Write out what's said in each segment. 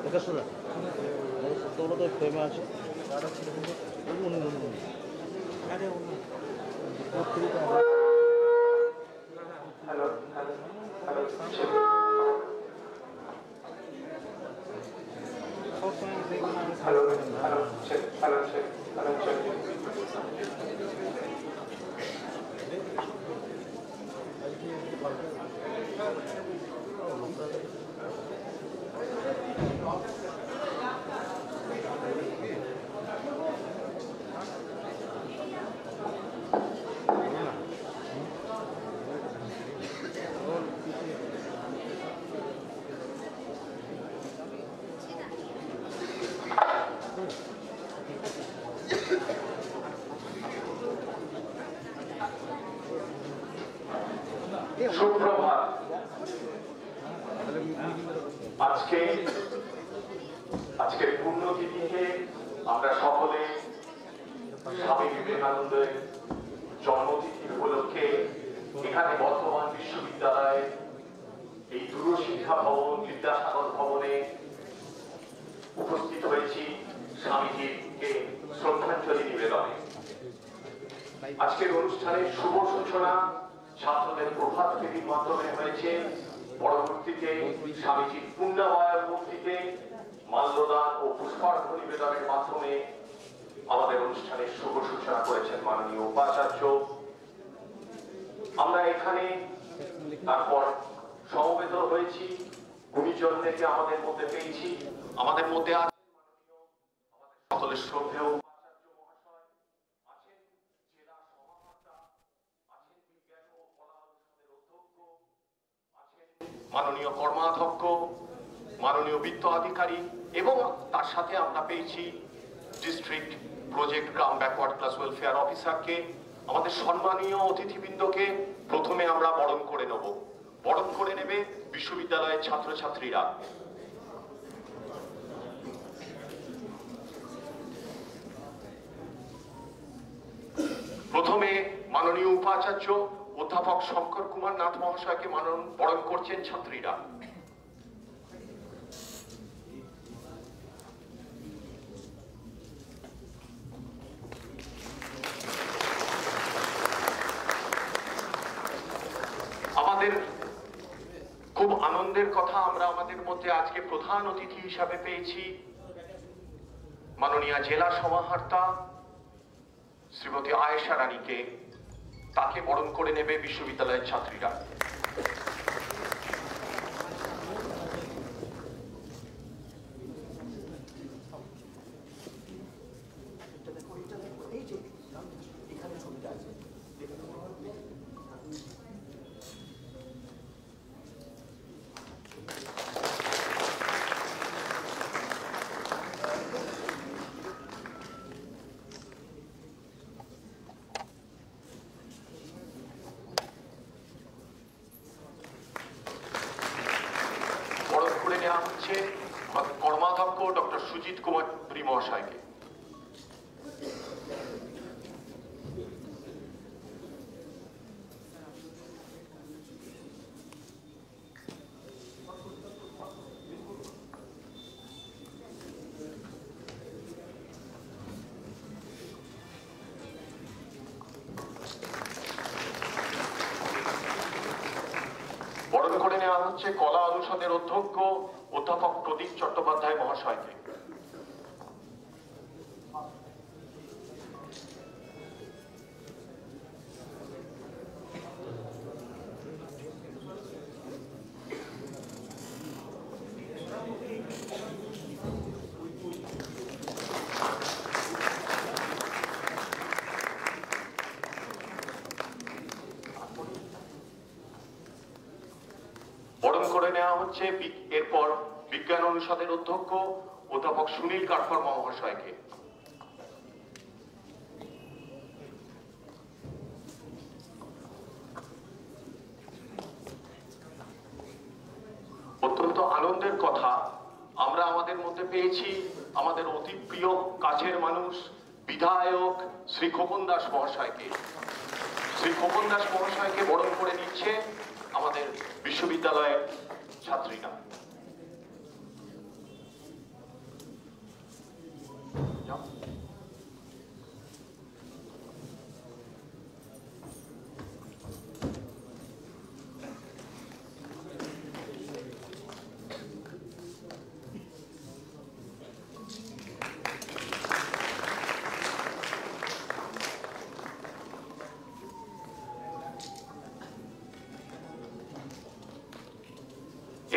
দেখাশোনা সত্যগুলো তো ফ্রেমে আছে। সুপ্রভাত। আজকের পুণ্যতিথিতে আমরা সকলে স্বামী বিবেকানন্দের জন্মতিথি উপলক্ষে এখানে বর্তমান বিশ্ববিদ্যালয়ে এই দূরশিক্ষা ভবন বিদ্যাসাগর ভবনে উপস্থিত হয়েছি স্বামীজিকে শ্রদ্ধাঞ্জলি নিবেদনে। আজকের অনুষ্ঠানের শুভ সূচনা ছাত্রদের প্রভাত ফেরির মাধ্যমে হয়েছে। পরবর্তীতে স্বামীজির পুণ্যাবয়ের মূর্তিতে মাল্যদান ও পুষ্পার্ঘ্য নিবেদনের মাধ্যমে আমাদের অনুষ্ঠানের শুভ সূচনা করেছেন মাননীয় উপাচার্য। আমরা এখানে তারপর সমবেত হয়েছি, গুণীজনদেরকে আমাদের মধ্যে পেয়েছি। আমাদের মধ্যে আছে সকলের শ্রদ্ধেয় উপাচার্য মহাশয়, আছেন জেলা সমাহর্তা, আছেন বিজ্ঞান ও কলা অনুষদের অধ্যক্ষ, আছেন মাননীয় কর্মাধ্যক্ষ, মাননীয় বিত্ত আধিকারী, এবং তার সাথে আমরা পেয়েছি ডিস্ট্রিক্ট প্রজেক্ট গ্রাম ব্যাকওয়ার্ড ক্লাস ওয়েলফেয়ার অফিসারকে। আমাদের সম্মানীয় অতিথিবৃন্দকে প্রথমে আমরা বরণ করে নেব। বরণ করে নেবে বিশ্ববিদ্যালয়ের ছাত্রছাত্রীরা। প্রথমে মাননীয় উপাচার্য অধ্যাপক শঙ্কর কুমার নাথ মহাশয়কে বরণ করছেন ছাত্রীরা। আমাদের খুব আনন্দের কথা, আমরা আমাদের মধ্যে আজকে প্রধান অতিথি হিসাবে পেয়েছি মাননীয় জেলা সমাহর্তা শ্রীমতী আয়েশা রানীকে। তাকে বরণ করে নেবে বিশ্ববিদ্যালয়ের ছাত্রীরা। হচ্ছে কর্মাধ্যক্ষ ডক্টর সুজিত কুমার পুরী মহাশয়কে। বরণ করে নেওয়া হচ্ছে কলা অনুষদের অধ্যক্ষ অধ্যাপক প্রদীপ চট্টোপাধ্যায় মহাশয়কে। বরণ করে নেওয়া হচ্ছে এরপর বিজ্ঞান অনুষদের অধ্যক্ষ অধ্যাপক সুনীল কাঠর মহাশয়কে। অত্যন্ত আনন্দের কথা, আমরা আমাদের মধ্যে পেয়েছি আমাদের অতি প্রিয় কাছের মানুষ বিধায়ক শ্রী খোকন দাস মহাশয়কে। শ্রী খোকন দাস মহাশয়কে বরণ করে নিচ্ছে আমাদের বিশ্ববিদ্যালয়ের ছাত্রীরা।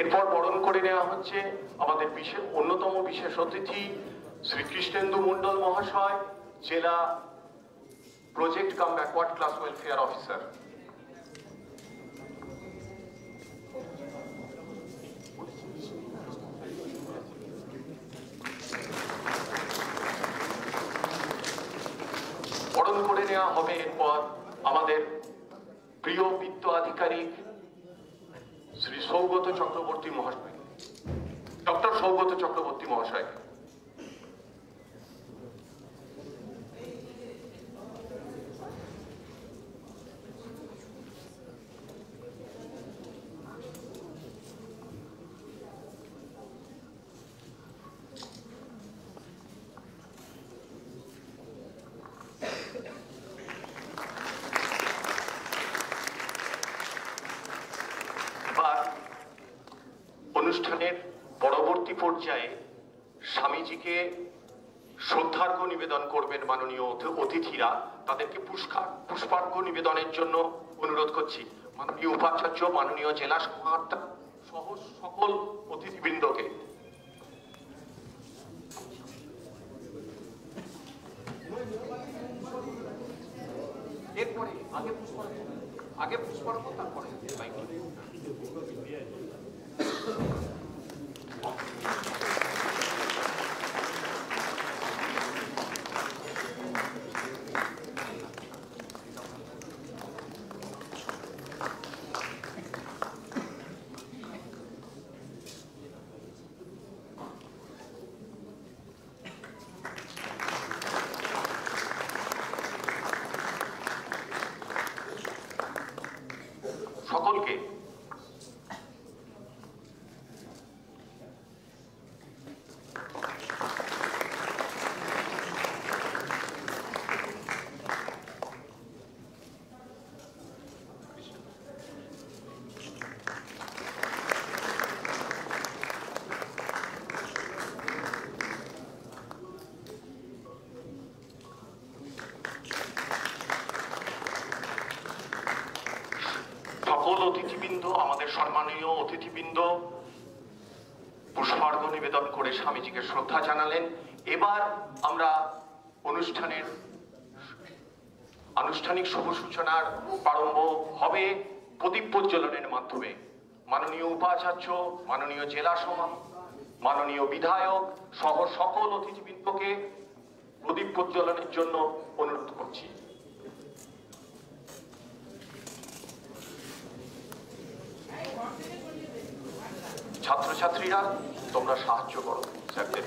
এরপর বরণ করে নেওয়া হচ্ছে আমাদের অন্যতম বিশেষ অতিথি শ্রী কৃষ্ণেন্দু মন্ডল মহাশয়, জেলা project cum backward class welfare officer. বরণ করে নেওয়া হবে এরপর আমাদের প্রিয় বিত্ত আধিকারিক শ্রী সৌগত চক্রবর্তী মহাশয়, ডক্টর সৌগত চক্রবর্তী মহাশয়। অনুষ্ঠানের পরবর্তী পর্যায়ে স্বামীজিকে শ্রদ্ধার্ঘ্য নিবেদন করবেন মাননীয় অতিথিরা। তাদেরকে পুষ্পার্ঘ্য নিবেদনের জন্য অনুরোধ করছি মাননীয় উপাচার্য, মাননীয় জেলা সমাহর্তা সহ সকল অতিথিবৃন্দকে। এরপরে আগে পুষ্পার্ঘ্য তারপরে সকলকে অতিথিবৃন্দ, আমাদের সম্মানীয় অতিথিবৃন্দ পুষ্পার্ঘ্য নিবেদন করে স্বামীজিকে শ্রদ্ধা জানালেন। এবার আমরা অনুষ্ঠানের আনুষ্ঠানিক শুভ সূচনার প্রারম্ভ হবে প্রদীপ প্রজ্বলনের মাধ্যমে। মাননীয় উপাচার্য, মাননীয় জেলা সভাপতি, মাননীয় বিধায়ক সহ সকল অতিথিবৃন্দকে প্রদীপ প্রজ্বলনের জন্য অনুরোধ করছি। ছাত্রছাত্রীরা তোমরা সাহায্য করো স্যারদের।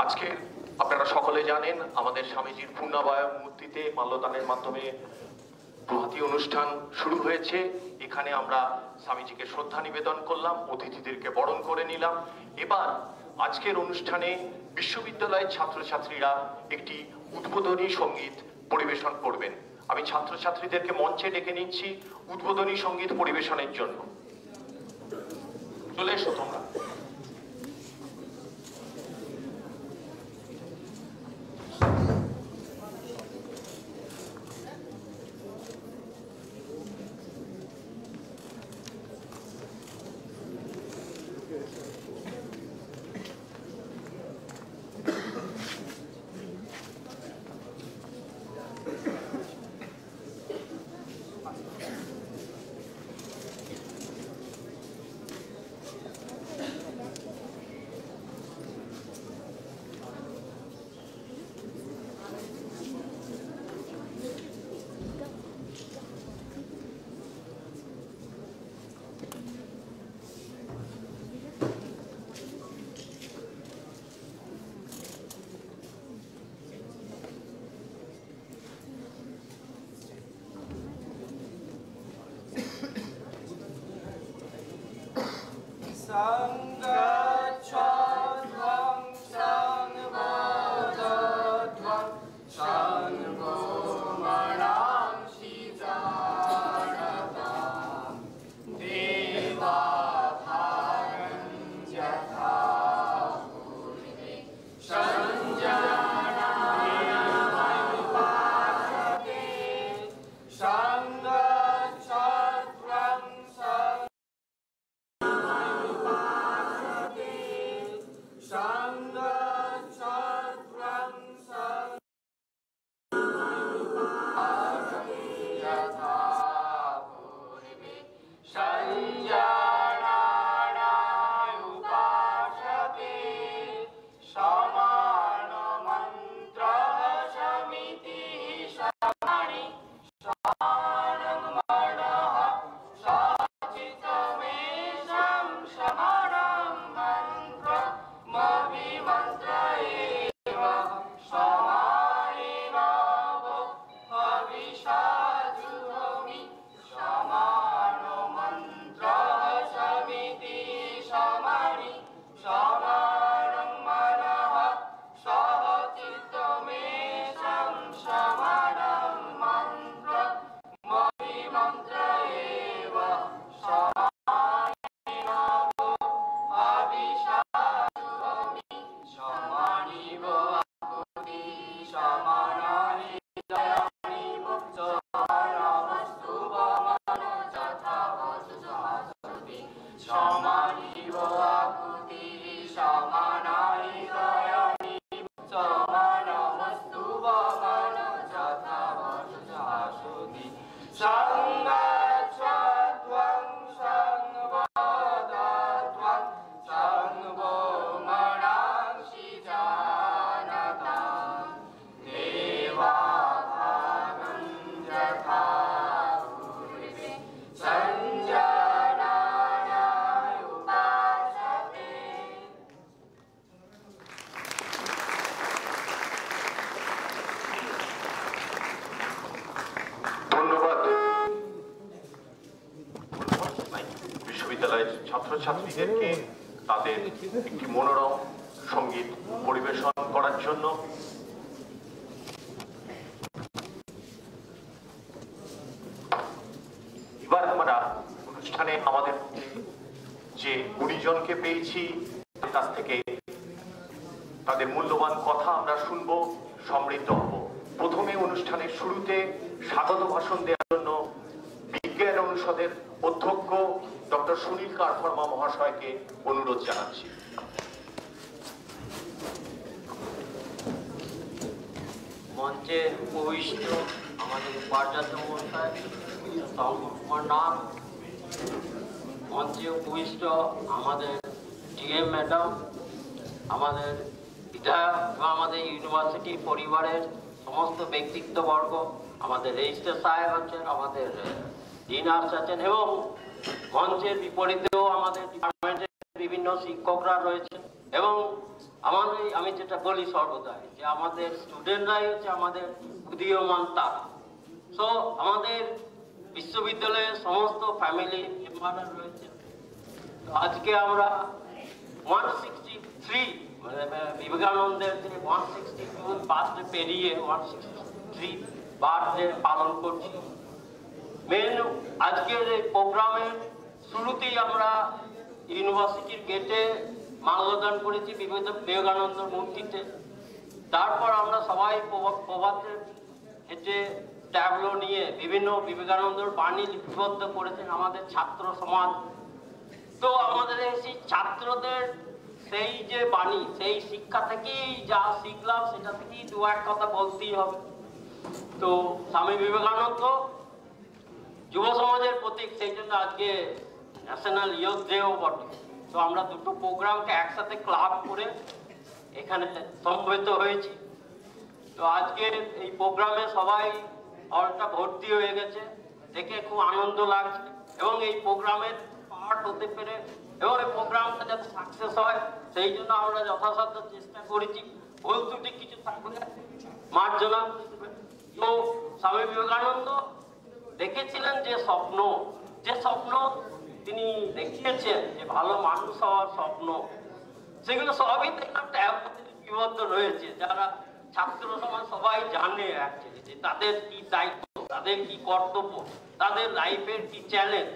আজকে আপনারা সকলে জানেন আমাদের স্বামীজির পূর্ণাবয়ব মূর্তিতে মাল্যদানের মাধ্যমে প্রভাতী অনুষ্ঠান শুরু হয়েছে। এখানে আমরা স্বামীজিকে শ্রদ্ধা নিবেদন করলাম, অতিথিদেরকে বরণ করে নিলাম। এবার আজকের অনুষ্ঠানে বিশ্ববিদ্যালয়ের ছাত্রছাত্রীরা একটি উদ্বোধনী সঙ্গীত পরিবেশন করবেন। আমি ছাত্রছাত্রীদেরকে মঞ্চে ডেকে নিচ্ছি উদ্বোধনী সঙ্গীত পরিবেশনের জন্য। চলে এসো তোমরা। ছাত্রছাত্রীদেরকে তাদের একটি মনোরম সঙ্গীত পরিবেশন করার জন্য এবার আমরা অনুষ্ঠানে আমাদের যে গুণীজনকে পেয়েছি তাদের কাছ থেকে তাদের মূল্যবান কথা আমরা শুনবো, সমৃদ্ধ হব। প্রথমে অনুষ্ঠানের শুরুতে স্বাগত ভাষণ দেওয়ার জন্য বিজ্ঞান অনুষদের অধ্যক্ষ ডক্টর সুনীল কারফর্মা মহাশয়কে অনুরোধ জানাচ্ছি। মঞ্চে উপবিষ্ট আমাদের উপাচার্য মহাশয় কুমার নাথ, মঞ্চে উপবিষ্ট আমাদের ডিএম ম্যাডাম, আমাদের বিধায়ক এবং আমাদের ইউনিভার্সিটি পরিবারের সমস্ত ব্যক্তিত্ববর্গ, আমাদের রেজিস্ট্রার সাহেব আছেন, আমাদের ডিনার্স আছেন এবং মঞ্চের বিপরীতেও আমাদের ডিপার্টমেন্টের বিভিন্ন শিক্ষকরা রয়েছেন এবং আমি যেটা বলি সর্বদাই যে আমাদের স্টুডেন্টরাই হচ্ছে আমাদের উদীয়মান তারা। সো আমাদের বিশ্ববিদ্যালয়ের সমস্ত ফ্যামিলি মেম্বাররা রয়েছে। তো আজকে আমরা 163 মানে বিবেকানন্দের যে 162 বার্থডে পেরিয়ে 163 বার্থডে পালন করছি। মেন আজকের এই প্রোগ্রামের শুরুতেই আমরা ইউনিভার্সিটির গেটে মাল্যদান করেছি বিবেকানন্দের মূর্তিতে। তারপর আমরা সবাই প্রভাতের হেঁটে ট্যাবলো নিয়ে বিভিন্ন বিবেকানন্দের বাণী লিপিবদ্ধ করেছেন আমাদের ছাত্র সমাজ। তো আমাদের সেই ছাত্রদের সেই যে বাণী, সেই শিক্ষা থেকেই যা শিখলাম সেটা থেকেই দু এক কথা বলতেই হবে। তো স্বামী বিবেকানন্দ যুব সমাজের প্রতীক, সেই জন্য আজকে ন্যাশনাল ইয়ুথ ডেও বটে। তো আমরা দুটো প্রোগ্রামকে একসাথে ক্লাব করে এখানে সমবেত হয়েছি। তো আজকে এই প্রোগ্রামে সবাই হলটা ভর্তি হয়ে গেছে, দেখে খুব আনন্দ লাগছে এবং এই প্রোগ্রামের পার্ট হতে পেরে এবং এই প্রোগ্রামটা যাতে সাকসেস হয় সেই জন্য আমরা যথাসাধ্য চেষ্টা করেছি। ভুল ত্রুটি কিছু থাকলে মার্জনা। তো স্বামী বিবেকানন্দ দেখেছিলেন যে স্বপ্ন তিনি দেখিয়েছেন যে ভালো মানুষ হওয়ার স্বপ্ন, সেগুলো সবই লিপিবদ্ধ রয়েছে। যারা ছাত্র সমাজ সবাই জানে অ্যাকচুয়ালি যে তাদের কি দায়িত্ব, তাদের কি কর্তব্য, তাদের লাইফের কি চ্যালেঞ্জ,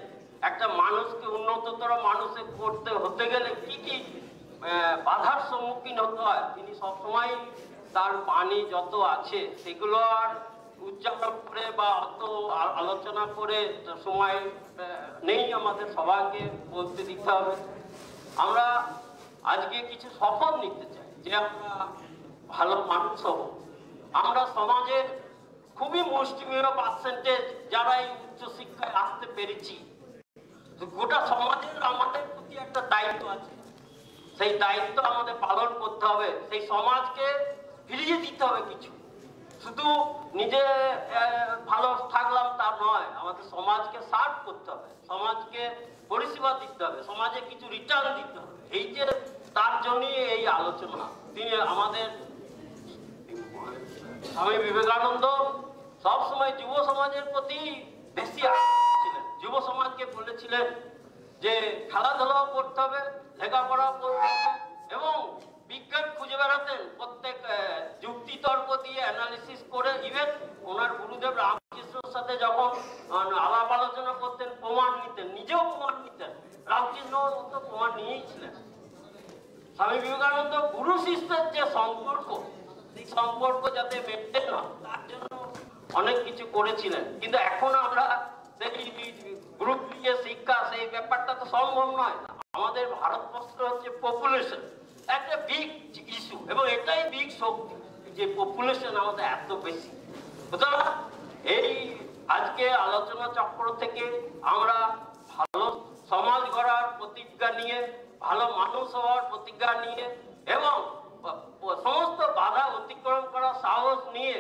একটা মানুষকে উন্নততর মানুষে করতে হতে গেলে কি কি বাধার সম্মুখীন হতে হয়। তিনি সবসময় তার বাণী যত আছে সেগুলো আর উদযাপন করে বা অত আলোচনা করে সময় নেই আমাদের সবাইকে বলতে দিতে হবে। আমরা আজকে কিছু শপথ নিতে চাই যে আমরা ভালো মানুষ হব। আমরা সমাজের খুবই মুষ্টিমেয় পার্সেন্টেজ যারা এই উচ্চশিক্ষায় আসতে পেরেছি, গোটা সমাজের আমাদের প্রতি একটা দায়িত্ব আছে। সেই দায়িত্ব আমাদের পালন করতে হবে। সেই সমাজকে ফিরিয়ে দিতে হবে কিছু, শুধু নিজে ভালো থাকলাম তা নয়, আমাদের সমাজকে সার্ভ করতে হবে, সমাজকে পরিষেবা দিতে হবে, সমাজে কিছু রিটার্ন দিতে হবে। এই যে তার জন্যই এই আলোচনা। তিনি আমাদের স্বামী বিবেকানন্দ সবসময় যুব সমাজের প্রতি বেশি ছিলেন। যুব সমাজকে বলেছিলেন যে খেলাধুলাও করতে হবে, লেখাপড়াও করতে হবে এবং বিজ্ঞান খুঁজে বেড়াতেন। প্রত্যেক যুক্তি তর্ক দিয়ে অ্যানালিসিস করে, ইভেন ওনার গুরুদেব রামকৃষ্ণের সাথে যখন আলাপ আলোচনা করতেন প্রমাণ নিতেন, নিজেও প্রমাণ নিতেন। রামকৃষ্ণ তো প্রমাণ নিয়েই ছিলেন। স্বামী বিবেকানন্দ গুরু শিষ্যের যে সম্পর্ক, সেই সম্পর্ক যাতে মেনটেন হয় তার জন্য অনেক কিছু করেছিলেন। কিন্তু এখন আমরা সেই গ্রুপ দিয়ে শিক্ষা, সেই ব্যাপারটা তো সম্ভব নয়। আমাদের ভারতবর্ষ হচ্ছে পপুলেশন একটা বিগ ইস্যু এবং এটাই বিগ শক্তি যে পপুলেশন আমাদের এত বেশি। সুতরাং এই আজকে আলোচনা চক্র থেকে আমরা ভালো সমাজ গড়ার প্রতিজ্ঞা নিয়ে, ভালো মানুষ হওয়ার প্রতিজ্ঞা নিয়ে এবং সমস্ত বাধা অতিক্রম করার সাহস নিয়ে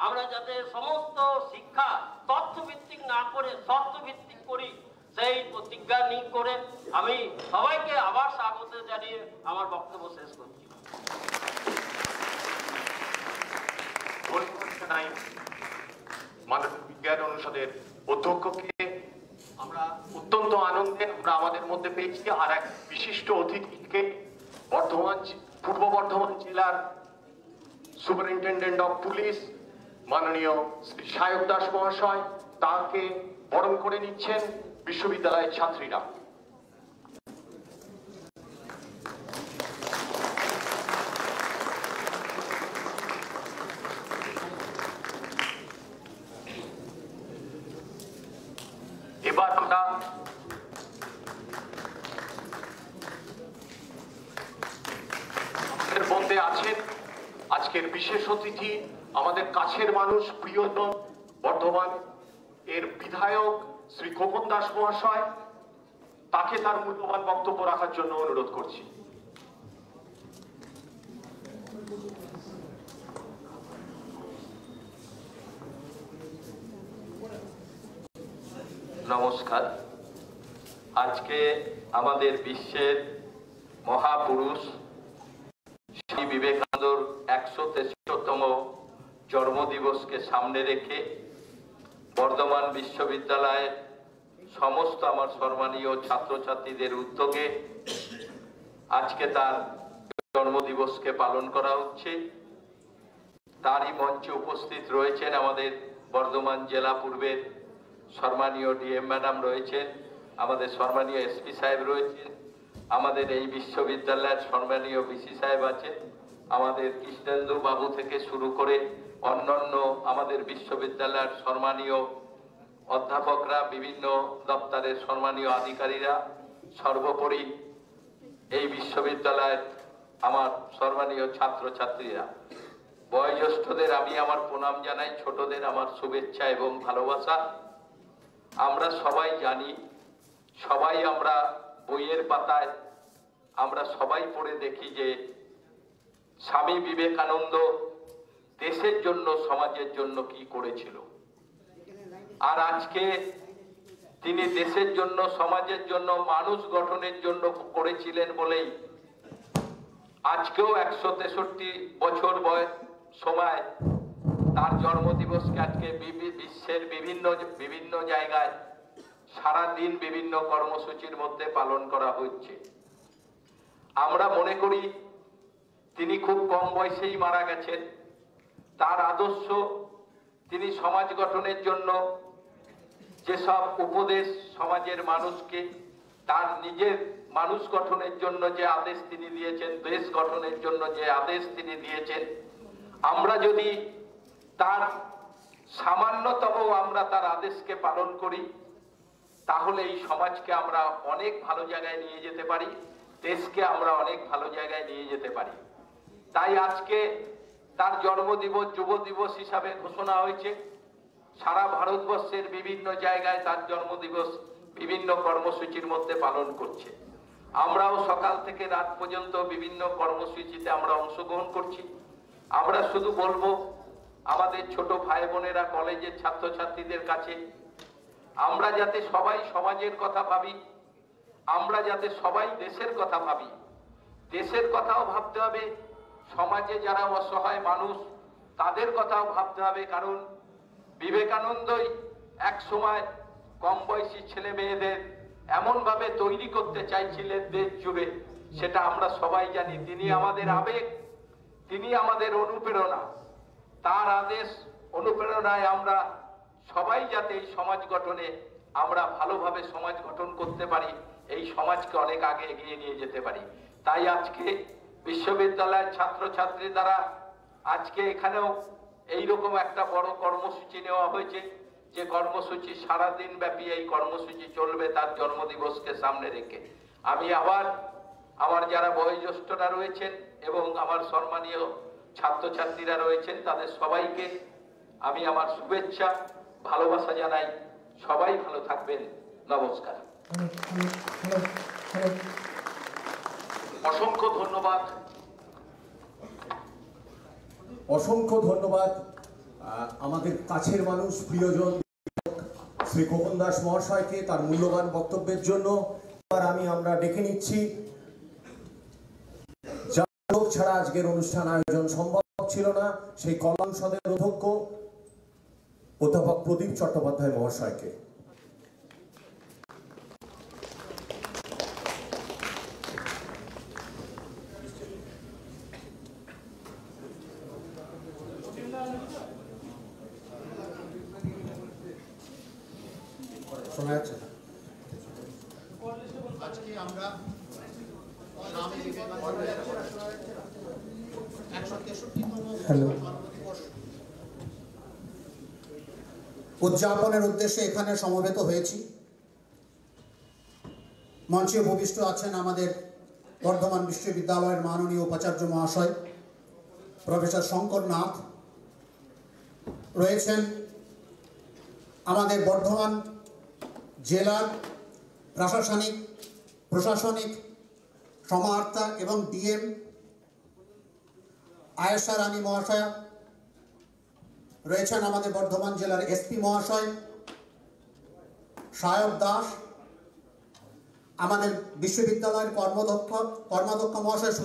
আমরা যাতে সমস্ত শিক্ষা তথ্যভিত্তিক না করে সত্যভিত্তিক করি, সেই প্রতিজ্ঞা নিয়ে করে আমি সবাইকে আবার স্বাগত জানিয়ে আমার বক্তব্য শেষ করছি। মানবিক বিজ্ঞান অনুষদের অধ্যক্ষকে আমরা অত্যন্ত আনন্দে আমরা আমাদের মধ্যে পেয়েছি। আর এক বিশিষ্ট অতিথিকে পূর্ব বর্ধমান জেলার সুপারিনটেন্ডেন্ট অফ পুলিশ মাননীয় শ্রী সায়ক দাস মহাশয়, তাকে বরণ করে নিচ্ছেন বিশ্ববিদ্যালয়ের ছাত্রীরা। এবার আমরা আমাদের মধ্যে আছেন আজকের বিশেষ অতিথি, আমাদের কাছের মানুষ, প্রিয়জন, বর্ধমান এর বিধায়ক শ্রী খোকন দাস মহাশয়। তাকে তার মূল্যবান বক্তব্য রাখার জন্য অনুরোধ করছি। নমস্কার। আজকে আমাদের বিশ্বের মহাপুরুষ স্বামী বিবেকানন্দর 163তম জন্মদিবসকে সামনে রেখে বর্ধমান বিশ্ববিদ্যালয়ের সমস্ত আমার সম্মানীয় ছাত্রছাত্রীদের উদ্যোগে আজকে তার জন্মদিবসকে পালন করা হচ্ছে। তারই মঞ্চে উপস্থিত রয়েছেন আমাদের বর্ধমান জেলা পূর্বের সম্মানীয় ডিএম ম্যাডাম রয়েছেন, আমাদের সম্মানীয় এসপি সাহেব রয়েছেন, আমাদের এই বিশ্ববিদ্যালয়ের সম্মানীয় ভিসি সাহেব আছেন, আমাদের কৃষ্ণেন্দু বাবু থেকে শুরু করে অন্যান্য আমাদের বিশ্ববিদ্যালয়ের সম্মানীয় অধ্যাপকরা, বিভিন্ন দপ্তরের সম্মানীয় আধিকারিকরা, সর্বোপরি এই বিশ্ববিদ্যালয়ের আমার সম্মানীয় ছাত্রছাত্রীরা। বয়োজ্যেষ্ঠদের আমি আমার প্রণাম জানাই, ছোটদের আমার শুভেচ্ছা এবং ভালোবাসা। আমরা সবাই জানি, সবাই আমরা বইয়ের পাতায় আমরা সবাই পড়ে দেখি যে স্বামী বিবেকানন্দ দেশের জন্য, সমাজের জন্য কি করেছিল। আর আজকে তিনি দেশের জন্য, সমাজের জন্য, মানুষ গঠনের জন্য করেছিলেন বলেই আজকেও 163 বছর বয়স সময় তার জন্মদিবসকে আজকে বিশ্বের বিভিন্ন জায়গায় সারা দিন বিভিন্ন কর্মসূচির মধ্যে পালন করা হচ্ছে। আমরা মনে করি তিনি খুব কম বয়সেই মারা গেছেন। তার আদর্শ, তিনি সমাজ গঠনের জন্য যেসব উপদেশ সমাজের মানুষকে, তার নিজের মানুষ গঠনের জন্য যে আদেশ তিনি দিয়েছেন, দেশ গঠনের জন্য যে আদেশ তিনি দিয়েছেন, আমরা যদি তার সামান্যতম আমরা তার আদেশকে পালন করি, তাহলে এই সমাজকে আমরা অনেক ভালো জায়গায় নিয়ে যেতে পারি, দেশকে আমরা অনেক ভালো জায়গায় নিয়ে যেতে পারি। তাই আজকে তার জন্মদিবস যুব দিবস হিসাবে ঘোষণা হয়েছে। সারা ভারতবর্ষের বিভিন্ন জায়গায় তার জন্মদিবস বিভিন্ন কর্মসূচির মধ্যে পালন করছে। আমরাও সকাল থেকে রাত পর্যন্ত বিভিন্ন কর্মসূচিতে আমরা অংশগ্রহণ করছি। আমরা শুধু বলবো আমাদের ছোট ভাই বোনেরা, কলেজের ছাত্রছাত্রীদের কাছে, আমরা যাতে সবাই সমাজের কথা ভাবি, আমরা যাতে সবাই দেশের কথা ভাবি। দেশের কথাও ভাবতে হবে, সমাজে যারা অসহায় মানুষ তাদের কথাও ভাবতে হবে। কারণ বিবেকানন্দই এক সময় কম বয়সী ছেলে মেয়েদের এমনভাবে তৈরি করতে চাইছিলেন দেশ জুড়ে, সেটা আমরা সবাই জানি। তিনি আমাদের আবেগ, তিনি আমাদের অনুপ্রেরণা। তার আদেশ অনুপ্রেরণায় আমরা সবাই যাতে এই সমাজ গঠনে আমরা ভালোভাবে সমাজ গঠন করতে পারি, এই সমাজকে অনেক আগে এগিয়ে নিয়ে যেতে পারি। তাই আজকে বিশ্ববিদ্যালয়ের ছাত্রছাত্রী দ্বারা আজকে এখানেও এইরকম একটা বড় কর্মসূচি নেওয়া হয়েছে, যে কর্মসূচি সারাদিন ব্যাপী এই কর্মসূচি চলবে তার জন্মদিবসকে সামনে রেখে। আমি আবার আমার যারা বয়োজ্যেষ্ঠরা রয়েছেন এবং আমার সম্মানীয় ছাত্রছাত্রীরা রয়েছেন, তাদের সবাইকে আমি আমার শুভেচ্ছা ভালোবাসা জানাই। সবাই ভালো থাকবেন। নমস্কার। অসংখ্য ধন্যবাদ। অসংখ্য ধন্যবাদ আমাদের কাছের মানুষ, প্রিয়জন শ্রী খোকন দাস মহাশয়কে তার মূল্যবান বক্তব্যের জন্য। এবার আমরা ডেকে নিচ্ছি, যার লোক ছাড়া আজকের অনুষ্ঠান আয়োজন সম্ভব ছিল না, সেই কলা অনুষদের অধ্যক্ষ অধ্যাপক প্রদীপ চট্টোপাধ্যায় মহাশয়কে। আজকে আমরা উদযাপনের উদ্দেশ্যে এখানে সমবেত হয়েছি। মঞ্চে উপবিষ্ট আছেন আমাদের বর্ধমান বিশ্ববিদ্যালয়ের মাননীয় উপাচার্য মহাশয় প্রফেসর শঙ্কর নাথ, রয়েছেন আমাদের বর্ধমান জেলার প্রশাসনিক সমাহর্তা এবং ডিএম আয়েশা রানী মহাশয়া, রয়েছেন আমাদের বর্ধমান জেলার এসপি মহাশয় সায়ব দাস, আমাদের বিশ্ববিদ্যালয়ের কর্মাধ্যক্ষ মহাশয়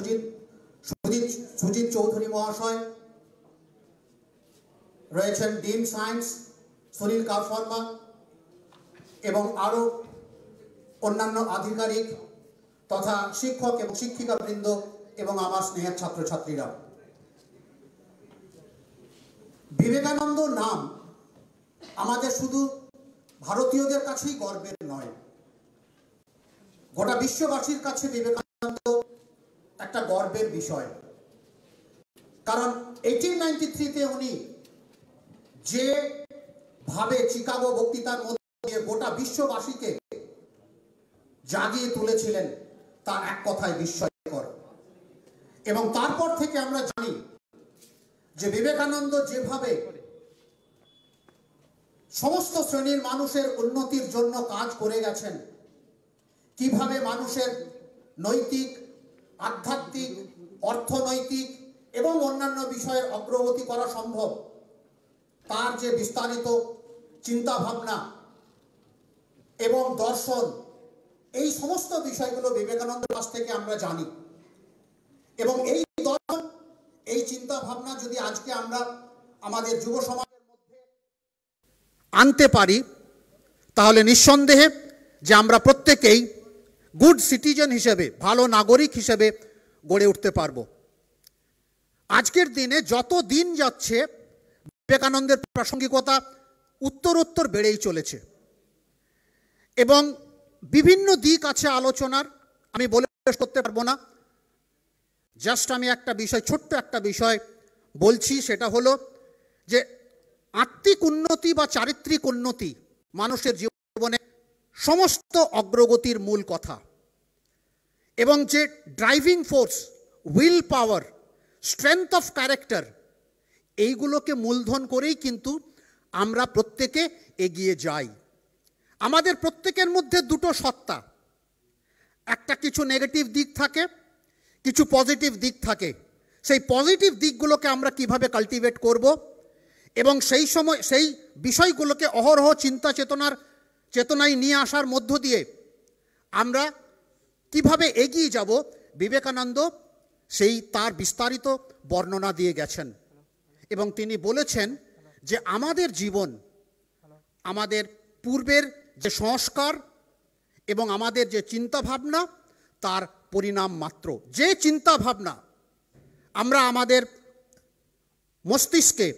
সুজিত চৌধুরী মহাশয়, রয়েছেন ডিন সায়েন্স সুনীল কারফর্মা এবং আরও অন্যান্য আধিকারিক তথা শিক্ষক এবং শিক্ষিকাবৃন্দ এবং আমার স্নেহের ছাত্রছাত্রীরা। বিবেকানন্দ নাম আমাদের শুধু ভারতীয়দের কাছেই গর্বের নয়, গোটা বিশ্ববাসীর কাছে বিবেকানন্দ একটা গর্বের বিষয়। কারণ 1893-তে উনি যে ভাবে চিকাগো বক্তৃতার মধ্যে দিয়ে গোটা বিশ্ববাসীকে জাগিয়ে তুলেছিলেন, তা এক কথায় বিস্ময়কর। এবং তারপর থেকে আমরা জানি যে বিবেকানন্দ যেভাবে সমস্ত শ্রেণীর মানুষের উন্নতির জন্য কাজ করে গেছেন, কিভাবে মানুষের নৈতিক, আধ্যাত্মিক, অর্থনৈতিক এবং অন্যান্য বিষয়ের অগ্রগতি করা সম্ভব, তার যে বিস্তারিত চিন্তা ভাবনা এবং দর্শন, এই সমস্ত বিষয়গুলো বিবেকানন্দের কাছ থেকে আমরা জানি। এবং এই দর্শন, এই চিন্তা ভাবনা যদি আজকে আমরা আমাদের যুব সমাজের মধ্যে আনতে পারি, তাহলে নিঃসন্দেহে যে আমরা প্রত্যেকেই গুড সিটিজেন হিসেবে, ভালো নাগরিক হিসেবে গড়ে উঠতে পারব। আজকের দিনে যত দিন যাচ্ছে বিবেকানন্দের প্রাসঙ্গিকতা উত্তরোত্তর বেড়েই চলেছে এবং বিভিন্ন দিক আছে আলোচনার, আমি বলে শেষ করতে পারবো না। জাস্ট আমি একটা বিষয়, ছোট্ট একটা বিষয় বলছি, সেটা হলো যে আত্মিক উন্নতি বা চারিত্রিক উন্নতি মানুষের জীবনে সমস্ত অগ্রগতির মূল কথা, এবং যে driving force, will power, strength of character, এইগুলোকে মূলধন করেই কিন্তু আমরা প্রত্যেকে এগিয়ে যাই। আমাদের প্রত্যেকের মধ্যে দুটো সত্তা, একটা কিছু নেগেটিভ দিক থাকে, কিছু পজিটিভ দিক থাকে। সেই পজিটিভ দিকগুলোকে আমরা কিভাবে কাল্টিভেট করব এবং সেই বিষয়গুলোকে অহরহ চিন্তা চেতনায় নিয়ে আসার মধ্য দিয়ে আমরা কিভাবে এগিয়ে যাব, বিবেকানন্দ সেই তার বিস্তারিত বর্ণনা দিয়ে গেছেন। এবং তিনি বলেছেন যে আমাদের জীবন, আমাদের পূর্বের যে সংস্কার এবং আমাদের যে চিন্তাভাবনা, তার পরিণাম মাত্র। যে চিন্তাভাবনা আমরা আমাদের মস্তিষ্কে,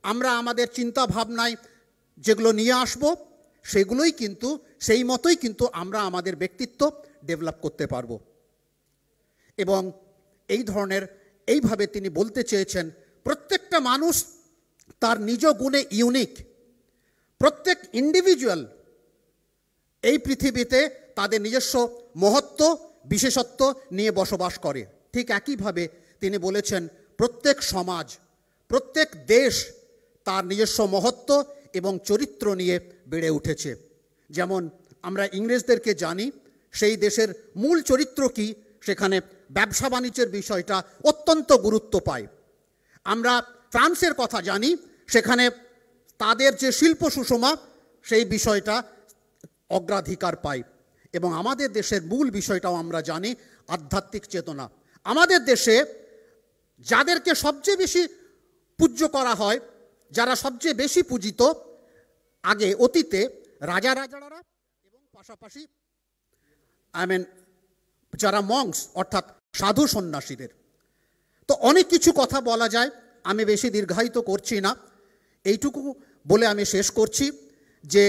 আমরা আমাদের চিন্তাভাবনায় যেগুলো নিয়ে আসব, সেগুলোই কিন্তু, সেই মতোই কিন্তু আমরা আমাদের ব্যক্তিত্ব ডেভেলপ করতে পারব। এবং এই ধরনের, এইভাবে তিনি বলতে চেয়েছেন প্রত্যেকটা মানুষ তার নিজ গুণে ইউনিক। প্রত্যেক ইন্ডিভিজুয়াল এই পৃথিবীতে তাদের নিজস্ব মহত্ব, বিশেষত্ব নিয়ে বসবাস করে। ঠিক একইভাবে তিনি বলেছেন প্রত্যেক সমাজ, প্রত্যেক দেশ তার নিজস্ব মহত্ব এবং চরিত্র নিয়ে বেড়ে উঠেছে। যেমন আমরা ইংরেজদেরকে জানি, সেই দেশের মূল চরিত্র কি, সেখানে ব্যবসা বাণিজ্যের বিষয়টা অত্যন্ত গুরুত্ব পায়। আমরা ফ্রান্সের কথা জানি, সেখানে তাদের যে শিল্প সুষমা, সেই বিষয়টা অগ্রাধিকার পায়। এবং আমাদের দেশের মূল বিষয়টাও আমরা জানি, আধ্যাত্মিক চেতনা। আমাদের দেশে যাদেরকে সবচেয়ে বেশি পূজ্য করা হয়, যারা সবচেয়ে বেশি পূজিত, আগে অতীতে রাজারা এবং পাশাপাশি যারা মংস অর্থাৎ সাধু সন্ন্যাসীদের। তো অনেক কিছু কথা বলা যায়, আমি বেশি দীর্ঘায়িত করছি না। এইটুকু বলে আমি শেষ করছি যে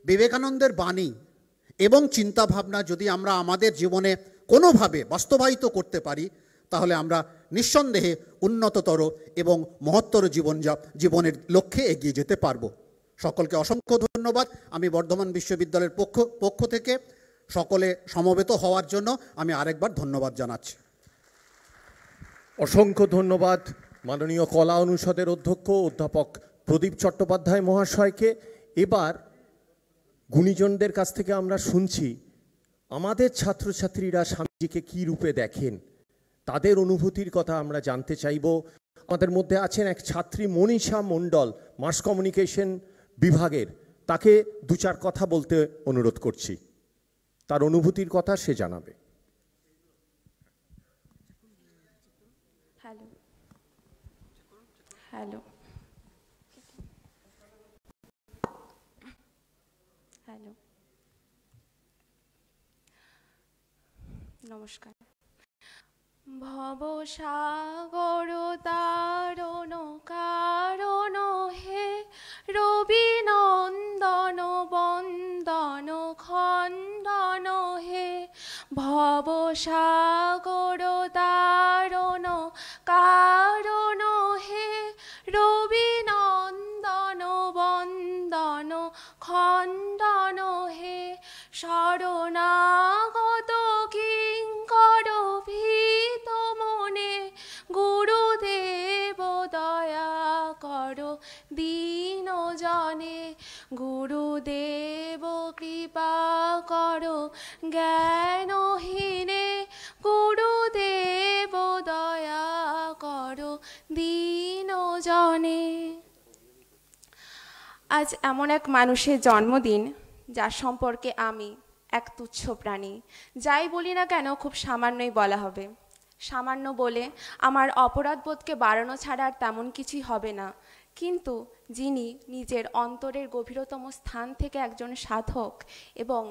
বিবেকানন্দের বাণী এবং চিন্তাভাবনা যদি আমরা আমাদের জীবনে কোনোভাবে বাস্তবায়িত করতে পারি, তাহলে আমরা নিঃসন্দেহে উন্নততর এবং মহত্তর জীবনের লক্ষ্যে এগিয়ে যেতে পারব। সকলকে অসংখ্য ধন্যবাদ। আমি বর্ধমান বিশ্ববিদ্যালয়ের পক্ষ থেকে সকলে সমবেত হওয়ার জন্য আমি আরেকবার ধন্যবাদ জানাচ্ছি। অসংখ্য ধন্যবাদ মাননীয় কলা অনুষদের অধ্যক্ষ অধ্যাপক প্রদীপ চট্টোপাধ্যায় মহাশয়কে। এবার গুণীজনদের কাছ থেকে আমরা শুনছি আমাদের ছাত্রছাত্রীরা স্বামীজিকে কী রূপে দেখেন, তাদের অনুভূতির কথা আমরা জানতে চাইব। আমাদের মধ্যে আছেন এক ছাত্রী মনীষা মণ্ডল, মাস কমিউনিকেশন বিভাগের। তাকে দু চার কথা বলতে অনুরোধ করছি, তার অনুভূতির কথা সে জানাবে। হ্যালো হ্যালো হ্যালো নমস্কার। ভবসাগর তারণ কারণ হে, রবি নন্দন বন্দন খণ্ডন হে। ভবসাগর তারণ কারণ হে, রবি নন্দন বন্দন খণ্ডন হে। শরণাগত কিঙ্কর ভীত মনে, গুরুদেব দয়া কর দীন জনে। গুরুদেব কৃপা কর জ্ঞানহীনে, গুরুদেব দয়া কর দীন জনে। আজ এমন এক মানুষের জন্মদিন যার সম্পর্কে আমি এক তুচ্ছ প্রাণী। যাই বলি না কেন খুব সামান্যই বলা হবে। সামান্য বলে আমার অপরাধবোধকে বাড়ানো ছাড়া আর তেমন কিছুই হবে না। কিন্তু যিনি নিজের অন্তরের গভীরতম স্থান থেকে একজন সাধক এবং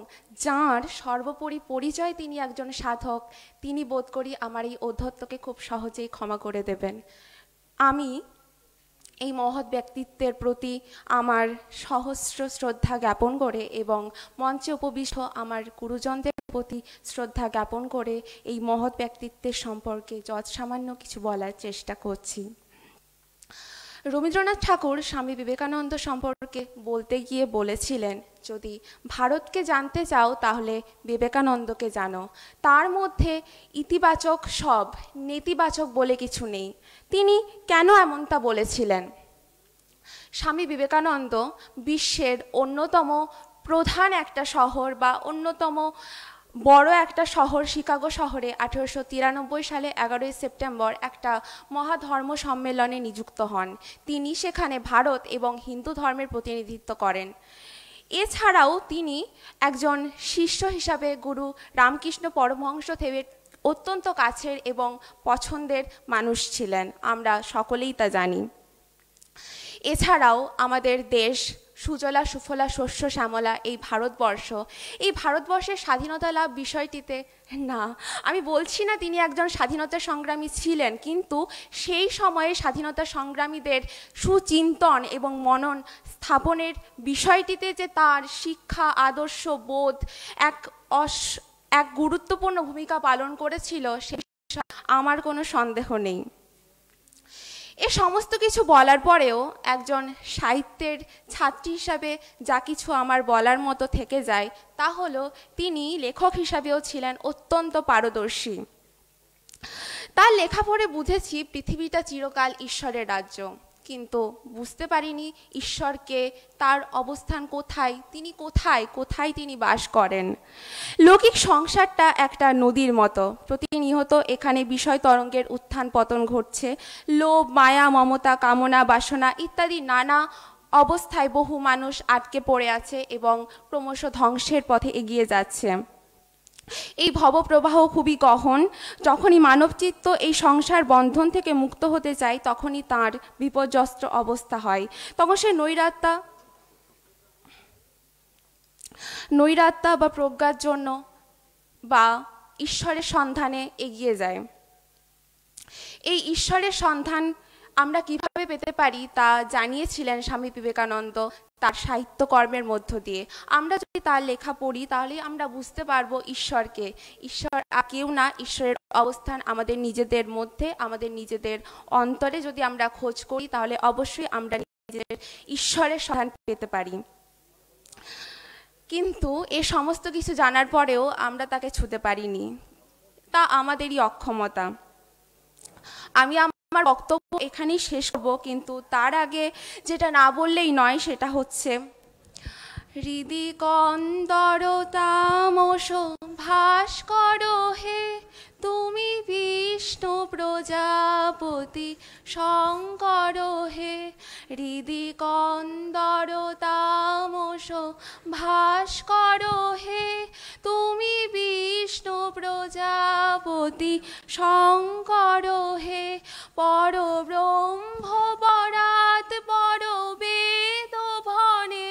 যাঁর সর্বোপরি পরিচয় তিনি একজন সাধক, তিনি বোধ করি আমার এই ঔদ্ধত্যকে খুব সহজেই ক্ষমা করে দেবেন। আমি এই মহৎ ব্যক্তিত্বের প্রতি আমার সহস্র শ্রদ্ধা জ্ঞাপন করে এবং মঞ্চে উপবিষ্ট আমার গুরুজনদের প্রতি শ্রদ্ধা জ্ঞাপন করে এই মহৎ ব্যক্তিত্বের সম্পর্কে যৎসামান্য কিছু বলার চেষ্টা করছি। রবীন্দ্রনাথ ঠাকুর স্বামী বিবেকানন্দ সম্পর্কে বলতে গিয়ে বলেছিলেন, যদি ভারতকে জানতে চাও তাহলে বিবেকানন্দকে জানো। তার মধ্যে ইতিবাচক সব, নেতিবাচক বলে কিছু নেই। তিনি কেন এমনটা বলেছিলেন? স্বামী বিবেকানন্দ বিশ্বের অন্যতম প্রধান একটা শহর বা অন্যতম বড় একটা শহর শিকাগো শহরে 1893 সালে 11ই সেপ্টেম্বর একটা মহাধর্ম সম্মেলনে নিযুক্ত হন। তিনি সেখানে ভারত এবং হিন্দু ধর্মের প্রতিনিধিত্ব করেন। এছাড়াও তিনি একজন শিষ্য হিসাবে গুরু রামকৃষ্ণ পরমহংসদেবের অত্যন্ত কাছের এবং পছন্দের মানুষ ছিলেন, আমরা সকলেই তা জানি। এছাড়াও আমাদের দেশ সুজলা সুফলা শস্য শ্যামলা এই ভারতবর্ষের স্বাধীনতা লাভ বিষয়টিতে না, আমি বলছি না তিনি একজন স্বাধীনতা সংগ্রামী ছিলেন, কিন্তু সেই সময়ে স্বাধীনতা সংগ্রামীদের সুচিন্তন এবং মনন স্থাপনের বিষয়টিতে যে তার শিক্ষা, আদর্শ, বোধ এক গুরুত্বপূর্ণ ভূমিকা পালন করেছিল সে আমার কোনো সন্দেহ নেই। এ সমস্ত কিছু বলার পরেও একজন সাহিত্যের ছাত্রী হিসাবে যা কিছু আমার বলার মতো থেকে যায় তা হলো তিনি লেখক হিসাবেও ছিলেন অত্যন্ত পারদর্শী। তার লেখা পড়ে বুঝেছি পৃথিবীটা চিরকাল ঈশ্বরের রাজ্য, কিন্তু বুঝতে পারিনি ঈশ্বরকে, তার অবস্থান কোথায়, তিনি কোথায় তিনি বাস করেন। লৌকিক সংসারটা একটা নদীর মতো, প্রতিনিয়ত এখানে বিষয় তরঙ্গের উত্থান পতন ঘটছে। লোভ, মায়া, মমতা, কামনা, বাসনা ইত্যাদি নানা অবস্থায় বহু মানুষ আটকে পড়ে আছে এবং ক্রমশ ধ্বংসের পথে এগিয়ে যাচ্ছে। এই ভবপ্রবাহ খুবই গহন। যখনই মানবচিত্ত এই সংসার বন্ধন থেকে মুক্ত হতে চায় তখনই তার বিপর্যস্ত অবস্থা হয়। তখন সে নৈরাত্যা বা প্রজ্ঞার জন্য বা ঈশ্বরের সন্ধানে এগিয়ে যায়। এই ঈশ্বরের সন্ধান আমরা কিভাবে পেতে পারি তা জানিয়েছিলেন স্বামী বিবেকানন্দ তার সাহিত্যকর্মের মধ্য দিয়ে। আমরা যদি তার লেখা পড়ি তাহলে আমরা বুঝতে পারবো ঈশ্বরকে। ঈশ্বর কেউ না, ঈশ্বরের অবস্থান আমাদের নিজেদের মধ্যে, আমাদের নিজেদের অন্তরে যদি আমরা খোঁজ করি তাহলে অবশ্যই আমরা নিজেদের ঈশ্বরের সন্ধান পেতে পারি। কিন্তু এ সমস্ত কিছু জানার পরেও আমরা তাকে ছুঁতে পারিনি, তা আমাদেরই অক্ষমতা। আমি আমার বক্তব্য এখানেই শেষ করব, কিন্তু তার আগে যেটা না বললেই নয় সেটা হচ্ছে হৃদি কন্দর তামস ভাস্কর হে, তুমি বিষ্ণু প্রজাপতি শঙ্কর হে। হৃদি কন্দর তামস ভাস্কর হে, তুমি বিষ্ণু প্রজাপতি শঙ্কর হে। পর ব্রহ্ম পরাৎ পর বেদ ভনে,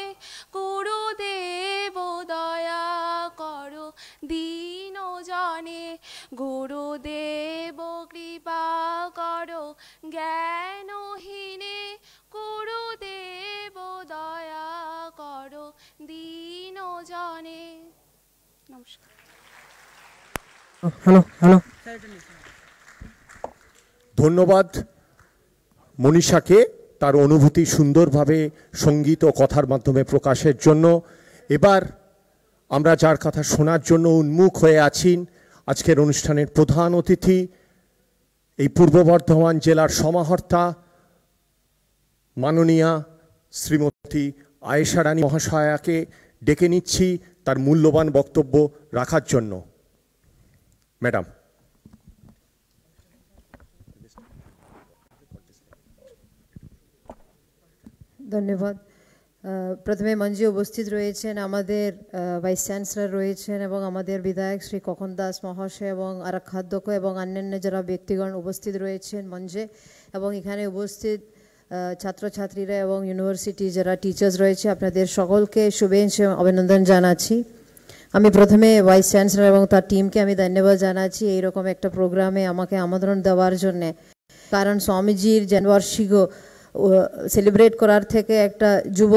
গুরুদেব দয়া কর দীন জনে। গুরুদেব কৃপা কর জ্ঞানহীনে, গুরুদেব দয়া কর দীন জনে। নমস্কার। হ্যালো। ধন্যবাদ মনীষাকে তার অনুভূতি সুন্দরভাবে সঙ্গীত ও কথার মাধ্যমে প্রকাশের জন্য। এবার আমরা যার কথা শোনার জন্য উন্মুখ হয়ে আছি, আজকের অনুষ্ঠানের প্রধান অতিথি এই পূর্ব বর্ধমান জেলার সমাহর্তা মাননীয়া শ্রীমতী আয়েশা রানী মহাশয়াকে ডেকে নিচ্ছি তার মূল্যবান বক্তব্য রাখার জন্য। ম্যাডাম। ধন্যবাদ। প্রথমে মঞ্চে উপস্থিত রয়েছেন আমাদের ভাইস চ্যান্সেলর রয়েছেন এবং আমাদের বিধায়ক শ্রী কখন দাস মহাশয় এবং আরাধ্যাধ্যক্ষ এবং অন্যান্য যারা ব্যক্তিগণ উপস্থিত রয়েছেন মঞ্চে, এবং এখানে উপস্থিত ছাত্রছাত্রীরা এবং ইউনিভার্সিটি যারা টিচার্স রয়েছে আপনাদের সকলকে শুভেচ্ছা অভিনন্দন জানাচ্ছি। আমি প্রথমে ভাইস চ্যান্সেলর এবং তার টিমকে আমি ধন্যবাদ জানাচ্ছি এইরকম একটা প্রোগ্রামে আমাকে আমন্ত্রণ দেওয়ার জন্যে, কারণ স্বামীজির জন্মবার্ষিকী সেলিব্রেট করার থেকে একটা যুব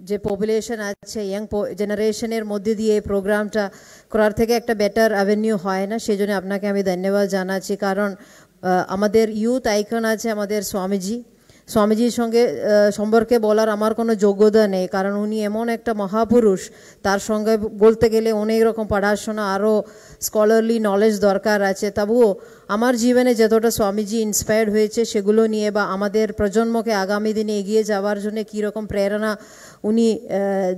যে পপুলেশন আছে ইয়াং জেনারেশনের মধ্যে দিয়ে এই প্রোগ্রামটা করার থেকে একটা বেটার অ্যাভিনিউ হয় না। সেই জন্য আপনাকে আমি ধন্যবাদ জানাচ্ছি, কারণ আমাদের ইউথ আইকন আছে আমাদের স্বামীজির সঙ্গে সম্পর্কে বলার আমার কোনো যোগ্যতা নেই, কারণ উনি এমন একটা মহাপুরুষ, তার সঙ্গে বলতে গেলে অনেক রকম পড়াশোনা আরও স্কলারলি নলেজ দরকার আছে। তবুও আমার জীবনে যতটা স্বামীজি ইন্সপায়ার্ড হয়েছে সেগুলো নিয়ে বা আমাদের প্রজন্মকে আগামী দিনে এগিয়ে যাওয়ার জন্য কীরকম প্রেরণা উনি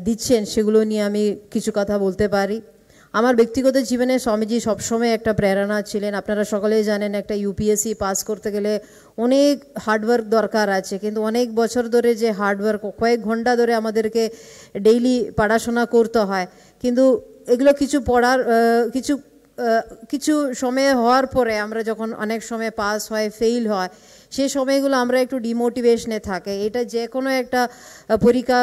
দিচ্ছেন সেগুলো নিয়ে আমি কিছু কথা বলতে পারি। আমার ব্যক্তিগত জীবনে স্বামীজি সবসময় একটা প্রেরণা ছিলেন। আপনারা সকলেই জানেন একটা ইউপিএসসি পাস করতে গেলে অনেক হার্ডওয়ার্ক দরকার আছে, কিন্তু অনেক বছর ধরে যে হার্ডওয়ার্ক কয়েক ঘন্টা ধরে আমাদেরকে ডেইলি পড়াশোনা করতে হয়, কিন্তু এগুলো কিছু পড়ার কিছু সময় হওয়ার পরে আমরা যখন অনেক সময় পাস হয় ফেইল হয় সেই সময়গুলো আমরা একটু ডিমোটিভেশনে থাকে। এটা যে কোনো একটা পরীক্ষা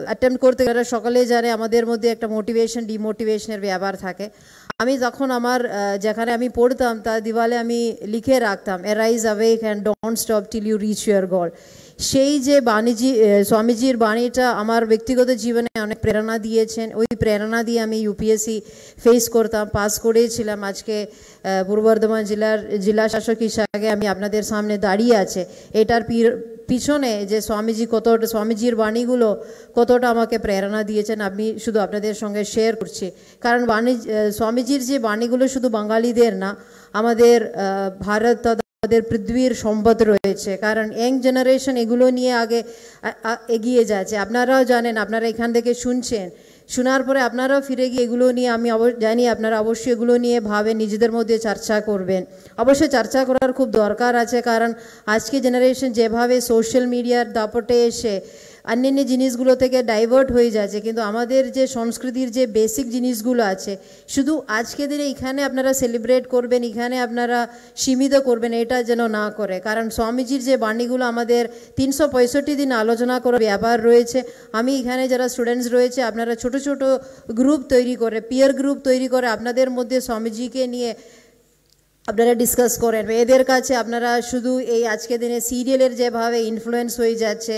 অ্যাটেম্প্ট করতে গেলে সকলেই জানে আমাদের মধ্যে একটা মোটিভেশন ডিমোটিভেশনের ব্যাপার থাকে। আমি তখন আমার যেখানে আমি পড়তাম তার দিওয়ালে আমি লিখে রাখতাম, arise awake and don't stop till you reach your goal. সেই যে স্বামীজির বাণীটা আমার ব্যক্তিগত জীবনে অনেক প্রেরণা দিয়েছেন। ওই প্রেরণা দিয়ে আমি ইউপিএসসি ফেস করতাম, পাস করেছিলাম। আজকে পূর্ব বর্ধমান জেলা শাসক হিসাবে আমি আপনাদের সামনে দাঁড়িয়ে আছে। এটার পিছনে যে স্বামীজির বাণীগুলো কতটা আমাকে প্রেরণা দিয়েছেন আমি শুধু আপনাদের সঙ্গে শেয়ার করছি। কারণ স্বামীজির যে বাণীগুলো শুধু বাঙালিদের না, আমাদের ভারত আমাদের পৃথিবীর সম্পদ রয়েছে, কারণ ইয়াং জেনারেশন এগুলো নিয়ে আগে এগিয়ে যাচ্ছে। আপনারাও জানেন, আপনারা এখান থেকে শোনার পরে আপনারাও ফিরে গিয়ে এগুলো নিয়ে আমি জানি আপনারা অবশ্যই এগুলো নিয়ে ভাবেন, নিজেদের মধ্যে চর্চা করবেন। অবশ্যই চর্চা করার খুব দরকার আছে, কারণ আজকে জেনারেশন যেভাবে সোশ্যাল মিডিয়ার দাপটে এসে অন্যান্য জিনিসগুলো থেকে ডাইভার্ট হয়ে যাচ্ছে, কিন্তু আমাদের যে সংস্কৃতির যে বেসিক জিনিসগুলো আছে শুধু আজকে দিনে এখানে আপনারা সেলিব্রেট করবেন, এখানে আপনারা সীমিত করবেন, এটা যেন না করে। কারণ স্বামীজির যে বাণীগুলো আমাদের 365 দিন আলোচনা করার ব্যাপার রয়েছে। আমি এখানে যারা স্টুডেন্টস রয়েছে আপনারা ছোট ছোট গ্রুপ তৈরি করে, পিয়ার গ্রুপ তৈরি করে আপনাদের মধ্যে স্বামীজিকে নিয়ে আপনারা ডিসকাস করেন। এদের কাছে আপনারা শুধু এই আজকে দিনে সিরিয়ালের যেভাবে ইনফ্লুয়েন্স হয়ে যাচ্ছে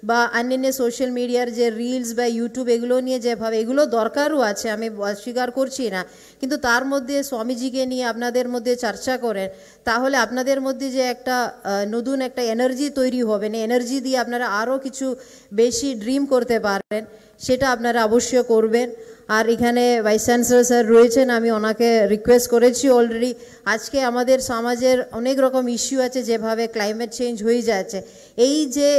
বা অন্যান্য সোশ্যাল মিডিয়ার যে রিলস বা ইউটিউব এগুলো নিয়ে যেভাবে, এগুলো দরকারও আছে, আমি অস্বীকার করছি না, কিন্তু তার মধ্যে স্বামীজিকে নিয়ে আপনাদের মধ্যে চর্চা করেন, তাহলে আপনাদের মধ্যে যে একটা নতুন একটা এনার্জি তৈরি হবে, না এনার্জি দিয়ে আপনারা আরও কিছু বেশি ড্রিম করতে পারবেন, সেটা আপনারা অবশ্যই করবেন। আর এখানে ভাইস চ্যান্সেলর স্যার রয়েছেন, আমি ওনাকে রিকোয়েস্ট করেছি অলরেডি। আজকে আমাদের সমাজের অনেক রকম ইস্যু আছে, যেভাবে ক্লাইমেট চেঞ্জ হয়ে যাচ্ছে, এই যে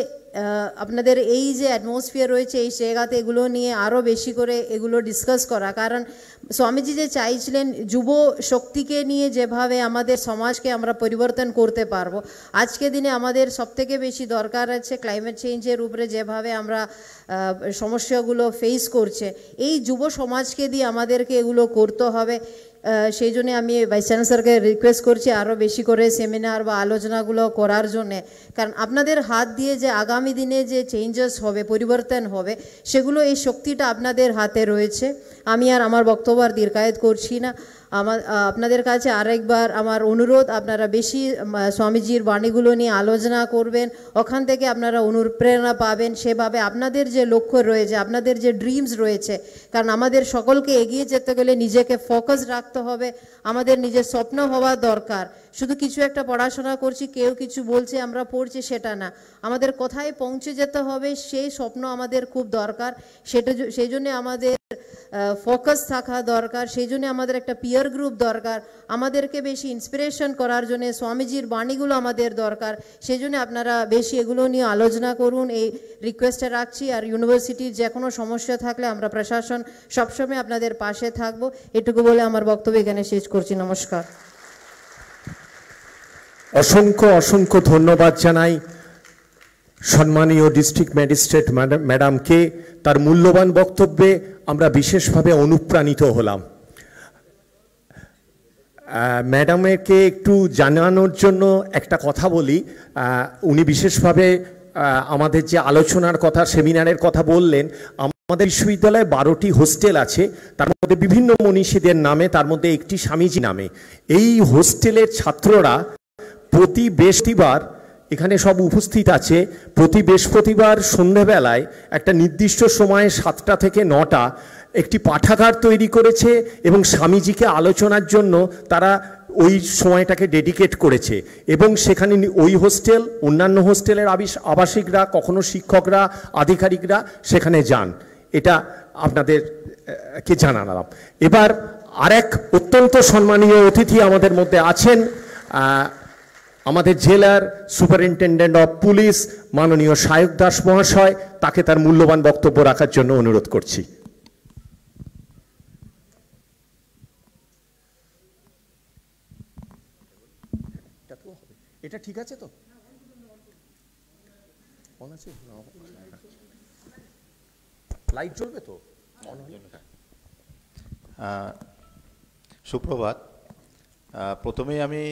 আপনাদের এই যে অ্যাটমসফিয়ার রয়েছে এই জায়গাতে এগুলো নিয়ে আরও বেশি করে এগুলো ডিসকাস করা। কারণ স্বামীজি যে চাইছিলেন যুব শক্তিকে নিয়ে যেভাবে আমাদের সমাজকে আমরা পরিবর্তন করতে পারবো, আজকে দিনে আমাদের সবথেকে বেশি দরকার আছে ক্লাইমেট চেঞ্জের উপরে যেভাবে আমরা সমস্যাগুলো ফেস করছে, এই যুব সমাজকে দিয়ে আমাদেরকে এগুলো করতে হবে। সেই জন্য আমি ভাইস চ্যান্সেলরকে রিকোয়েস্ট করছি আরও বেশি করে সেমিনার বা আলোচনাগুলো করার জন্যে, কারণ আপনাদের হাত দিয়ে যে আগামী দিনে যে চেঞ্জেস হবে, পরিবর্তন হবে, সেগুলো এই শক্তিটা আপনাদের হাতে রয়েছে। আমি আর আমার বক্তব্য আর দীর্ঘায়িত করছি না। আপনাদের কাছে আরেকবার আমার অনুরোধ, আপনারা বেশি স্বামীজির বাণীগুলো নিয়ে আলোচনা করবেন, ওখান থেকে আপনারা অনুপ্রেরণা পাবেন। সেভাবে আপনাদের যে লক্ষ্য রয়েছে, আপনাদের যে ড্রিমস রয়েছে, কারণ আমাদের সকলকে এগিয়ে যেতে গেলে নিজেকে ফোকাস রাখতে হবে, আমাদের নিজের স্বপ্ন হওয়া দরকার। শুধু কিছু একটা পড়াশোনা করছি, কেউ কিছু বলছে আমরা পড়ছি, সেটা না, আমাদের কোথায় পৌঁছে যেতে হবে সেই স্বপ্ন আমাদের খুব দরকার। সেই জন্য আমাদের ফোকাস থাকা দরকার, সেই জন্য আমাদের একটা পিয়ার গ্রুপ দরকার, আমাদেরকে বেশি ইন্সপিরেশন করার জন্য স্বামীজির বাণীগুলো আমাদের দরকার। সেই জন্য আপনারা বেশি এগুলো নিয়ে আলোচনা করুন, এই রিকোয়েস্টটা রাখছি। আর ইউনিভার্সিটির যে কোনো সমস্যা থাকলে আমরা প্রশাসন সবসময় আপনাদের পাশে থাকবো। এটুকু বলে আমার বক্তব্য এখানে শেষ করছি। নমস্কার। অসংখ্য অসংখ্য ধন্যবাদ জানাই সম্মানীয় ডিস্ট্রিক্ট ম্যাজিস্ট্রেট ম্যাডামকে। তার মূল্যবান বক্তব্যে আমরা বিশেষভাবে অনুপ্রাণিত হলাম। ম্যাডামকে একটু জানানোর জন্য একটা কথা বলি। উনি বিশেষভাবে আমাদের যে আলোচনার কথা, সেমিনারের কথা বললেন। আমাদের বিশ্ববিদ্যালয়ে 12টি হোস্টেল আছে, তার মধ্যে বিভিন্ন মনীষীদের নামে, তার মধ্যে একটি স্বামীজি নামে। এই হোস্টেলের ছাত্ররা প্রতি বৃহস্পতিবার, এখানে সব উপস্থিত আছে, প্রতি বৃহস্পতিবার সন্ধ্যেবেলায় একটা নির্দিষ্ট সময়ে 7টা থেকে 9টা একটি পাঠাগার তৈরি করেছে এবং স্বামীজিকে আলোচনার জন্য তারা ওই সময়টাকে ডেডিকেট করেছে। এবং সেখানে ওই হোস্টেল, অন্যান্য হোস্টেলের আবাসিকরা, কখনো শিক্ষকরা, আধিকারিকরা সেখানে যান। এটা আপনাদেরকে জানালাম। এবার আরেক অত্যন্ত সম্মানীয় অতিথি আমাদের মধ্যে আছেন, আমাদের জেলার সুপারিনটেন্ডেন্ট অফ পুলিশ মাননীয় সায়ক দাস মহাশয়। তাকে তার মূল্যবান বক্তব্য রাখার জন্য অনুরোধ করছি। এটা ঠিক আছে তো? লাইট জ্বলবে তো? সুপ্রভাত। প্রথমেই আমি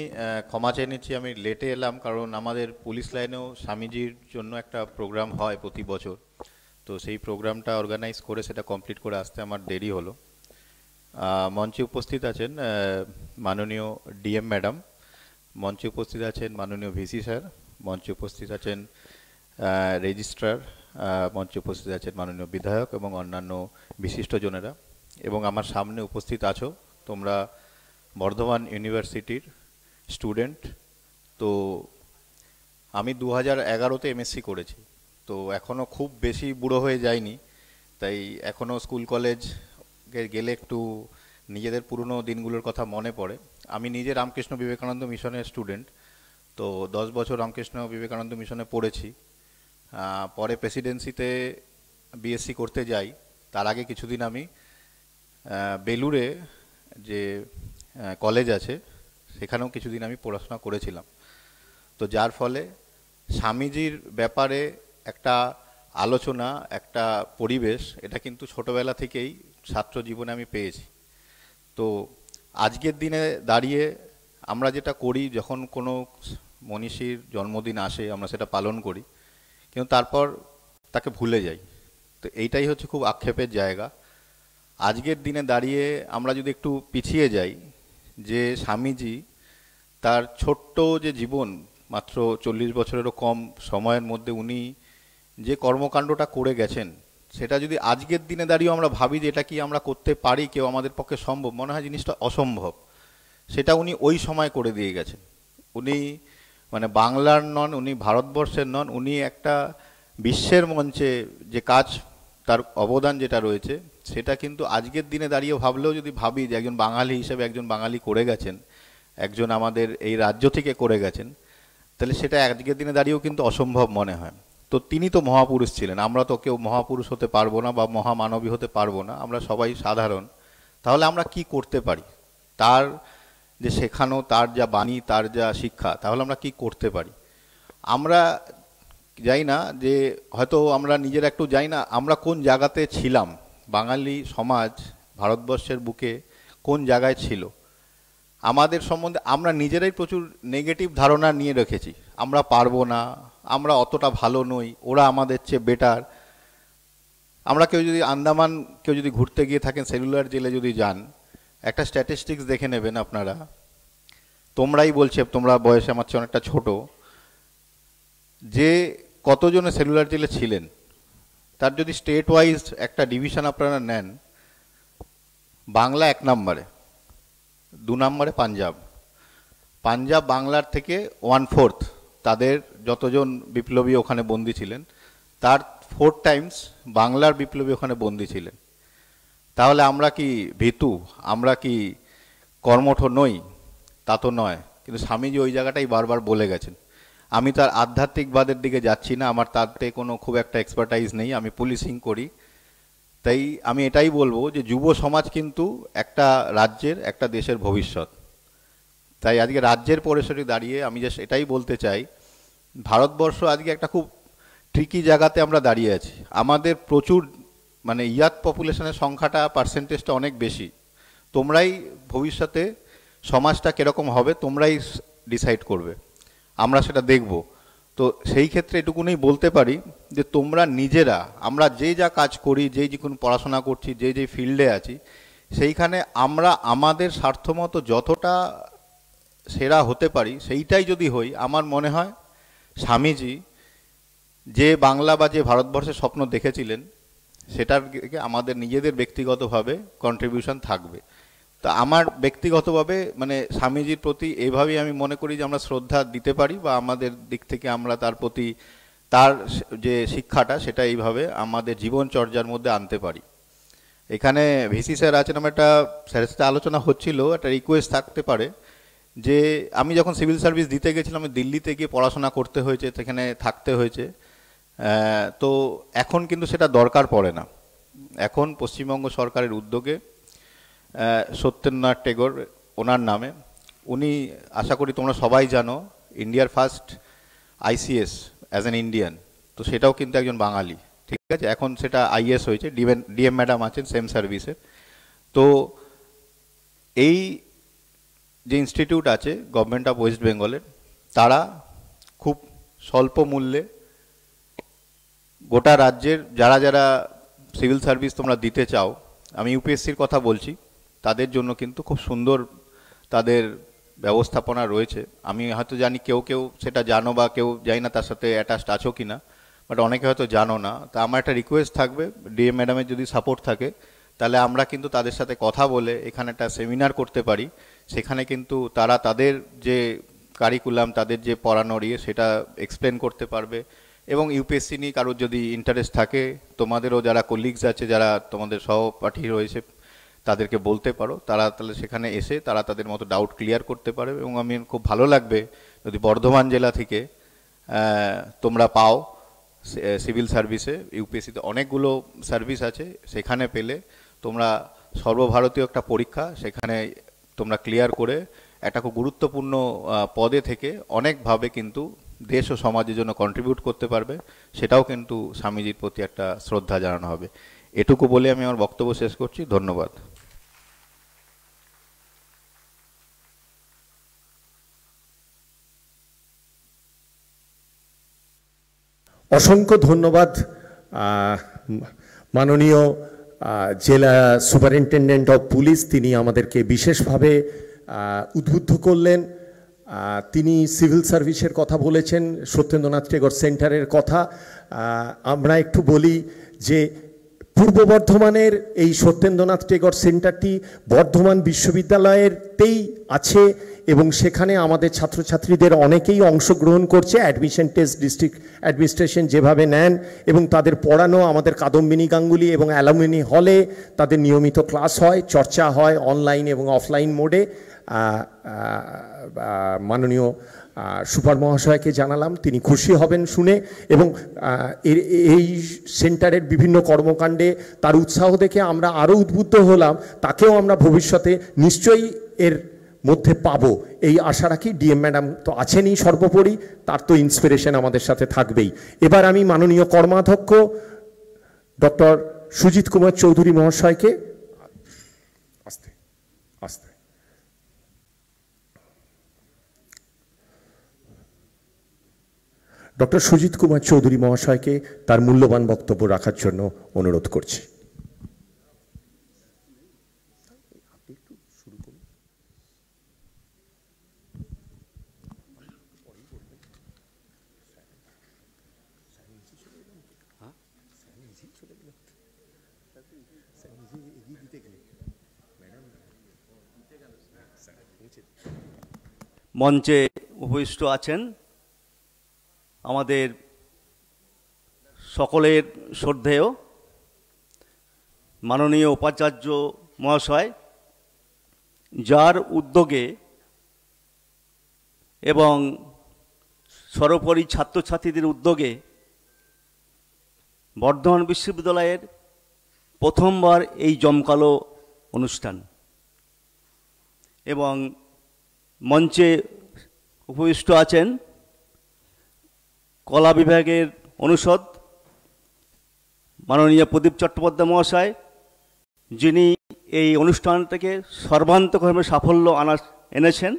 ক্ষমা চেয়ে নিচ্ছি, আমি লেটে এলাম, কারণ আমাদের পুলিশ লাইনেও স্বামীজির জন্য একটা প্রোগ্রাম হয় প্রতি বছর। তো সেই প্রোগ্রামটা অর্গানাইজ করে সেটা কমপ্লিট করে আসতে আমার দেরি হলো। মঞ্চে উপস্থিত আছেন মাননীয় ডিএম ম্যাডাম, মঞ্চে উপস্থিত আছেন মাননীয় ভিসি স্যার, মঞ্চে উপস্থিত আছেন রেজিস্ট্রার, মঞ্চে উপস্থিত আছেন মাননীয় বিধায়ক এবং অন্যান্য বিশিষ্টজনেরা, এবং আমার সামনে উপস্থিত আছো তোমরা বর্ধমান ইউনিভার্সিটির স্টুডেন্ট। তো আমি 2011-তে এমএসসি করেছি, তো এখনও খুব বেশি বুড়ো হয়ে যায়নি, তাই এখনও স্কুল কলেজ গেলে একটু নিজেদের পুরনো দিনগুলোর কথা মনে পড়ে। আমি নিজে রামকৃষ্ণ বিবেকানন্দ মিশনের স্টুডেন্ট, তো 10 বছর রামকৃষ্ণ বিবেকানন্দ মিশনে পড়েছি। পরে প্রেসিডেন্সিতে বিএসসি করতে যাই, তার আগে কিছুদিন আমি বেলুড়ে যে কলেজ আছে সেখানেও কিছুদিন আমি পড়াশোনা করেছিলাম। তো যার ফলে স্বামীজির ব্যাপারে একটা আলোচনা, একটা পরিবেশ, এটা কিন্তু ছোটোবেলা থেকেই ছাত্র জীবনে আমি পেয়েছি। তো আজকের দিনে দাঁড়িয়ে আমরা যেটা করি, যখন কোনো মনীষীর জন্মদিন আসে আমরা সেটা পালন করি, কিন্তু তারপর তাকে ভুলে যাই। তো এইটাই হচ্ছে খুব আক্ষেপের জায়গা। আজকের দিনে দাঁড়িয়ে আমরা যদি একটু পিছিয়ে যাই, যে স্বামীজি তার ছোট্ট যে জীবন, মাত্র 40 বছরেরও কম সময়ের মধ্যে উনি যে কর্মকাণ্ডটা করে গেছেন, সেটা যদি আজকের দিনে দাঁড়িয়ে আমরা ভাবি যে এটা কি আমরা করতে পারি, কেউ আমাদের পক্ষে সম্ভব, মনে হয় জিনিসটা অসম্ভব। সেটা উনি ওই সময় করে দিয়ে গেছেন। উনি মানে বাংলার নন, উনি ভারতবর্ষের নন, উনি একটা বিশ্বের মঞ্চে যে কাজ, তার অবদান যেটা রয়েছে, সেটা কিন্তু আজকের দিনে দাঁড়িয়ে ভাবলেও যদি ভাবি যে একজন বাঙালি হিসেবে একজন বাঙালি করে গেছেন, একজন আমাদের এই রাজ্য থেকে করে গেছেন, তাহলে সেটা আজকের দিনে দাঁড়িয়েও কিন্তু অসম্ভব মনে হয়। তো তিনি তো মহাপুরুষ ছিলেন, আমরা তো কেউ মহাপুরুষ হতে পারবো না বা মহামানবী হতে পারবো না, আমরা সবাই সাধারণ। তাহলে আমরা কি করতে পারি? তার যে শেখানো, তার যা বাণী, তার যা শিক্ষা, তাহলে আমরা কি করতে পারি? আমরা যাই না যে হয়তো আমরা নিজেরা একটু যাই না আমরা কোন জায়গাতে ছিলাম, বাঙালি সমাজ ভারতবর্ষের বুকে কোন জায়গায় ছিল, আমাদের সম্বন্ধে আমরা নিজেরাই প্রচুর নেগেটিভ ধারণা নিয়ে রেখেছি। আমরা পারবো না, আমরা অতটা ভালো নই, ওরা আমাদের চেয়ে বেটার। আমরা কেউ যদি আন্দামান কেউ যদি ঘুরতে গিয়ে থাকেন, সেলুলার জেলে যদি যান, একটা স্ট্যাটিস্টিক্স দেখে নেবেন আপনারা, তোমরাই বলছে, তোমরা বয়সে আমার চেয়ে অনেকটা ছোট, যে কতজনে সেলুলার জেলে ছিলেন, তার যদি স্টেট ওয়াইজ একটা ডিভিশন আপনারা নেন, বাংলা 1 নম্বরে, 2 নম্বরে পাঞ্জাব। পাঞ্জাব বাংলার থেকে 1/4 তাদের যতজন বিপ্লবী ওখানে বন্দী ছিলেন, তার 4 টাইমস বাংলার বিপ্লবী ওখানে বন্দী ছিলেন। তাহলে আমরা কি ভীতু, আমরা কি কর্মঠ নই? তা তো নয়। কিন্তু স্বামীজি ওই জায়গাটাই বারবার বলে গেছেন। আমি তার আধ্যাত্মিকবাদের দিকে যাচ্ছি না, আমার তাতে কোনো খুব একটা এক্সপার্টাইজ নেই, আমি পুলিশিং করি। তাই আমি এটাই বলবো যে যুব সমাজ কিন্তু একটা রাজ্যের, একটা দেশের ভবিষ্যৎ। তাই আজকে রাজ্যের পরিসরে দাঁড়িয়ে আমি জাস্ট এটাই বলতে চাই, ভারতবর্ষ আজকে একটা খুব ট্রিকি জায়গাতে আমরা দাঁড়িয়ে আছি। আমাদের প্রচুর ইয়াথ পপুলেশনের সংখ্যাটা, পার্সেন্টেজটা অনেক বেশি। তোমরাই ভবিষ্যতে সমাজটা কীরকম হবে তোমরাই ডিসাইড করবে, আমরা সেটা দেখব। তো সেই ক্ষেত্রে এটুকুনি বলতে পারি যে তোমরা নিজেরা, আমরা যে যা কাজ করি, যেই যে কোনো পড়াশোনা করছি, যে যে ফিল্ডে আছি, সেইখানে আমরা আমাদের স্বার্থমতো যতটা সেরা হতে পারি সেইটাই যদি হই, আমার মনে হয় স্বামীজি যে বাংলা বা যে ভারতবর্ষের স্বপ্ন দেখেছিলেন সেটার আমাদের নিজেদের ব্যক্তিগতভাবে কন্ট্রিবিউশন থাকবে। তা আমার ব্যক্তিগতভাবে মানে স্বামীজির প্রতি এইভাবেই আমি মনে করি যে আমরা শ্রদ্ধা দিতে পারি, বা আমাদের দিক থেকে আমরা তার প্রতি তার যে শিক্ষাটা সেটা এইভাবে আমাদের জীবনচর্যার মধ্যে আনতে পারি। এখানে ভিসি স্যার আছেন, আমার একটা স্যারের সাথে আলোচনা হচ্ছিল, একটা রিকোয়েস্ট থাকতে পারে যে আমি যখন সিভিল সার্ভিস দিতে গেছিলাম, আমি দিল্লিতে গিয়ে পড়াশোনা করতে হয়েছে, সেখানে থাকতে হয়েছে, তো এখন কিন্তু সেটা দরকার পড়ে না। এখন পশ্চিমবঙ্গ সরকারের উদ্যোগে সত্যেন্দ্রনাথ টেগোর ওনার নামে, উনি আশা করি তোমরা সবাই জানো ইন্ডিয়ার first ICS as an Indian, তো সেটাও কিন্তু একজন বাঙালি, ঠিক আছে। এখন সেটা আইএস হয়েছে, ডিএম ম্যাডাম আছেন সেম সার্ভিসে। তো এই যে ইনস্টিটিউট আছে গভর্নমেন্ট অফ ওয়েস্ট বেঙ্গলের, তারা খুব স্বল্প মূল্যে গোটা রাজ্যের যারা যারা সিভিল সার্ভিস তোমরা দিতে চাও, আমি ইউপিএসসির কথা বলছি, তাদের জন্য কিন্তু খুব সুন্দর তাদের ব্যবস্থাপনা রয়েছে। আমি হয়তো জানি কেউ কেউ সেটা জানো, বা কেউ জানি না তার সাথে অ্যাটাচড আছো কি না, বাট অনেকে হয়তো জানো না। তা আমার একটা রিকোয়েস্ট থাকবে, ডিএম ম্যাডামের যদি সাপোর্ট থাকে তাহলে আমরা কিন্তু তাদের সাথে কথা বলে এখানে একটা সেমিনার করতে পারি। সেখানে কিন্তু তারা তাদের যে কারিকুলাম, তাদের যে পড়ানোর সেটা এক্সপ্লেন করতে পারবে। এবং ইউপিএসসি নিয়ে কারোর যদি ইন্টারেস্ট থাকে, তোমাদেরও যারা কলিগস আছে, যারা তোমাদের সহপাঠী রয়েছে, তাদেরকে বলতে পারো, তারা তাহলে সেখানে এসে তারা তাদের মতো ডাউট ক্লিয়ার করতে পারে। এবং আমি খুব ভালো লাগবে যদি বর্ধমান জেলা থেকে তোমরা পাও সিভিল সার্ভিসে, ইউপিএসসিতে অনেকগুলো সার্ভিস আছে, সেখানে পেলে তোমরা সর্বভারতীয় একটা পরীক্ষা সেখানে তোমরা ক্লিয়ার করে একটা খুব গুরুত্বপূর্ণ পদে থেকে অনেকভাবে কিন্তু দেশ ও সমাজের জন্য কন্ট্রিবিউট করতে পারবে। সেটাও কিন্তু স্বামীজির প্রতি একটা শ্রদ্ধা জানানো হবে। এটুকু বলে আমি আমার বক্তব্য শেষ করছি। ধন্যবাদ। অসংখ্য ধন্যবাদ মাননীয় জেলা সুপারিনটেন্ডেন্ট অফ পুলিশ, তিনি আমাদেরকে বিশেষভাবে উদ্বুদ্ধ করলেন। তিনি সিভিল সার্ভিসের কথা বলেছেন, সত্যেন্দ্রনাথ টেগোর সেন্টারের কথা। আমরা একটু বলি যে পূর্ব বর্ধমানের এই সত্যেন্দ্রনাথ টেগোর সেন্টারটি বর্ধমান বিশ্ববিদ্যালয়েরতেই আছে, এবং সেখানে আমাদের ছাত্রছাত্রীদের অনেকেই অংশগ্রহণ করছে। অ্যাডমিশন টেস্ট ডিস্ট্রিক্ট অ্যাডমিনিস্ট্রেশন যেভাবে নেন, এবং তাদের পড়ানো আমাদের কাদম্বিনী গাঙ্গুলি এবং অ্যালুমিনি হলে তাদের নিয়মিত ক্লাস হয়, চর্চা হয় অনলাইন এবং অফলাইন মোডে। মাননীয় সুপার মহাশয়কে জানালাম, তিনি খুশি হবেন শুনে, এবং এই সেন্টারের বিভিন্ন কর্মকাণ্ডে তার উৎসাহ দেখে আমরা আরও উদ্বুদ্ধ হলাম। তাকেও আমরা ভবিষ্যতে নিশ্চয়ই এর মধ্যে পাবো এই আশা রাখি। ডিএম ম্যাডাম তো আছেনই সর্বোপরি, তার তো ইন্সপিরেশন আমাদের সাথে থাকবেই। এবার আমি মাননীয় কর্মাধ্যক্ষ ডক্টর সুজিত কুমার চৌধুরী মহাশয়কে আস্তে আস্তে ডক্টর সুজিত কুমার চৌধুরী মহাশয়কে তার মূল্যবান বক্তব্য রাখার জন্য অনুরোধ করছি। মঞ্চে উপবিষ্ট আছেন আমাদের সকলের শ্রদ্ধেয় মাননীয় উপাচার্য মহাশয়, যার উদ্যোগে এবং সর্বোপরি ছাত্রছাত্রীদের উদ্যোগে বর্ধমান বিশ্ববিদ্যালয়ের প্রথমবার এই জমকালো অনুষ্ঠান, এবং মঞ্চে উপবিষ্ট আছেন কলা বিভাগের অনুষদ মাননীয় প্রদীপ চট্টোপাধ্যায় মহাশয়, যিনি এই অনুষ্ঠানটাকে সর্বান্তকভাবে সাফল্য আনার এনেছেন।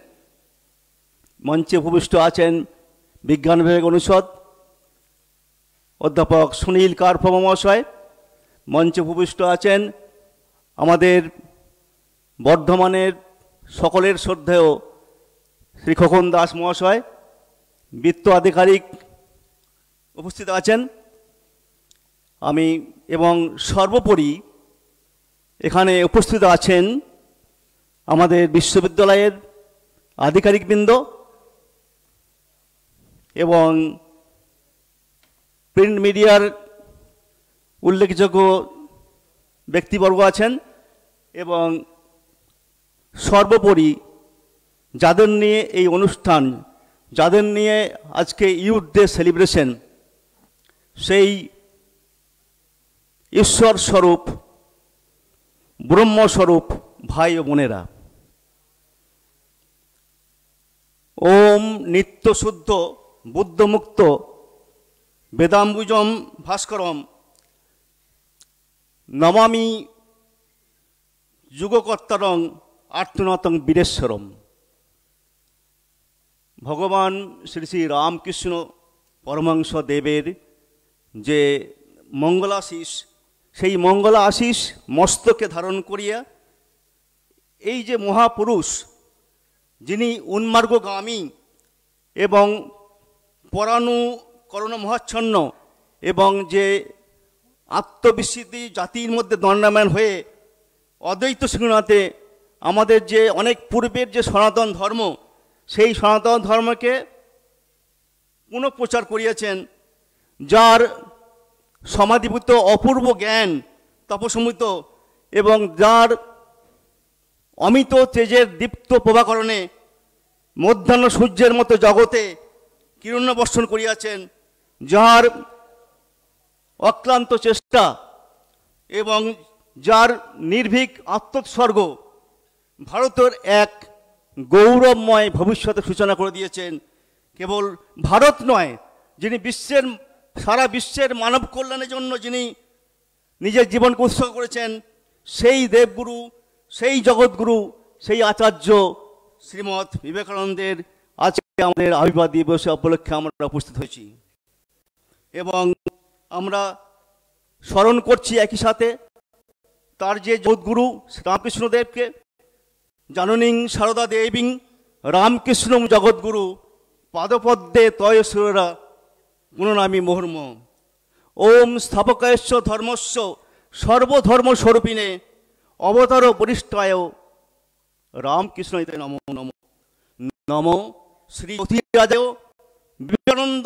মঞ্চে উপবিষ্ট আছেন বিজ্ঞান বিভাগ অনুষদ অধ্যাপক সুনীল কার্প মহাশয়। মঞ্চে উপবিষ্ট আছেন আমাদের বর্ধমানের সকলের শ্রদ্ধেয় শ্রী খোকন দাস মহাশয়। বিত্ত আধিকারিক উপস্থিত আছেন। আমি এবং সর্বোপরি এখানে উপস্থিত আছেন আমাদের বিশ্ববিদ্যালয়ের আধিকারিকবৃন্দ এবং প্রিন্ট মিডিয়ার উল্লেখযোগ্য ব্যক্তিবর্গ আছেন এবং সর্বোপরি যাদের নিয়ে এই অনুষ্ঠান, যাদের নিয়ে আজকে ইউথ ডে সেলিব্রেশন, সেই ঈশ্বর স্বরূপ ব্রহ্মস্বরূপ ভাই ও বোনেরা, ওম নিত্যশুদ্ধ বুদ্ধমুক্ত বেদাম্বুজম ভাস্করম নমামি যুগকর্তারং আর্তনাতং বীরেশ্বরম। ভগবান শ্রী শ্রী রামকৃষ্ণ পরমহংস দেবের যে মঙ্গলাশিস, সেই মঙ্গলা আশিস মস্তকে ধারণ করিয়া এই যে মহাপুরুষ, যিনি উন্মার্গগামী এবং পরাণুকরণ মহাচ্ছন্ন এবং যে আত্মবিস্মৃতি জাতির মধ্যে দণ্ডায়মান হয়ে অদ্বৈত শৃঙ্খলাতে আমাদের যে অনেক পূর্বের যে সনাতন ধর্ম, সেই সনাতন ধর্মকে পুনঃপ্রচার করিয়াছেন, যার সমাধিভূত অপূর্ব জ্ঞান তপসমৃত এবং যার অমিত তেজের দীপ্ত প্রভাকরণে মধ্যাহ্ন সূর্যের মতো জগতে কিরণবর্ষণ করিয়াছেন, যার অক্লান্ত চেষ্টা এবং যার নির্ভীক আত্মোৎসর্গ ভারতের এক গৌরবময় ভবিষ্যতের সূচনা করে দিয়েছেন। কেবল ভারত নয়, যিনি সারা বিশ্বের মানব কল্যাণের জন্য যিনি নিজের জীবনকে উৎসর্গ করেছেন, সেই দেবগুরু, সেই জগৎগুরু, সেই আচার্য শ্রীমৎ বিবেকানন্দের আজকে আমাদের আবির্ভাব দিবস উপলক্ষে আমরা উপস্থিত হয়েছি এবং আমরা স্মরণ করছি একই সাথে তার যে জগৎগুরু রামকৃষ্ণদেবকে। জাননীং সারদা দেবীং রামকৃষ্ণ জগৎগুরু পাদপদ্মে তয়সুরা গুণনামী মুহুর্ম। ওম স্থাপকায়স্য ধর্মস্য সর্বধর্মস্বরূপিণে অবতার বরিষ্ঠায় রামকৃষ্ণ নমো নমো। নমো শ্রী অধিরাজেয় বিবেকানন্দ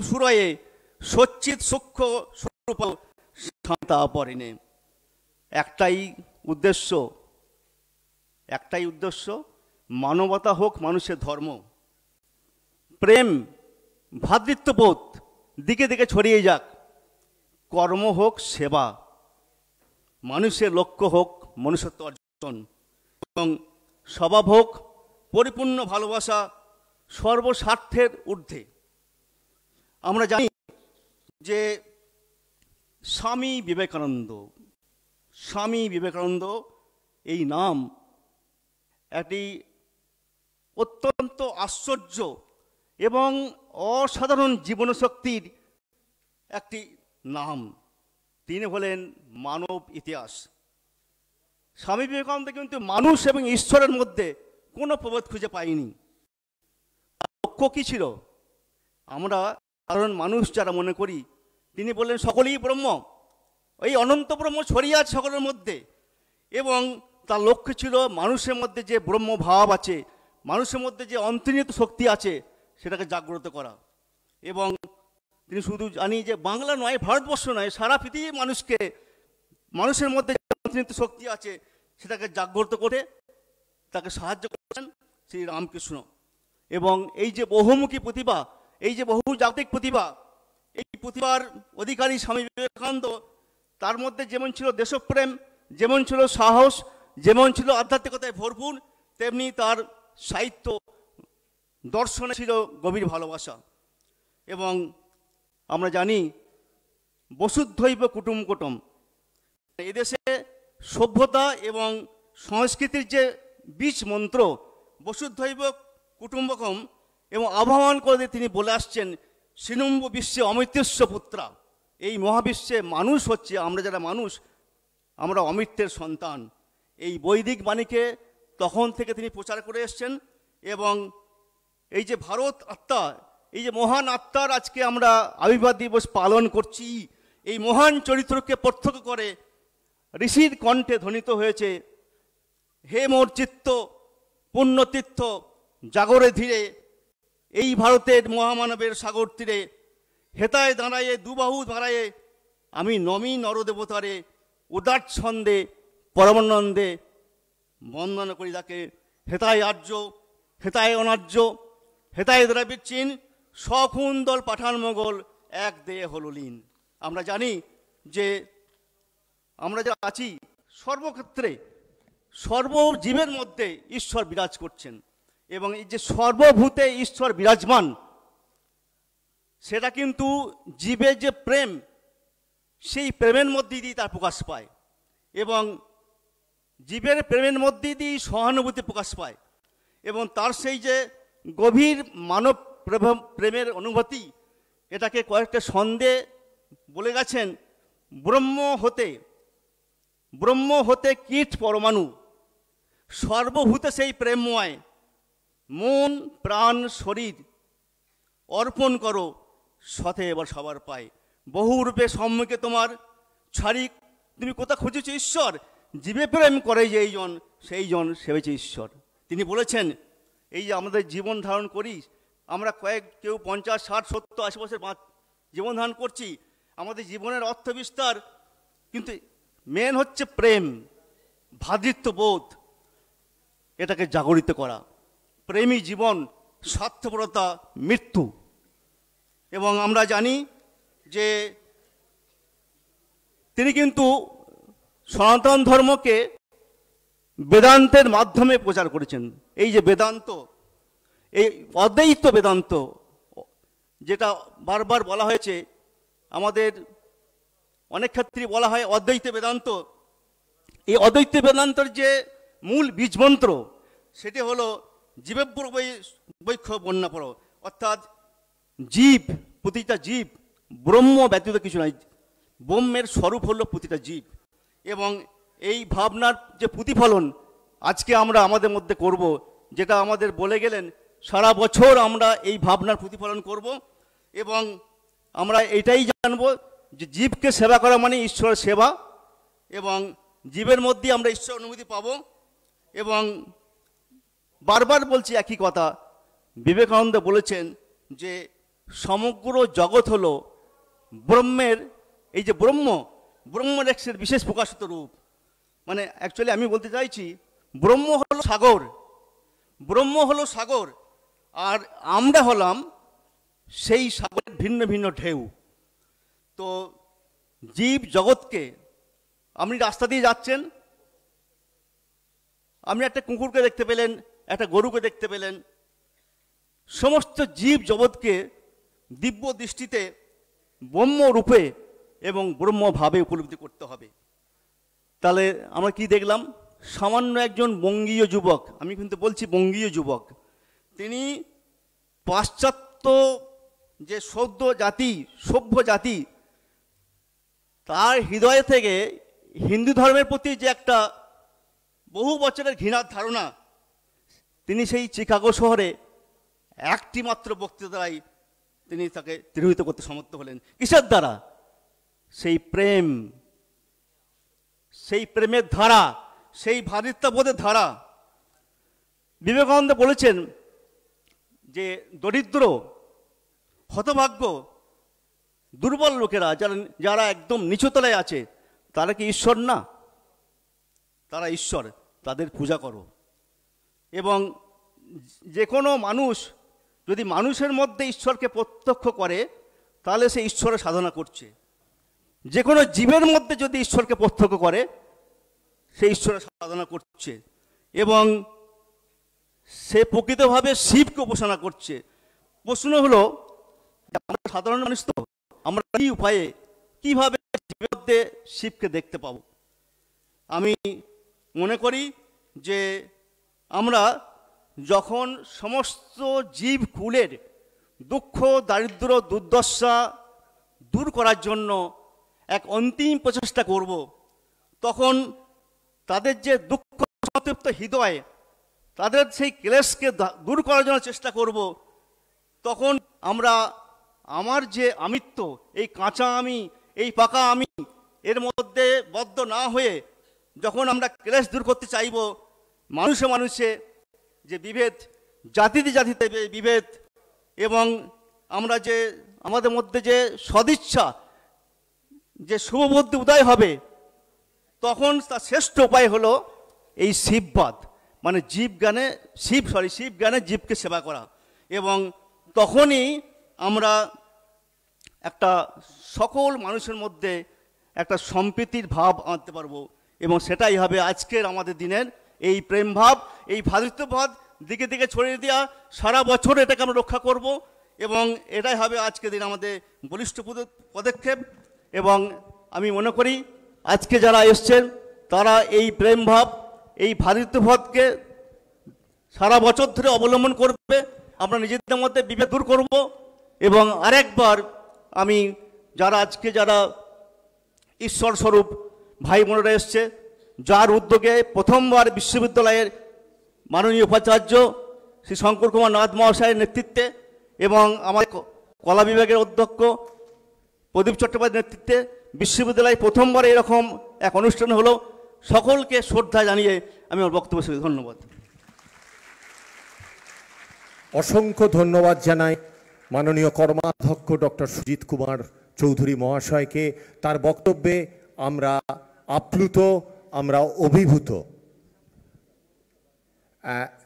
সুরয়ে সচ্চিৎ সূক্ষ্ম স্বরূপ শান্তা পরিণে। একটাই উদ্দেশ্য, মানবতা হোক মানুষের ধর্ম, প্রেম ভ্রাতৃত্ববোধ দিকে দিকে ছড়িয়ে যাক, কর্ম হোক সেবা, মানুষের লক্ষ্য হোক মনুষ্যত্ব অর্জন এবং স্বভাব হোক পরিপূর্ণ ভালোবাসা সর্বস্বার্থের ঊর্ধ্বে। আমরা জানি যে স্বামী বিবেকানন্দ এই নাম একটি অত্যন্ত আশ্চর্য এবং অসাধারণ জীবনশক্তির একটি নাম। তিনি হলেন মানব ইতিহাস। স্বামী বিবেকানন্দ কিন্তু মানুষ এবং ঈশ্বরের মধ্যে কোনো প্রভেদ খুঁজে পাইনি। লক্ষ্য কী ছিল? আমরা সাধারণ মানুষ যারা মনে করি, তিনি বললেন সকলেই ব্রহ্ম, এই অনন্ত ব্রহ্ম ছড়িয়ে আছে সকলের মধ্যে এবং তার লক্ষ্য ছিল মানুষের মধ্যে যে ব্রহ্মভাব আছে, মানুষের মধ্যে যে অন্তর্নিহিত শক্তি আছে, সেটাকে জাগ্রত করা। এবং তিনি শুধু জানি যে বাংলা নয়, ভারতবর্ষ নয়, সারা পৃথিবীর মানুষের মধ্যে যে অন্তর্নিহিত শক্তি আছে সেটাকে জাগ্রত করে তাকে সাহায্য করেছেন শ্রী রামকৃষ্ণ। এবং এই যে বহুমুখী প্রতিভা, এই যে বহুজাতিক প্রতিভা, এই প্রতিভার অধিকারী স্বামী বিবেকানন্দ, তার মধ্যে যেমন ছিল দেশপ্রেম, যেমন ছিল সাহস, যেমন ছিল আধ্যাত্মিকতায় ভরপুর, তেমনি তার সাহিত্য দর্শনে ছিল গভীর ভালোবাসা। এবং আমরা জানি বসুদ্ধৈব কুটুম্বকম, এদেশে সভ্যতা এবং সংস্কৃতির যে বীজ মন্ত্র বসুধৈব কুটুম্বকম এবং আহ্বান করে তিনি বলে আসছেন সিনুম্ব বিশ্বে অমৃতস্য পুত্রা। এই মহাবিশ্বে মানুষ হচ্ছে, আমরা যারা মানুষ আমরা অমৃতের সন্তান। এই বৈদিক বাণীকে তখন থেকে তিনি প্রচার করে এসছেন। এবং এই যে ভারত আত্মা, এই যে মহান আত্মার আজকে আমরা আবির্ভাব দিবস পালন করছি, এই মহান চরিত্রকে প্রত্যক্ষ করে ঋষির কণ্ঠে ধ্বনিত হয়েছে, হে মোর চিত্ত পুণ্যতীর্থ জাগরে ধীরে, এই ভারতের মহামানবের সাগর তীরে, হেতায় দাঁড়ায়ে দুবাহু দাঁড়ায়ে আমি নমি নরদেবতারে উদার ছন্দে পরমানন্দে বন্দনা করি তাকে। হেতায় আর্য হেতায় অনার্য হেতায় দ্রাবিড় চীন, সখুন দল পাঠান মোগল এক দেয়ে হল লীন। আমরা জানি যে আমরা যা আছি সর্বক্ষেত্রে সর্বজীবের মধ্যে ঈশ্বর বিরাজ করছেন, এবং এই যে সর্বভূতে ঈশ্বর বিরাজমান, সেটা কিন্তু জীবের যে প্রেম, সেই প্রেমের মধ্যে দিয়ে তার প্রকাশ পায়, এবং জীবের প্রেমের মধ্যে দিয়ে সহানুভূতি প্রকাশ পায়, এবং তার সেই যে গভীর মানব প্রেমের অনুভূতি, এটাকে কয়েকটা ছন্দে বলে গেছেন। ব্রহ্ম হতে কীট পরমাণু, সর্বভূতে সেই প্রেমময়, মন প্রাণ শরীর অর্পণ করো সথে এবার সবার পায়। বহু রূপে সম্মুখে তোমার ছাড়ি তুমি কোথা খুঁজেছ ঈশ্বর, জীবে প্রেম করে যেই জন সেই জন সেবেছে ঈশ্বর। তিনি বলেছেন এই যে আমাদের জীবন ধারণ করি, আমরা কেউ 50, 60, 70, 80 বছর জীবন ধারণ করছি, আমাদের জীবনের অর্থ বিস্তার, কিন্তু মেন হচ্ছে প্রেম, ভ্রাতৃত্ববোধ, এটাকে জাগরিত করা। প্রেমী জীবন, স্বার্থপরতা মৃত্যু। এবং আমরা জানি যে তিনি কিন্তু সনাতন ধর্মকে বেদান্তের মাধ্যমে প্রচার করেছেন। এই যে বেদান্ত, এই অদ্বৈত বেদান্ত যেটা বারবার বলা হয়েছে, আমাদের অনেক ক্ষেত্রে বলা হয় অদ্বৈত বেদান্ত। এই অদ্বৈত বেদান্তর যে মূল বীজমন্ত্র, সেটি হলো জীবেব্বর বৈক্ষ বন্যাপর, অর্থাৎ জীব, প্রতিটা জীব ব্রহ্ম ব্যতীত কিছু নয়, ব্রহ্মের স্বরূপ হলো প্রতিটা জীব। এবং এই ভাবনার যে প্রতিফলন আজকে আমরা আমাদের মধ্যে করব, যেটা আমাদের বলে গেলেন সারা বছর আমরা এই ভাবনার প্রতিফলন করব, এবং আমরা এটাই জানব যে জীবকে সেবা করা মানে ঈশ্বরের সেবা, এবং জীবের মধ্যে আমরা ঈশ্বর অনুভূতি পাব। এবং বারবার বলছি একই কথা, বিবেকানন্দ বলেছেন যে সমগ্র জগৎ হলো ব্রহ্মের, এই যে ব্রহ্মের এক বিশেষ প্রকাশিত রূপ। মানে অ্যাকচুয়ালি আমি বলতে চাইছি ব্রহ্ম হলো সাগর, ব্রহ্ম হলো সাগর, আর আমরা হলাম সেই সাগরের ভিন্ন ভিন্ন ঢেউ। তো জীব জগৎকে, আপনি রাস্তা দিয়ে যাচ্ছেন, আপনি একটা কুকুরকে দেখতে পেলেন, একটা গরুকে দেখতে পেলেন, সমস্ত জীব জগৎকে দিব্য দৃষ্টিতে ব্রহ্ম রূপে এবং ব্রহ্মভাবে উপলব্ধি করতে হবে। তাহলে আমরা কি দেখলাম, সামান্য একজন বঙ্গীয় যুবক, আমি কিন্তু বলছি বঙ্গীয় যুবক, তিনি পাশ্চাত্য যে সভ্য জাতি, তার হৃদয় থেকে হিন্দু ধর্মের প্রতি যে একটা বহু বছরের ঘৃণার ধারণা, তিনি সেই চিকাগো শহরে একটি মাত্র বক্তৃতা দ্বারাই তিনি তাকে দৃঢ়িত করতে সমর্থ হলেন। কিসের দ্বারা? সেই প্রেম, সেই প্রেমের ধারা, সেই ভ্রাতৃত্ববোধের ধারা। বিবেকানন্দ বলেছেন যে দরিদ্র, হতভাগ্য, দুর্বল লোকেরা, যারা একদম নিচুতলায় আছে, তারা কি ঈশ্বর না? তারা ঈশ্বর, তাদের পূজা করো। এবং যে কোনো মানুষ যদি মানুষের মধ্যে ঈশ্বরকে প্রত্যক্ষ করে, তাহলে সে ঈশ্বরের সাধনা করছে। যে কোনো জীবের মধ্যে যদি ঈশ্বরকে প্রত্যক্ষ করে, সে ঈশ্বরের সাধনা করছে, এবং সে প্রকৃতভাবে শিবকে উপাসনা করছে। প্রশ্ন হলো, আমরা সাধারণ মানুষ, তো আমরা কি উপায়ে, কিভাবে জীবের মধ্যে শিবকে দেখতে পাবো? আমি মনে করি যে আমরা যখন সমস্ত জীবকুলের দুঃখ দারিদ্র দুর্দশা দূর করার জন্য এক অন্তিম প্রচেষ্টা করব, তখন তাদের যে দুঃখ সন্তপ্ত হৃদয়, তাদের সেই ক্লেশকে দূর করার জন্য চেষ্টা করব, তখন আমরা আমার যে আমিত্ব, এই কাঁচা আমি, এই পাকা আমি, এর মধ্যে বদ্ধ না হয়ে যখন আমরা ক্লেশ দূর করতে চাইব, মানুষে মানুষে যে বিভেদ, জাতিতে জাতিতে বিভেদ, এবং আমরা যে আমাদের মধ্যে যে সদিচ্ছা, যে শুভবুদ্ধি উদয় হবে, তখন তার শ্রেষ্ঠ উপায় হলো এই শিববাদ, মানে জীবজ্ঞানে শিবজ্ঞানে জীবকে সেবা করা। এবং তখনই আমরা একটা সকল মানুষের মধ্যে একটা সম্প্রীতির ভাব আনতে পারবো, এবং সেটাই হবে আজকের আমাদের দিনের এই প্রেম ভাব, এই ভ্রাতৃত্বভাব দিকে দিকে ছড়িয়ে দেওয়া। সারা বছর এটাকে আমরা রক্ষা করব, এবং এটাই হবে আজকের দিন আমাদের বলিষ্ঠ পদক্ষেপ। এবং আমি মনে করি আজকে যারা এসছেন তারা এই প্রেম ভাব, এই ভ্রাতৃত্বভাবকে সারা বছর ধরে অবলম্বন করবে। আমরা নিজেদের মধ্যে বিভেদ দূর করব। এবং আরেকবার আমি যারা ঈশ্বর স্বরূপ ভাই বোনেরা এসছে, যার উদ্যোগে প্রথমবার বিশ্ববিদ্যালয়ের মাননীয় উপাচার্য শ্রী শঙ্কর কুমার নাথ মহাশয়ের নেতৃত্বে এবং আমাদের কলা বিভাগের অধ্যক্ষ প্রদীপ চট্টোপাধ্যায়ের নেতৃত্বে বিশ্ববিদ্যালয়ে প্রথমবার এরকম এক অনুষ্ঠান হলো। সকলকে শ্রদ্ধা জানিয়ে আমি আমার বক্তব্য শেষ। ধন্যবাদ। অসংখ্য ধন্যবাদ জানাই মাননীয় কর্মাধ্যক্ষ ডক্টর সুজিত কুমার চৌধুরী মহাশয়কে। তার বক্তব্যে আমরা আপ্লুত, আমরা অভিভূত।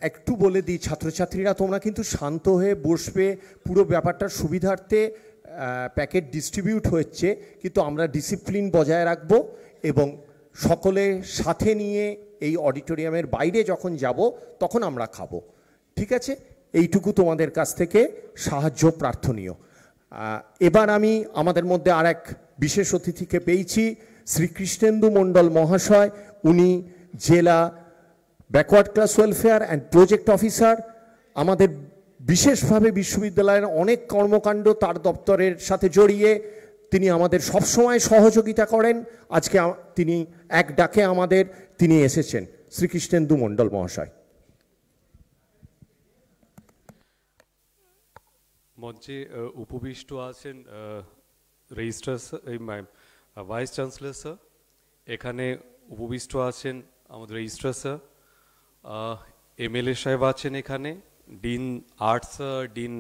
একটু বলে দিই, ছাত্রছাত্রীরা তোমরা কিন্তু শান্ত হয়ে বসবে। পুরো ব্যাপারটার সুবিধার্থে প্যাকেট ডিস্ট্রিবিউট হচ্ছে, কিন্তু আমরা ডিসিপ্লিন বজায় রাখব এবং সকলে সাথে নিয়ে এই অডিটোরিয়ামের বাইরে যখন যাব তখন আমরা খাবো। ঠিক আছে? এইটুকু তোমাদের কাছ থেকে সাহায্য প্রার্থনীয়। এবার আমি আমাদের মধ্যে আর এক বিশেষ অতিথিকে পেয়েছি, শ্রী কৃষ্ণেন্দু মণ্ডল মহাশয়। উনি জেলা backward class welfare and project officer. আমাদের বিশেষভাবে বিশ্ববিদ্যালয়ের অনেক কর্মকাণ্ড তার দপ্তরের সাথে জড়িয়ে তিনি আমাদের সবসময় সহযোগিতা করেন। আজকে তিনি এক ডাকে তিনি এসেছেন। শ্রী কৃষ্ণেন্দু মণ্ডল মহাশয়। মঞ্চে উপবিষ্ট আছেন রেজিস্ট্রার ভাইস চ্যান্সেলর স্যার, এখানে উপবিষ্ট আছেন আমাদের রেজিস্ট্রার স্যার, এমএলএ সাহেব আছেন এখানে, dean arts sir, dean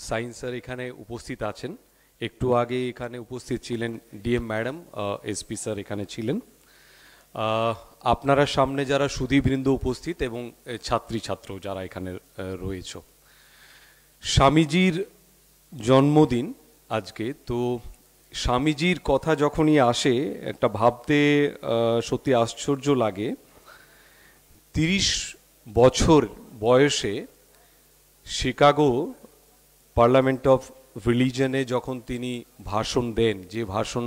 science sir এখানে উপস্থিত আছেন। একটু আগে এখানে উপস্থিত ছিলেন ডিএম ম্যাডাম, এসপি স্যার এখানে ছিলেন। আপনারা সামনে যারা সুধীবৃন্দ উপস্থিত এবং ছাত্র যারা এখানে রয়েছ, স্বামীজির জন্মদিন আজকে। তো স্বামীজির কথা যখনই আসে একটা ভাবতে সত্যি আশ্চর্য লাগে। 30 বছর বয়সে শিকাগো পার্লামেন্ট অফ রিলিজনে যখন তিনি ভাষণ দেন, যে ভাষণ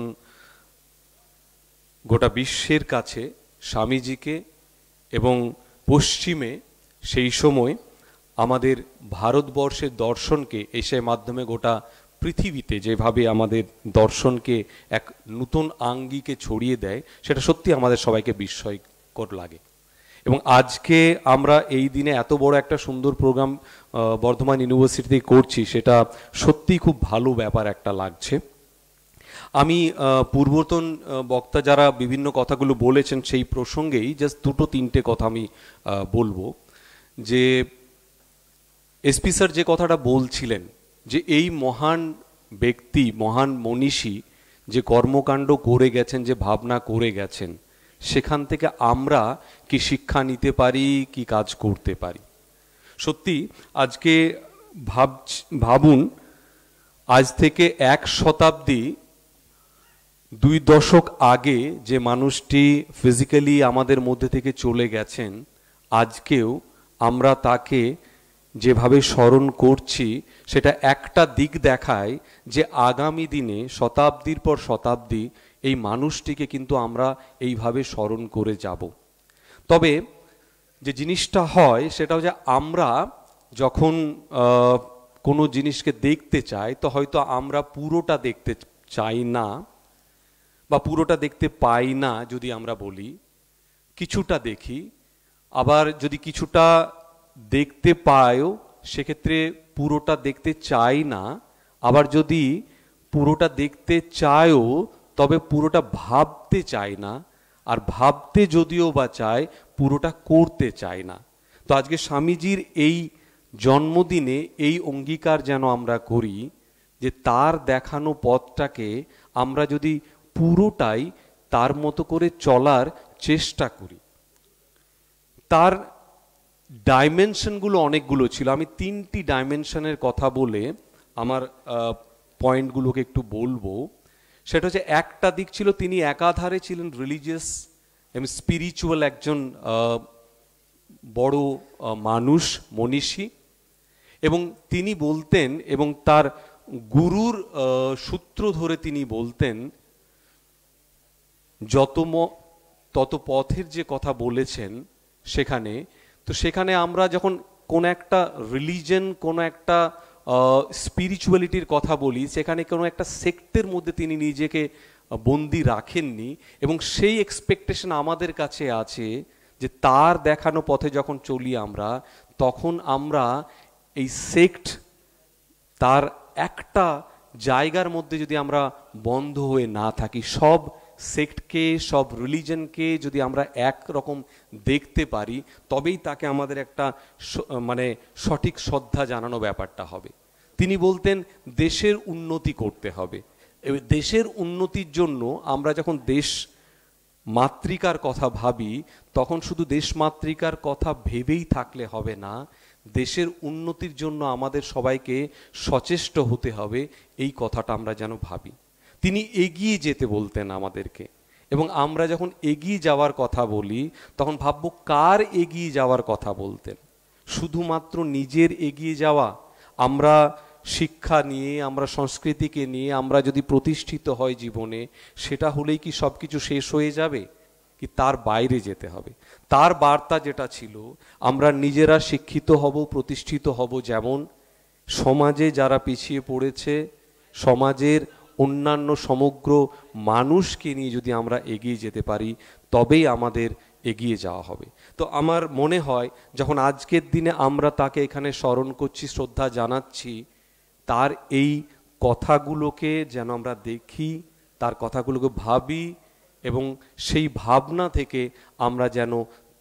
গোটা বিশ্বের কাছে স্বামীজিকে এবং পশ্চিমে সেই সময় আমাদের ভারতবর্ষের দর্শনকে এসে মাধ্যমে গোটা পৃথিবীতে যেভাবে আমাদের দর্শনকে এক নতুন আঙ্গিকে ছড়িয়ে দেয়, সেটা সত্যি আমাদের সবাইকে বিস্ময়কর লাগে। এবং আজকে আমরা এই দিনে এত বড় একটা সুন্দর প্রোগ্রাম বর্ধমান ইউনিভার্সিটিতে করছি, সেটা সত্যি খুব ভালো ব্যাপার একটা লাগছে। আমি পূর্বতন বক্তা যারা বিভিন্ন কথাগুলো বলেছেন সেই প্রসঙ্গেই জাস্ট 2-3টে কথা আমি বলবো। যে এসপি স্যার যে কথাটা বলছিলেন, যে এই মহান ব্যক্তি, মহান মনীষী যে কর্মকাণ্ড করে গেছেন, যে ভাবনা করে গেছেন, সেখান থেকে আমরা কি শিক্ষা নিতে পারি, কি কাজ করতে পারি। সত্যি আজকে ভাবুন, আজ থেকে 1 শতাব্দী 2 দশক আগে যে মানুষটি ফিজিক্যালি আমাদের মধ্যে থেকে চলে গেছেন, আজকেও আমরা তাকে যেভাবে স্মরণ করছি, সেটা একটা দিক দেখায় যে আগামী দিনে শতাব্দীর পর শতাব্দী এই মানুষটিকে কিন্তু আমরা এইভাবে স্মরণ করে যাব। তবে যে জিনিসটা হয় সেটা হচ্ছে আমরা যখন কোনো জিনিসকে দেখতে চাই তো হয়তো আমরা পুরোটা দেখতে চাই না বা পুরোটা দেখতে পাই না, যদি আমরা বলি কিছুটা দেখি, আবার যদি কিছুটা দেখতে পাইও সেক্ষেত্রে পুরোটা দেখতে চাই না, আবার যদি পুরোটা দেখতে চাইও তবে পুরোটা ভাবতে চাই না, আর ভাবতে যদিও বা চায় পুরোটা করতে চায় না। তো আজকে স্বামীজির এই জন্মদিনে এই অঙ্গীকার যেন আমরা করি যে তার দেখানো পথটাকে আমরা যদি পুরোটাই তার মতো করে চলার চেষ্টা করি। তার ডাইমেনশনগুলো অনেকগুলো ছিল, আমি 3টি ডাইমেনশনের কথা বলে আমার পয়েন্টগুলোকে একটু বলবো। সেটা হচ্ছে একটা দিক ছিল তিনি একাধারে ছিলেন রিলিজিয়াস এবং স্পিরিচুয়াল একজন বড় মানুষ, মনীষী, এবং তিনি বলতেন এবং তার গুরুর সূত্র ধরে তিনি বলতেন তত পথের যে কথা বলেছেন সেখানে। তো সেখানে আমরা যখন কোন একটা রিলিজন, কোন একটা স্পিরিচুয়ালিটির কথা বলি, সেখানে কোনো একটা সেক্টের মধ্যে তিনি নিজেকে বন্দি রাখেননি, এবং সেই এক্সপেকটেশন আমাদের কাছে আছে যে তার দেখানো পথে যখন চলি আমরা, তখন আমরা এই সেক্ট, তার একটা জায়গার মধ্যে যদি আমরা বন্ধ হয়ে না থাকি, সব সেক্টকে, সব রিলিজনকে যদি আমরা একরকম দেখতে পারি, তবেই তাকে আমাদের একটা মানে সঠিক শ্রদ্ধা জানানো ব্যাপারটা হবে। তিনি বলতেন দেশের উন্নতি করতে হবে। দেশের উন্নতির জন্য আমরা যখন দেশ মাতৃকার কথা ভাবি, তখন শুধু দেশ মাতৃকার কথা ভেবেই থাকলে হবে না, দেশের উন্নতির জন্য আমাদের সবাইকে সচেষ্ট হতে হবে, এই কথাটা আমরা যেন ভাবি। তিনি এগিয়ে যেতে বলতেন আমাদেরকে, এবং আমরা যখন এগিয়ে যাওয়ার কথা বলি তখন ভাববো কার এগিয়ে যাওয়ার কথা বলতেন। শুধুমাত্র নিজের এগিয়ে যাওয়া, আমরা শিক্ষা নিয়ে, আমরা সংস্কৃতিকে নিয়ে আমরা যদি প্রতিষ্ঠিত হয় জীবনে, সেটা হলেই কি সব কিছু শেষ হয়ে যাবে? কি তার বাইরে যেতে হবে? তার বার্তা যেটা ছিল, আমরা নিজেরা শিক্ষিত হব, প্রতিষ্ঠিত হব, যেমন সমাজে যারা পিছিয়ে পড়েছে, সমাজের অন্যান্য সমগ্র মানুষকে নিয়ে যদি আমরা এগিয়ে যেতে পারি, তবেই আমাদের এগিয়ে যাওয়া হবে। তো আমার মনে হয় যখন আজকের দিনে আমরা তাকে এখানে স্মরণ করছি, শ্রদ্ধা জানাচ্ছি, তার এই কথাগুলোকে যেন আমরা দেখি, তার কথাগুলোকে ভাবি, এবং সেই ভাবনা থেকে আমরা যেন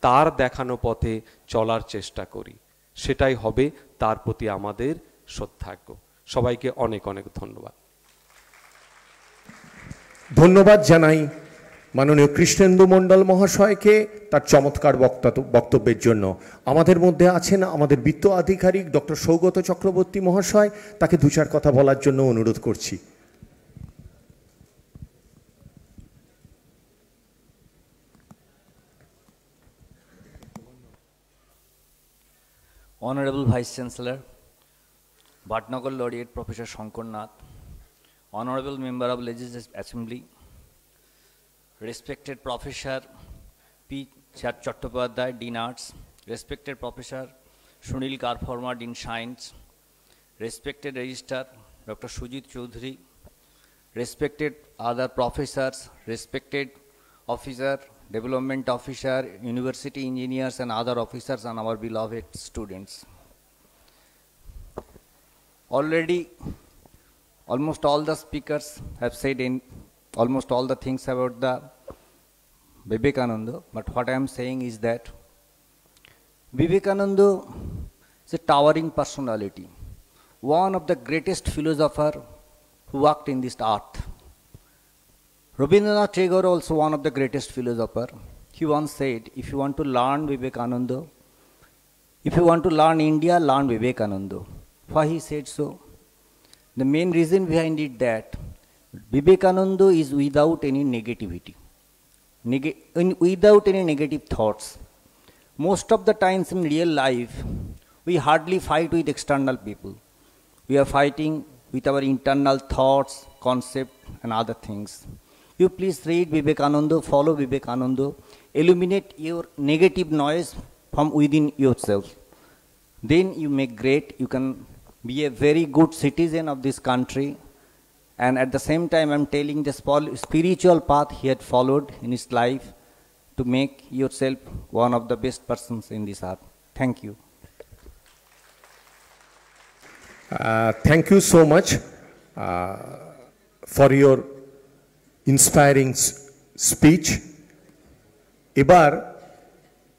তার দেখানো পথে চলার চেষ্টা করি। সেটাই হবে তার প্রতি আমাদের শ্রদ্ধার্ঘ। সবাইকে অনেক অনেক ধন্যবাদ। ধন্যবাদ জানাই মাননীয় কৃষ্ণেন্দু মণ্ডল মহাশয়কে তার চমৎকার বক্তব্যের জন্য। আমাদের মধ্যে আছেন আমাদের বিত্ত আধিকারিক ডক্টর সৌগত চক্রবর্তী মহাশয়, তাকে দু চার কথা বলার জন্য অনুরোধ করছি। Honorable Vice Chancellor, Bhatnagar Laureate Professor Shankar Nath, Honorable Member of Legislative Assembly, respected Professor P. Chattopadhyay, Dean Arts, respected Professor Sunil Karfarma, Dean Science, respected Registrar Dr. Sujit Choudhury, respected other professors, respected officer, development officer, university engineers and other officers, and our beloved students. Already almost all the speakers have said in almost all the things about the Vivekananda, but what I am saying is that Vivekananda is a towering personality, one of the greatest philosophers who walked in this earth. Rabindranath Tagore, also one of the greatest philosophers, he once said, if you want to learn Vivekananda, if you want to learn India, learn Vivekananda. Why he said so? The main reason behind it that Vivekananda is without any negativity, without any negative thoughts. Most of the times in real life, we hardly fight with external people. We are fighting with our internal thoughts, concepts and other things. You please read Vivekananda, follow Vivekananda, eliminate your negative noise from within yourself. Then you make great, you can be a very good citizen of this country. And at the same time, I'm telling the spiritual path he had followed in his life to make yourself one of the best persons in this earth. Thank you. Thank you so much for your inspiring speech. এবার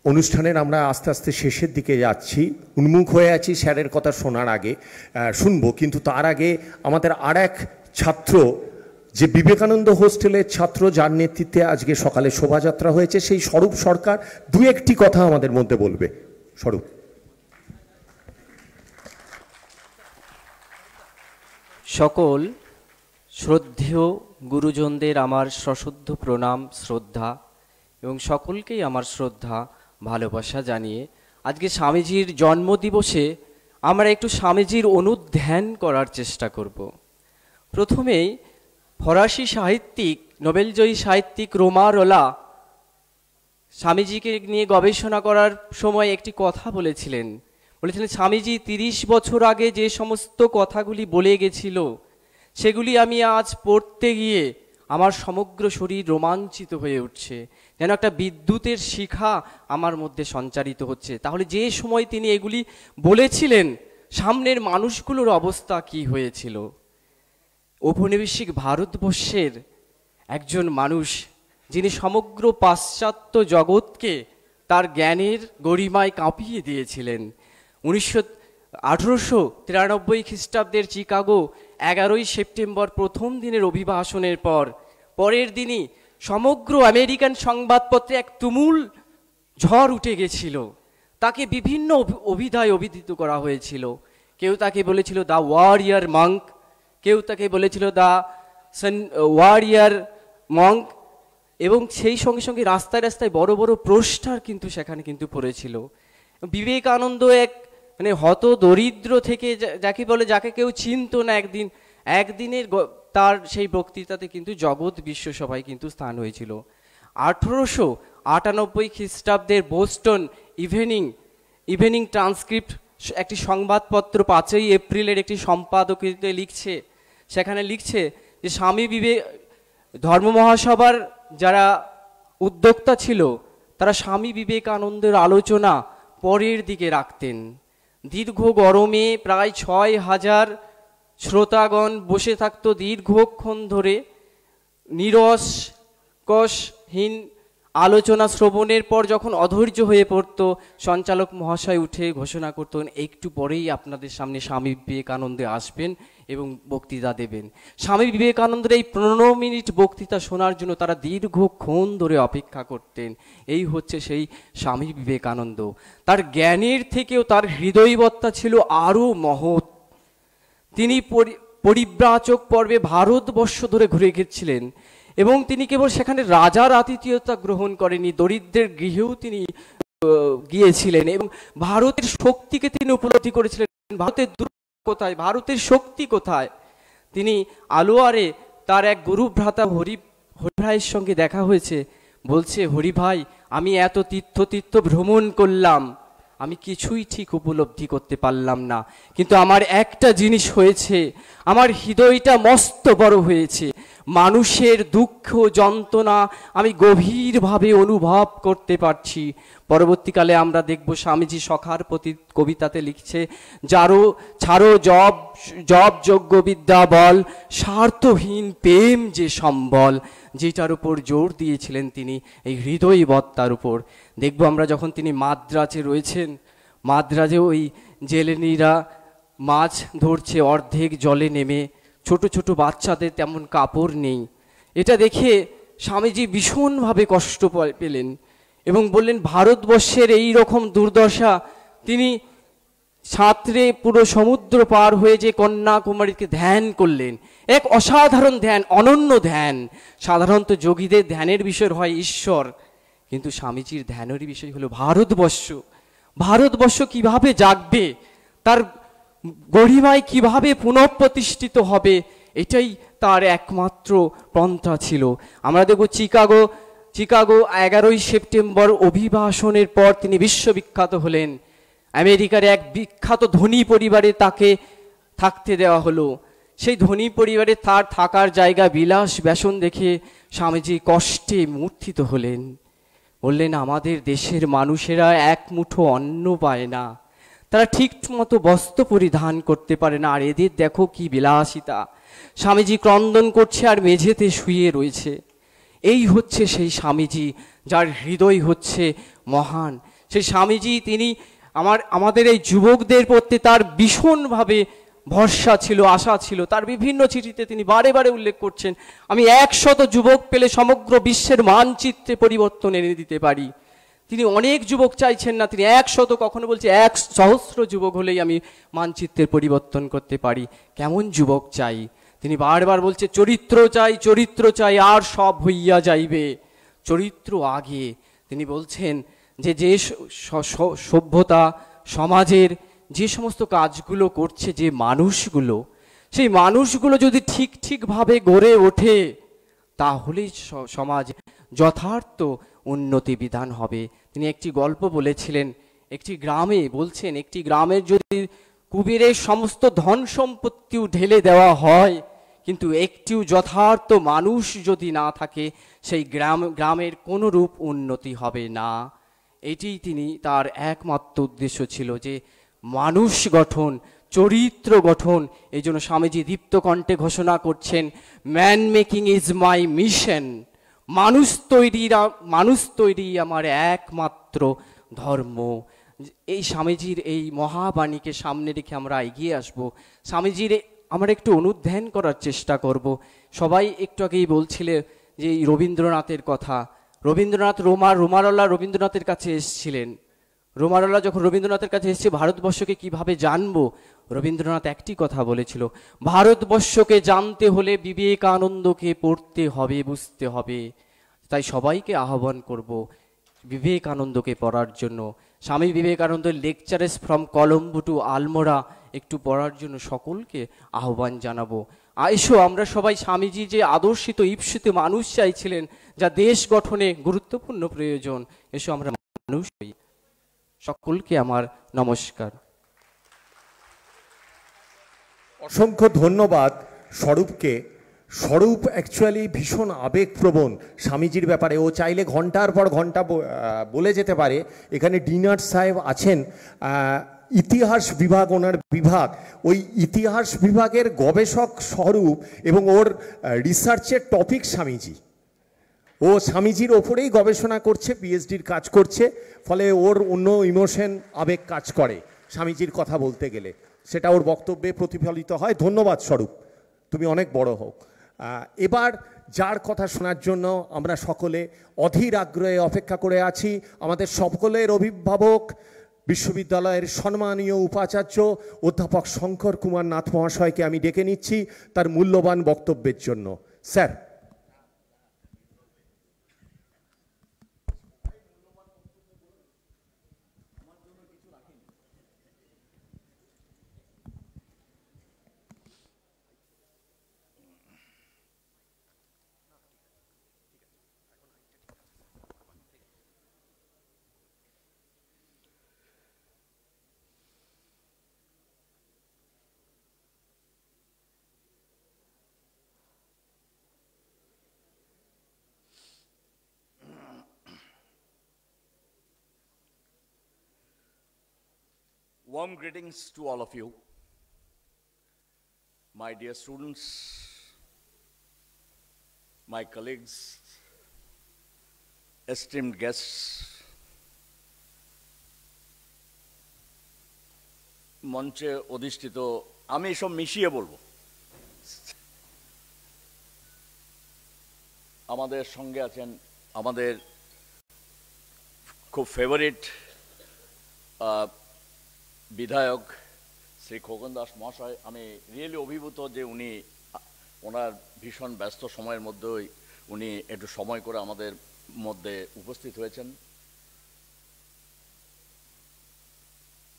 অনুষ্ঠানের আমরা আস্তে আস্তে শেষের দিকে যাচ্ছি, উন্মুখ হয়ে আছি স্যারের কথা শোনার আগে শুনবো, কিন্তু তার আগে আমাদের আর এক ছাত্র, যে বিবেকানন্দ হোস্টেলের ছাত্র, যার নেতৃত্বে আজকে সকালে শোভাযাত্রা হয়েছে, সেই স্বরূপ সরকার দু একটি কথা আমাদের মধ্যে বলবে। স্বরূপ। সকল শ্রদ্ধেয় গুরুজনদের আমার সশুদ্ধ প্রণাম শ্রদ্ধা, এবং সকলকেই আমার শ্রদ্ধা ভালোবাসা জানিয়ে আজকে স্বামীজির জন্মদিবসে আমরা একটু স্বামীজির অনুধ্যান করার চেষ্টা করব। প্রথমেই ফরাসি সাহিত্যিক, নোবেলজয়ী সাহিত্যিক রোমা রোলা স্বামীজিকে নিয়ে গবেষণা করার সময় একটি কথা বলেছিলেন। স্বামীজি 30 বছর আগে যে সমস্ত কথাগুলি বলে গেছিল, সেগুলি আমি আজ পড়তে গিয়ে আমার সমগ্র শরীর রোমাঞ্চিত হয়ে উঠছে, যেন একটা বিদ্যুতের শিখা আমার মধ্যে সঞ্চারিত হচ্ছে। তাহলে যে সময় তিনি এগুলি বলেছিলেন, সামনের মানুষগুলোর অবস্থা কি হয়েছিল? ঔপনিবেশিক ভারতবর্ষের একজন মানুষ, যিনি সমগ্র পাশ্চাত্য জগৎকে তার জ্ঞানের গরিমায় কাঁপিয়ে দিয়েছিলেন। 1893 খ্রিস্টাব্দের চিকাগো 11ই সেপ্টেম্বর প্রথম দিনের অভিভাষণের পরের দিনই সমগ্র আমেরিকান সংবাদপত্রে এক তুমুল ঝড় উঠে গেছিল। তাকে বিভিন্ন অভিধায় অভিহিত করা হয়েছিল। কেউ তাকে বলেছিল দ্য ওয়ারিয়ার মঙ্ক, কেউ তাকে বলেছিল দ্য ওয়ারিয়ার মঙ্ক, এবং সেই সঙ্গে সঙ্গে রাস্তায় রাস্তায় বড় বড় পোস্টার কিন্তু সেখানে কিন্তু পড়েছিল। বিবেকানন্দ এক হত দরিদ্র থেকে, যাকে বলে যাকে কেউ চিনত না, একদিনের তার সেই বক্তৃতাতে কিন্তু জগৎ বিশ্ব সভায় কিন্তু স্থান হয়েছিল। 1898 খ্রিস্টাব্দের বোস্টন ইভিনিং ট্রান্সক্রিপ্ট একটি সংবাদপত্র 5ই এপ্রিলের একটি সম্পাদকীয়তে লিখছে, সেখানে লিখছে যে স্বামী ধর্ম মহাসভার যারা উদ্যোক্তা ছিল, তারা স্বামী বিবেকানন্দের আলোচনা পরের দিকে রাখতেন। দীর্ঘ গরমে প্রায় 6000 শ্রোতাগণ বসে থাকতো দীর্ঘক্ষণ ধরে। নিরসকহীন আলোচনা শ্রবণের পর যখন অধৈর্য হয়ে পড়ত, সঞ্চালক মহাশয় উঠে ঘোষণা করতেন, একটু পরেই আপনাদের সামনে স্বামী বিবেকানন্দ আসবেন এবং বক্তৃতা দেবেন। স্বামী বিবেকানন্দের এই 15 মিনিট বক্তৃতা শোনার জন্য তারা দীর্ঘক্ষণ ধরে অপেক্ষা করতেন। এই হচ্ছে সেই স্বামী বিবেকানন্দ। তার জ্ঞানের থেকেও তার হৃদয়বত্তা ছিল আরও মহৎ। তিনি পরিব্রাজক পর্বে ভারতবর্ষ ধরে ঘুরে গেছিলেন, এবং তিনি কেবল সেখানে রাজার আতিথেয়তা গ্রহণ করেনি, দরিদ্রের গৃহেও তিনি গিয়েছিলেন এবং ভারতের শক্তিকে তিনি উপলব্ধি করেছিলেন। ভারতের দুর্গ কোথায়, ভারতের শক্তি কোথায়? তিনি আলোয়ারে তার এক গুরু ভ্রাতা হরিভাইয়ের সঙ্গে দেখা হয়েছে। বলছে, হরি ভাই, আমি এত তীর্থ ভ্রমণ করলাম, আমি কিছুই ঠিক উপলব্ধি করতে পারলাম না, কিন্তু আমার একটা জিনিস হয়েছে, আমার হৃদয়টা মস্ত বড় হয়েছে। মানুষের দুঃখ যন্ত্রণা আমি গভীরভাবে অনুভব করতে পারছি। পরবর্তীকালে আমরা দেখব স্বামীজি সখার প্রতি কবিতাতে লিখছে, ছাড়ো জব যোগ্য বিদ্যা বল, স্বার্থহীন প্রেম যে সম্বল, যেটার উপর জোর দিয়েছিলেন তিনি এই হৃদয়বত্তার উপর। দেখব আমরা যখন তিনি মাদ্রাজে রয়েছেন, মাদ্রাজে ওই জেলেনিরা মাছ ধরছে অর্ধেক জলে নেমে, ছোট ছোট বাচ্চাদের তেমন কাপড় নেই। এটা দেখে স্বামীজি ভীষণভাবে কষ্ট পেলেন এবং বললেন, ভারতবর্ষের এই রকম দুর্দশা। তিনি ছাত্রে পুরো সমুদ্র পার হয়ে যে কন্যাকুমারীকে ধ্যান করলেন, এক অসাধারণ ধ্যান, অনন্য ধ্যান। সাধারণত যোগীদের ধ্যানের বিষয় হয় ঈশ্বর, কিন্তু স্বামীজির ধ্যানেরই বিষয় হলো ভারতবর্ষ। ভারতবর্ষ কিভাবে জাগবে, তার গরিমায় কিভাবে পুনঃপ্রতিষ্ঠিত হবে, এটাই তার একমাত্র পন্থা ছিল। আমরা দেখব চিকাগো চিকাগো 11ই সেপ্টেম্বর অভিভাষণের পর তিনি বিশ্ববিখ্যাত হলেন। আমেরিকার এক বিখ্যাত ধনী পরিবারে তাকে থাকতে দেওয়া হলো। সেই ধনী পরিবারে তার থাকার জায়গা বিলাস ব্যাসন দেখে স্বামীজি কষ্টে মূর্ছিত হলেন। বললেন, আমাদের দেশের মানুষেরা এক মুঠো অন্ন পায় না, তারা ঠিক মতো বস্ত্র পরিধান করতে পারে না, আর এদের দেখো কি বিলাসিতা। স্বামীজি ক্রন্দন করছে আর মেঝেতে শুয়ে রয়েছে। এই হচ্ছে সেই স্বামীজি যার হৃদয় হচ্ছে মহান। সেই স্বামীজি তিনি আমাদের এই যুবকদের প্রতি তার ভীষণভাবে ভরসা ছিল, আশা ছিল। তার বিভিন্ন চিঠিতে তিনি বারে বারে উল্লেখ করছেন, আমি 100 যুবক পেলে সমগ্র বিশ্বের মানচিত্রে পরিবর্তন এনে দিতে পারি। তিনি অনেক যুবক চাইছেন না, তিনি 100, কখনো বলছে 1,000 যুবক হলেই আমি মানচিত্রের পরিবর্তন করতে পারি। কেমন যুবক চাই? তিনি বারবার বলছে, চরিত্র চাই, চরিত্র চাই, আর সব হইয়া যাইবে। চরিত্র আগে। তিনি বলছেন যে যে সভ্যতা সমাজের যে সমস্ত কাজগুলো করছে যে মানুষগুলো, সেই মানুষগুলো যদি ঠিকভাবে গড়ে ওঠে তাহলেই সমাজ যথার্থ উন্নতি বিধান হবে। তিনি একটি গল্প বলেছিলেন, একটি গ্রামে বলছেন, একটি গ্রামের যদি কুবেরের সমস্ত ধন সম্পত্তিও ঢেলে দেওয়া হয়, কিন্তু একটিও যথার্থ মানুষ যদি না থাকে, সেই গ্রামের কোনো রূপ উন্নতি হবে না। এটি তিনি তার একমাত্র উদ্দেশ্য ছিল, যে মানুষ গঠন, চরিত্র গঠন। এই জন্য স্বামীজি দীপ্ত কণ্ঠে ঘোষণা করছেন, man making is my mission. মানুষ তৈরি আমার একমাত্র ধর্ম। এই স্বামীজির এই মহাবাণীকে সামনে রেখে আমরা এগিয়ে আসব। স্বামীজির আমরা একটু অনুধ্যান করার চেষ্টা করব। সবাই একটু আগেই বলছিলে যে রবীন্দ্রনাথের কথা। রবীন্দ্রনাথ রোমারোলা রবীন্দ্রনাথের কাছে এসেছিলেন। রোমারোলা যখন রবীন্দ্রনাথের কাছে এসেছে, ভারতবর্ষকে কিভাবে জানবো, রবীন্দ্রনাথ একটি কথা বলেছিল, ভারতবর্ষকে জানতে হলে বিবেকানন্দকে পড়তে হবে, বুঝতে হবে। তাই সবাইকে আহ্বান করব বিবেকানন্দকে পড়ার জন্য। স্বামী বিবেকানন্দের লেকচারেস ফ্রম কলম্বো টু আলমোড়া একটু পড়ার জন্য সকলকে আহ্বান জানাবো। এসো আমরা সবাই স্বামীজি যে আদর্শিত ঈপ্সিত মানুষ চাইছিলেন, যা দেশ গঠনে গুরুত্বপূর্ণ প্রয়োজন, এসো আমরা মানুষ হই। সকলকে আমার নমস্কার। অসংখ্য ধন্যবাদ স্বরূপকে। স্বরূপ অ্যাকচুয়ালি ভীষণ আবেগপ্রবণ স্বামীজির ব্যাপারে। ও চাইলে ঘন্টার পর ঘন্টা বলে যেতে পারে। এখানে ডিনার সাহেব আছেন, ইতিহাস বিভাগ ওনার বিভাগ, ওই ইতিহাস বিভাগের গবেষক স্বরূপ, এবং ওর রিসার্চের টপিক স্বামীজি। ও স্বামীজির ওপরেই গবেষণা করছে, পিএইচডির কাজ করছে, ফলে ওর অন্য ইমোশন, আবেগ কাজ করে স্বামীজির কথা বলতে গেলে, সেটা ওর বক্তব্যে প্রতিফলিত হয়। ধন্যবাদ স্বরূপ, তুমি অনেক বড় হোক। এবার যার কথা শোনার জন্য আমরা সকলে অধীর আগ্রহে অপেক্ষা করে আছি, আমাদের সকলের অভিভাবক, বিশ্ববিদ্যালয়ের সম্মানীয় উপাচার্য অধ্যাপক শঙ্কর কুমার নাথ মহাশয়কে আমি ডেকে নিচ্ছি তার মূল্যবান বক্তব্যের জন্য। Sir. Warm greetings to all of you, my dear students, my colleagues, esteemed guests, মঞ্চে অধিষ্ঠিত, আমি সব মিশিয়ে বলবো। আমাদের সঙ্গে আছেন আমাদের খুব ফেভারিট বিধায়ক শ্রী খোকন দাস মহাশয়। আমি রিয়েলি অভিভূত যে উনি ওনার ভীষণ ব্যস্ত সময়ের মধ্যেই উনি একটু সময় করে আমাদের মধ্যে উপস্থিত হয়েছেন।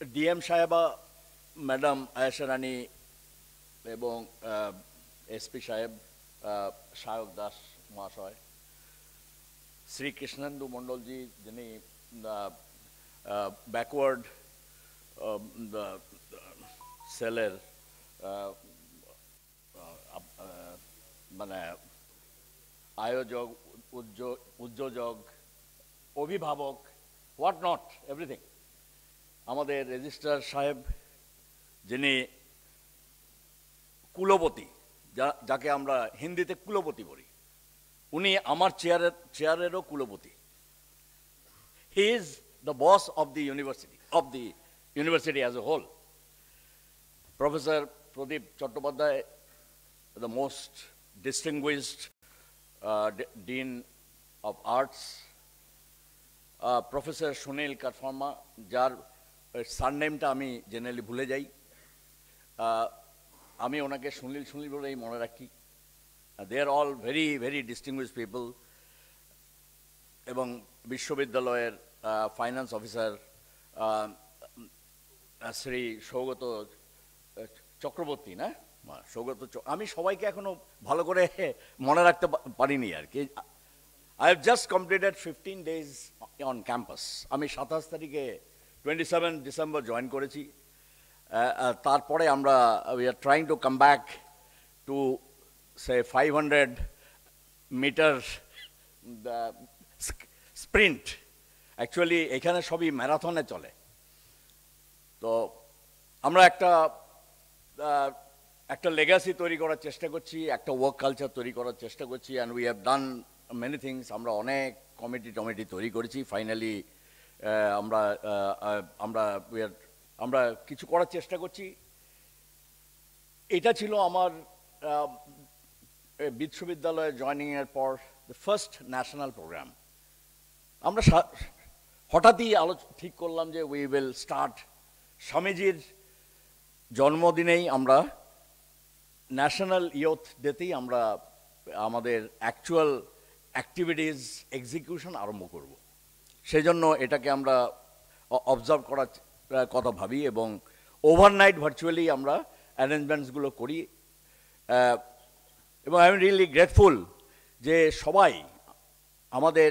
ডিএম সাহেবা, ম্যাডাম আয়েশা রানী এবং এসপি সাহেব সায়ক দাস মহাশয়, শ্রী কৃষ্ণেন্দু মণ্ডলজি, যিনি ব্যাকওয়ার্ড সেলের মানে আয়োজক, উদ্যোজক, অভিভাবক, হোয়াট নট, এভরিথিং। আমাদের রেজিস্ট্রার সাহেব, যিনি কুলপতি, যাকে আমরা হিন্দিতে কুলপতি বলি, উনি আমার চেয়ারেরও কুলপতি। He is the boss of the university as a whole. Professor Pradip Chattopadhyay, the most distinguished Dean of Arts, Professor Sunil Karfarma, যার সারনেমটা আমি জেনারেলি ভুলে যাই, আমি ওনাকে সুনীল বলেই মনে রাখি। They are all very very distinguished people. এবং বিশ্ববিদ্যালয়ের ফাইন্যান্স অফিসার শ্রী সৌগত চক্রবর্তী, না সৌগত, আমি সবাইকে এখনো ভালো করে মনে রাখতে পারিনি আর কি। I have just completed 15 days on campus. আমি 27 তারিখে 27 ডিসেম্বর জয়েন করেছি। তারপরে আমরা we are trying to come back to say 500 metre sprint. Actually এখানে সবই ম্যারাথনে চলে। তো আমরা একটা লেগাসি তৈরি করার চেষ্টা করছি, একটা ওয়ার্ক কালচার তৈরি করার চেষ্টা করছি, and we have done many things. আমরা অনেক কমিটি তৈরি করেছি। ফাইনালি আমরা কিছু করার চেষ্টা করছি। এটা ছিল আমার বিশ্ববিদ্যালয়ে জয়নিংয়ের পর দ্য ফার্স্ট ন্যাশনাল প্রোগ্রাম। আমরা হঠাৎই ঠিক করলাম যে উই উইল স্টার্ট স্বামীজির জন্মদিনেই আমরা ন্যাশনাল ইয়ুথ ডেতেই আমরা আমাদের অ্যাকচুয়াল অ্যাক্টিভিটিস এক্সিকিউশন আরম্ভ করব। সেই জন্য এটাকে আমরা অবজার্ভ করার কথা ভাবি এবং ওভারনাইট ভার্চুয়ালি আমরা অ্যারেঞ্জমেন্টসগুলো করি। এবং আই এম রিয়েলি গ্রেটফুল যে সবাই, আমাদের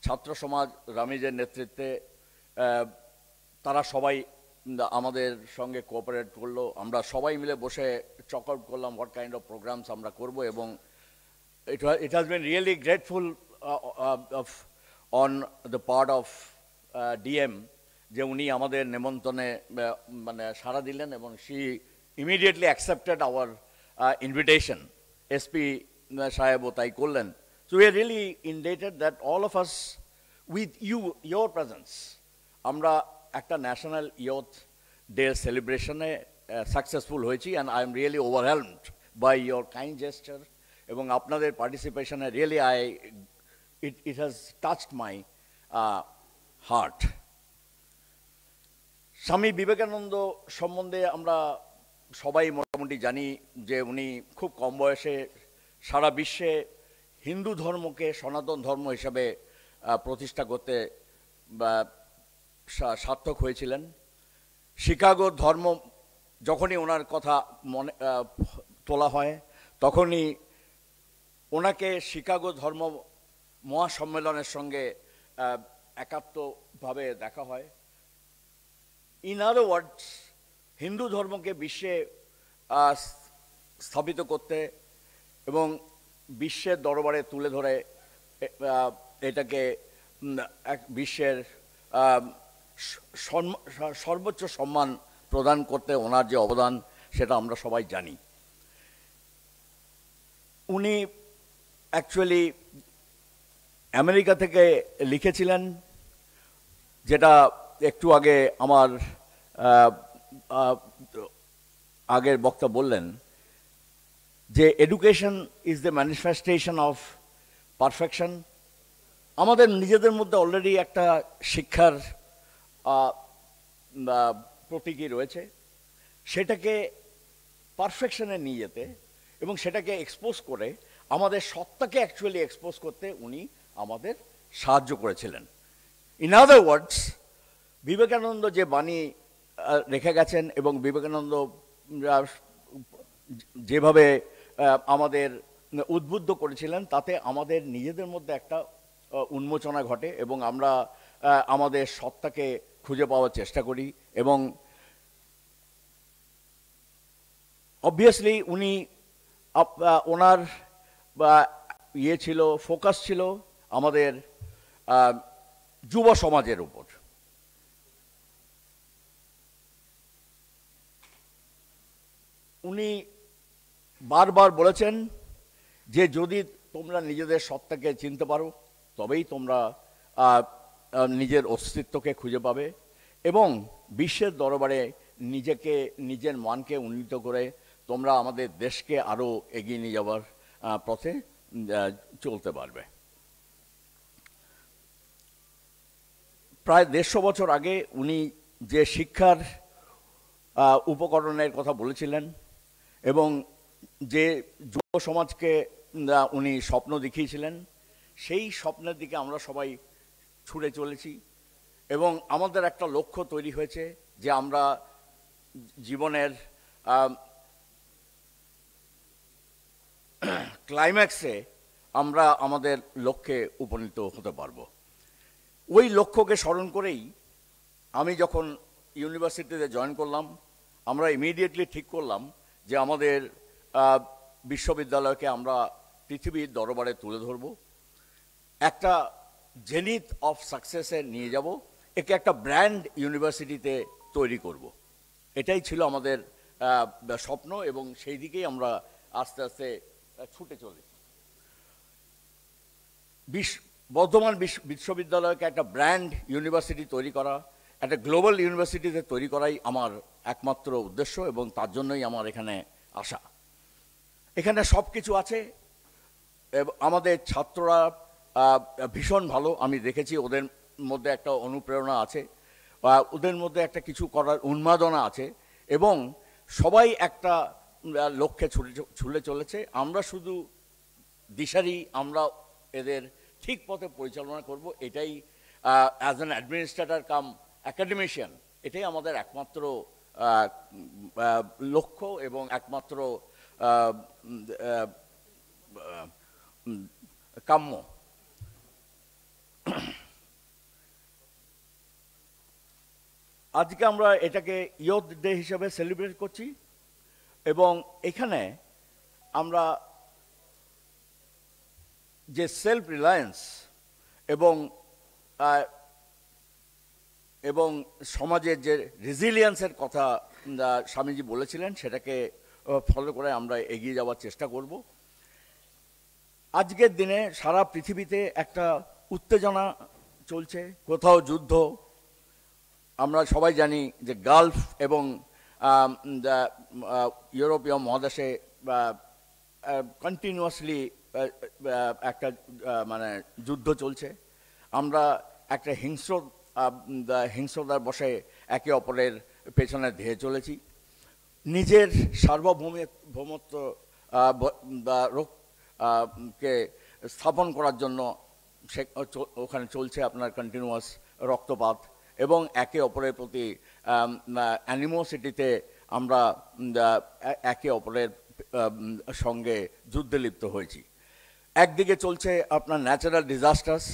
ছাত্র সমাজ রামিজের নেতৃত্বে, তারা সবাই আমাদের সঙ্গে কোঅপারেট করলো। আমরা সবাই মিলে বসে চক আউট করলাম হোয়াট কাইন্ড অফ প্রোগ্রামস আমরা করব। এবং it has been really grateful on the part of DM যে উনি আমাদের নেমন্তন্নে মানে সাড়া দিলেন এবং she immediately accepted our invitation. SP সাহেবও তাই করলেন। So we are really indebted that all of us, with your presence, আমরা একটা ন্যাশনাল ইয়ুথ ডে সেলিব্রেশনে সাকসেসফুল হয়েছি। And I am really overwhelmed by your kind gesture এবং আপনাদের পার্টিসিপেশনে really it has touched my heart. Swami Vivekananda সম্বন্ধে আমরা সবাই মোটামুটি জানি যে উনি খুব কম বয়সে সারা বিশ্বে হিন্দু ধর্মকে সনাতন ধর্ম হিসাবে প্রতিষ্ঠা করতে সার্থক হয়েছিলেন। শিকাগো ধর্ম যখনই ওনার কথা মনে তোলা হয় তখনই ওনাকে শিকাগো ধর্ম মহাসম্মেলনের সঙ্গে একাত্মভাবে দেখা হয়। ইন আদার ওয়ার্ডস, হিন্দু ধর্মকে বিশ্বে স্থাপিত করতে এবং বিশ্বের দরবারে তুলে ধরে এটাকে এক বিশ্বের সর্বোচ্চ সম্মান প্রদান করতে ওনার যে অবদান সেটা আমরা সবাই জানি। উনি অ্যাকচুয়ালি আমেরিকা থেকে লিখেছিলেন, যেটা একটু আগে আমার আগের বক্তা বললেন, যে education is the manifestation of perfection. আমাদের নিজেদের মধ্যে অলরেডি একটা শিক্ষার প্রতীকী রয়েছে, সেটাকে পারফেকশনে নিয়ে যেতে এবং সেটাকে এক্সপোজ করে আমাদের সত্তাকে অ্যাকচুয়ালি এক্সপোজ করতে উনি আমাদের সাহায্য করেছিলেন। ইন আদার ওয়ার্ডস, বিবেকানন্দ যে বাণী রেখে গেছেন এবং বিবেকানন্দ যেভাবে আমাদের উদ্বুদ্ধ করেছিলেন, তাতে আমাদের নিজেদের মধ্যে একটা উন্মোচনা ঘটে এবং আমরা আমাদের সত্তাকে খুঁজে পাওয়ার চেষ্টা করি। এবং অবভিয়াসলি উনি ওনার ছিল, ফোকাস ছিল আমাদের যুব সমাজের উপর। উনি বারবার বলেছেন যে যদি তোমরা নিজেদের সত্তাকে চিনতে পারো তবেই তোমরা নিজের অস্তিত্বকে খুঁজে পাবে এবং বিশ্বের দরবারে নিজের মানকে উন্নীত করে তোমরা আমাদের দেশকে আরও এগিয়ে নিয়ে যাওয়ার পথে চলতে পারবে। প্রায় 150 বছর আগে উনি যে শিক্ষার উপকরণের কথা বলেছিলেন এবং যে যুব সমাজকে উনি স্বপ্ন দেখিয়েছিলেন, সেই স্বপ্নের দিকে আমরা সবাই ছুটে চলেছি এবং আমাদের একটা লক্ষ্য তৈরি হয়েছে যে আমরা জীবনের ক্লাইম্যাক্সে আমরা আমাদের লক্ষ্যে উপনীত হতে পারবো। ওই লক্ষ্যকে স্মরণ করেই আমি যখন ইউনিভার্সিটিতে জয়েন করলাম, আমরা ইমিডিয়েটলি ঠিক করলাম যে আমাদের বিশ্ববিদ্যালয়কে আমরা পৃথিবীর দরবারে তুলে ধরব, একটা জেনিথ অফ সাকসেসে নিয়ে যাব, একে একটা ব্র্যান্ড ইউনিভার্সিটিতে তৈরি করব। এটাই ছিল আমাদের স্বপ্ন এবং সেই দিকেই আমরা আস্তে আস্তে ছুটে চলেছি। বর্ধমান বিশ্ববিদ্যালয়কে একটা ব্র্যান্ড ইউনিভার্সিটি তৈরি করা, একটা গ্লোবাল ইউনিভার্সিটিতে তৈরি করাই আমার একমাত্র উদ্দেশ্য এবং তার জন্যই আমার এখানে আসা। এখানে সব কিছু আছে, আমাদের ছাত্ররা ভীষণ ভালো, আমি দেখেছি ওদের মধ্যে একটা অনুপ্রেরণা আছে, ওদের মধ্যে একটা কিছু করার উন্মাদনা আছে এবং সবাই একটা লক্ষ্যে ছুটে চলেছে। আমরা শুধু দিশারি, আমরা এদের ঠিক পথে পরিচালনা করব, এটাই as an administrator cum academician এটাই আমাদের একমাত্র লক্ষ্য এবং একমাত্র কাম্য। আজকে আমরা এটাকে ইয়ুথ ডে হিসেবে সেলিব্রেট করছি এবং এখানে আমরা যে সেলফ রিলায়েন্স এবং সমাজের যে রেজিলিয়েন্সের কথা স্বামীজি বলেছিলেন, সেটাকে ফলো করে আমরা এগিয়ে যাওয়ার চেষ্টা করব। আজকের দিনে সারা পৃথিবীতে একটা উত্তেজনা চলছে, কোথাও যুদ্ধ। আমরা সবাই জানি যে গালফ এবং ইউরোপীয় মহাদেশে কন্টিনিউয়াসলি একটা মানে যুদ্ধ চলছে। আমরা একটা হিংস্রতার বশে একে অপরের পেছনে ধেয়ে চলেছি। নিজের সার্বভৌমত্ব কে স্থাপন করার জন্য ওখানে চলছে আপনার কন্টিনিউয়াস রক্তপাত এবং একে অপরের প্রতি অ্যানিমোসিটিতে আমরা একে অপরের সঙ্গে যুদ্ধে লিপ্ত হয়েছি। একদিকে চলছে আপনার ন্যাচারাল ডিজাস্টার্স,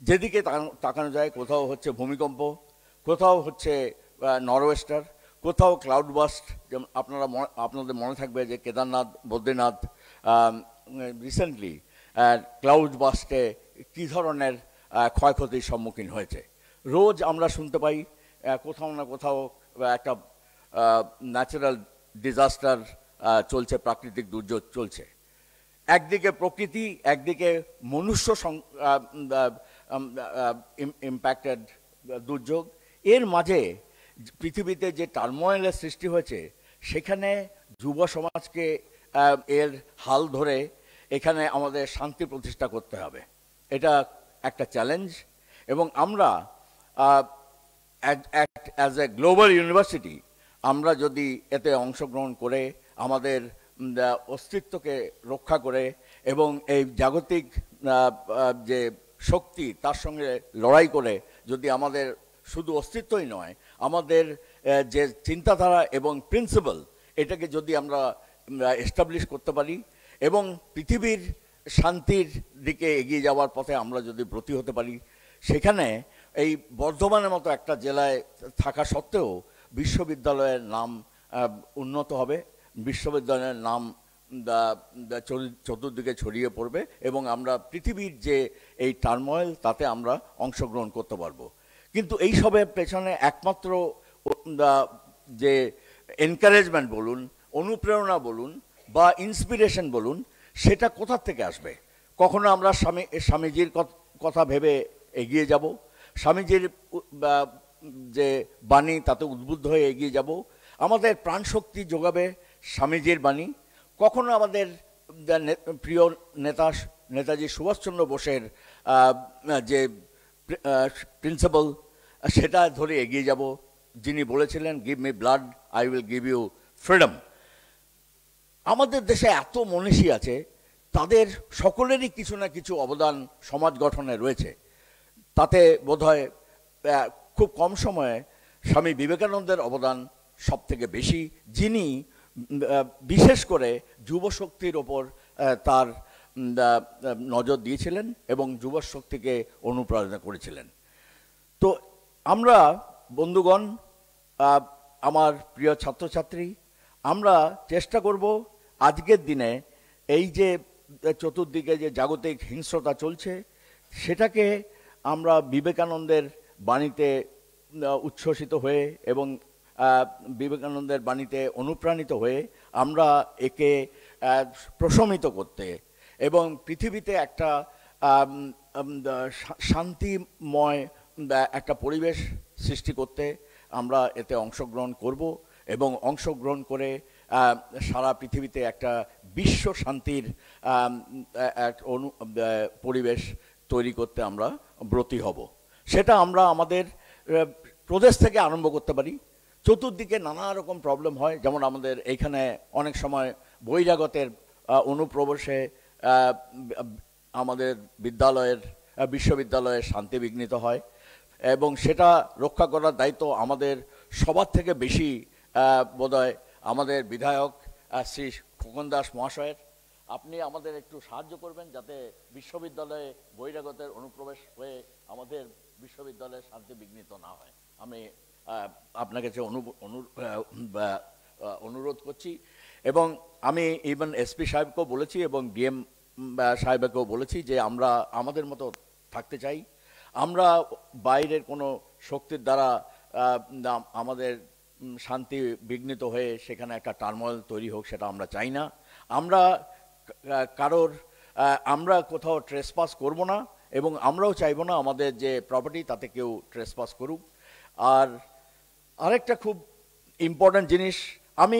যেদিকে তাকানো যায়, কোথাও হচ্ছে ভূমিকম্প, কোথাও হচ্ছে নরওয়েস্টার, কোথাও ক্লাউড বাস্ট। যেমন আপনাদের মনে থাকবে যে কেদারনাথ, বদ্রীনাথ রিসেন্টলি ক্লাউড বাস্টে কী ধরনের ক্ষয়ক্ষতির সম্মুখীন হয়েছে। রোজ আমরা শুনতে পাই কোথাও না কোথাও একটা ন্যাচারাল ডিজাস্টার চলছে, প্রাকৃতিক দুর্যোগ চলছে। একদিকে প্রকৃতি, একদিকে মনুষ্য ইম্প্যাক্টেড দুর্যোগ। এর মাঝে পৃথিবীতে যে টার্মোয়েলের সৃষ্টি হয়েছে, সেখানে যুব সমাজকে এর হাল ধরে এখানে আমাদের শান্তি প্রতিষ্ঠা করতে হবে। এটা একটা চ্যালেঞ্জ এবং আমরা অ্যাজ এ গ্লোবাল ইউনিভার্সিটি আমরা যদি এতে অংশগ্রহণ করে আমাদের অস্তিত্বকে রক্ষা করে এবং এই জাগতিক যে শক্তি তার সঙ্গে লড়াই করে যদি আমাদের শুধু অস্তিত্বই নয়, আমাদের যে চিন্তাধারা এবং প্রিন্সিপাল, এটাকে যদি আমরা এস্টাবলিশ করতে পারি এবং পৃথিবীর শান্তির দিকে এগিয়ে যাওয়ার পথে আমরা যদি ব্রতী হতে পারি, সেখানে এই বর্ধমানের মতো একটা জেলায় থাকা সত্ত্বেও বিশ্ববিদ্যালয়ের নাম উন্নত হবে, বিশ্ববিদ্যালয়ের নাম চতুর্দিকে ছড়িয়ে পড়বে এবং আমরা পৃথিবীর যে এই টার্ময়েল তাতে আমরা অংশগ্রহণ করতে পারবো। কিন্তু এই সবের পেছনে একমাত্র যে এনকারেজমেন্ট বলুন, অনুপ্রেরণা বলুন বা ইন্সপিরেশন বলুন, সেটা কোথা থেকে আসবে? কখনো আমরা স্বামীজির কথা ভেবে এগিয়ে যাব, স্বামীজির যে বাণী তাতে উদ্বুদ্ধ হয়ে এগিয়ে যাব, আমাদের প্রাণশক্তি যোগাবে স্বামীজির বাণী। কখনো আমাদের প্রিয় নেতা নেতাজি সুভাষচন্দ্র বোসের যে প্রিন্সিপাল সেটা ধরে এগিয়ে যাব, যিনি বলেছিলেন give me blood I will give you freedom. আমাদের দেশে এত মনীষী আছে, তাদের সকলেরই কিছু না কিছু অবদান সমাজ গঠনে রয়েছে। তাতে বোধহয় খুব কম সময়ে স্বামী বিবেকানন্দের অবদান সব থেকে বেশি, যিনি বিশেষ করে যুবশক্তির ওপর তার নজর দিয়েছিলেন এবং যুবশক্তিকে অনুপ্রেরণা করেছিলেন। তো আমরা বন্ধুগণ, আমার প্রিয় ছাত্রছাত্রী, আমরা চেষ্টা করব আজকের দিনে এই যে চতুর্দিকে যে জাগতিক হিংস্রতা চলছে সেটাকে আমরা বিবেকানন্দের বাণীতে উচ্ছ্বসিত হয়ে এবং বিবেকানন্দের বাণীতে অনুপ্রাণিত হয়ে আমরা একে প্রশমিত করতে এবং পৃথিবীতে একটা শান্তিময় একটা পরিবেশ সৃষ্টি করতে আমরা এতে অংশগ্রহণ করব এবং অংশগ্রহণ করে সারা পৃথিবীতে একটা বিশ্ব শান্তির পরিবেশ তৈরি করতে আমরা ব্রতী হব। সেটা আমরা আমাদের প্রদেশ থেকে আরম্ভ করতে পারি। চতুর্দিকে নানা রকম প্রবলেম হয়, যেমন আমাদের এইখানে অনেক সময় বহিরাগতের অনুপ্রবেশে আমাদের বিশ্ববিদ্যালয়ের শান্তি বিঘ্নিত হয় এবং সেটা রক্ষা করার দায়িত্ব আমাদের সবার থেকে বেশি বোধহয় আমাদের বিধায়ক শ্রী খোকন দাস মহাশয়ের। আপনি আমাদের একটু সাহায্য করবেন যাতে বিশ্ববিদ্যালয়ে বহিরাগতের অনুপ্রবেশ হয়ে আমাদের বিশ্ববিদ্যালয়ের শান্তি বিঘ্নিত না হয়। আমি আপনার কাছে অনুরোধ করছি এবং আমি ইভেন এসপি সাহেবকেও বলেছি এবং ডিএম সাহেবকেও বলেছি যে আমরা আমাদের মতো থাকতে চাই। আমরা বাইরের কোনো শক্তির দ্বারা আমাদের শান্তি বিঘ্নিত হয়ে সেখানে একটা টার্ময়েল তৈরি হোক, সেটা আমরা চাই না। আমরা কোথাও ট্রেসপাস করব না এবং আমরাও চাইব না আমাদের যে প্রপার্টি তাতে কেউ ট্রেসপাস করুক। আর আরেকটা খুব ইম্পর্ট্যান্ট জিনিস, আমি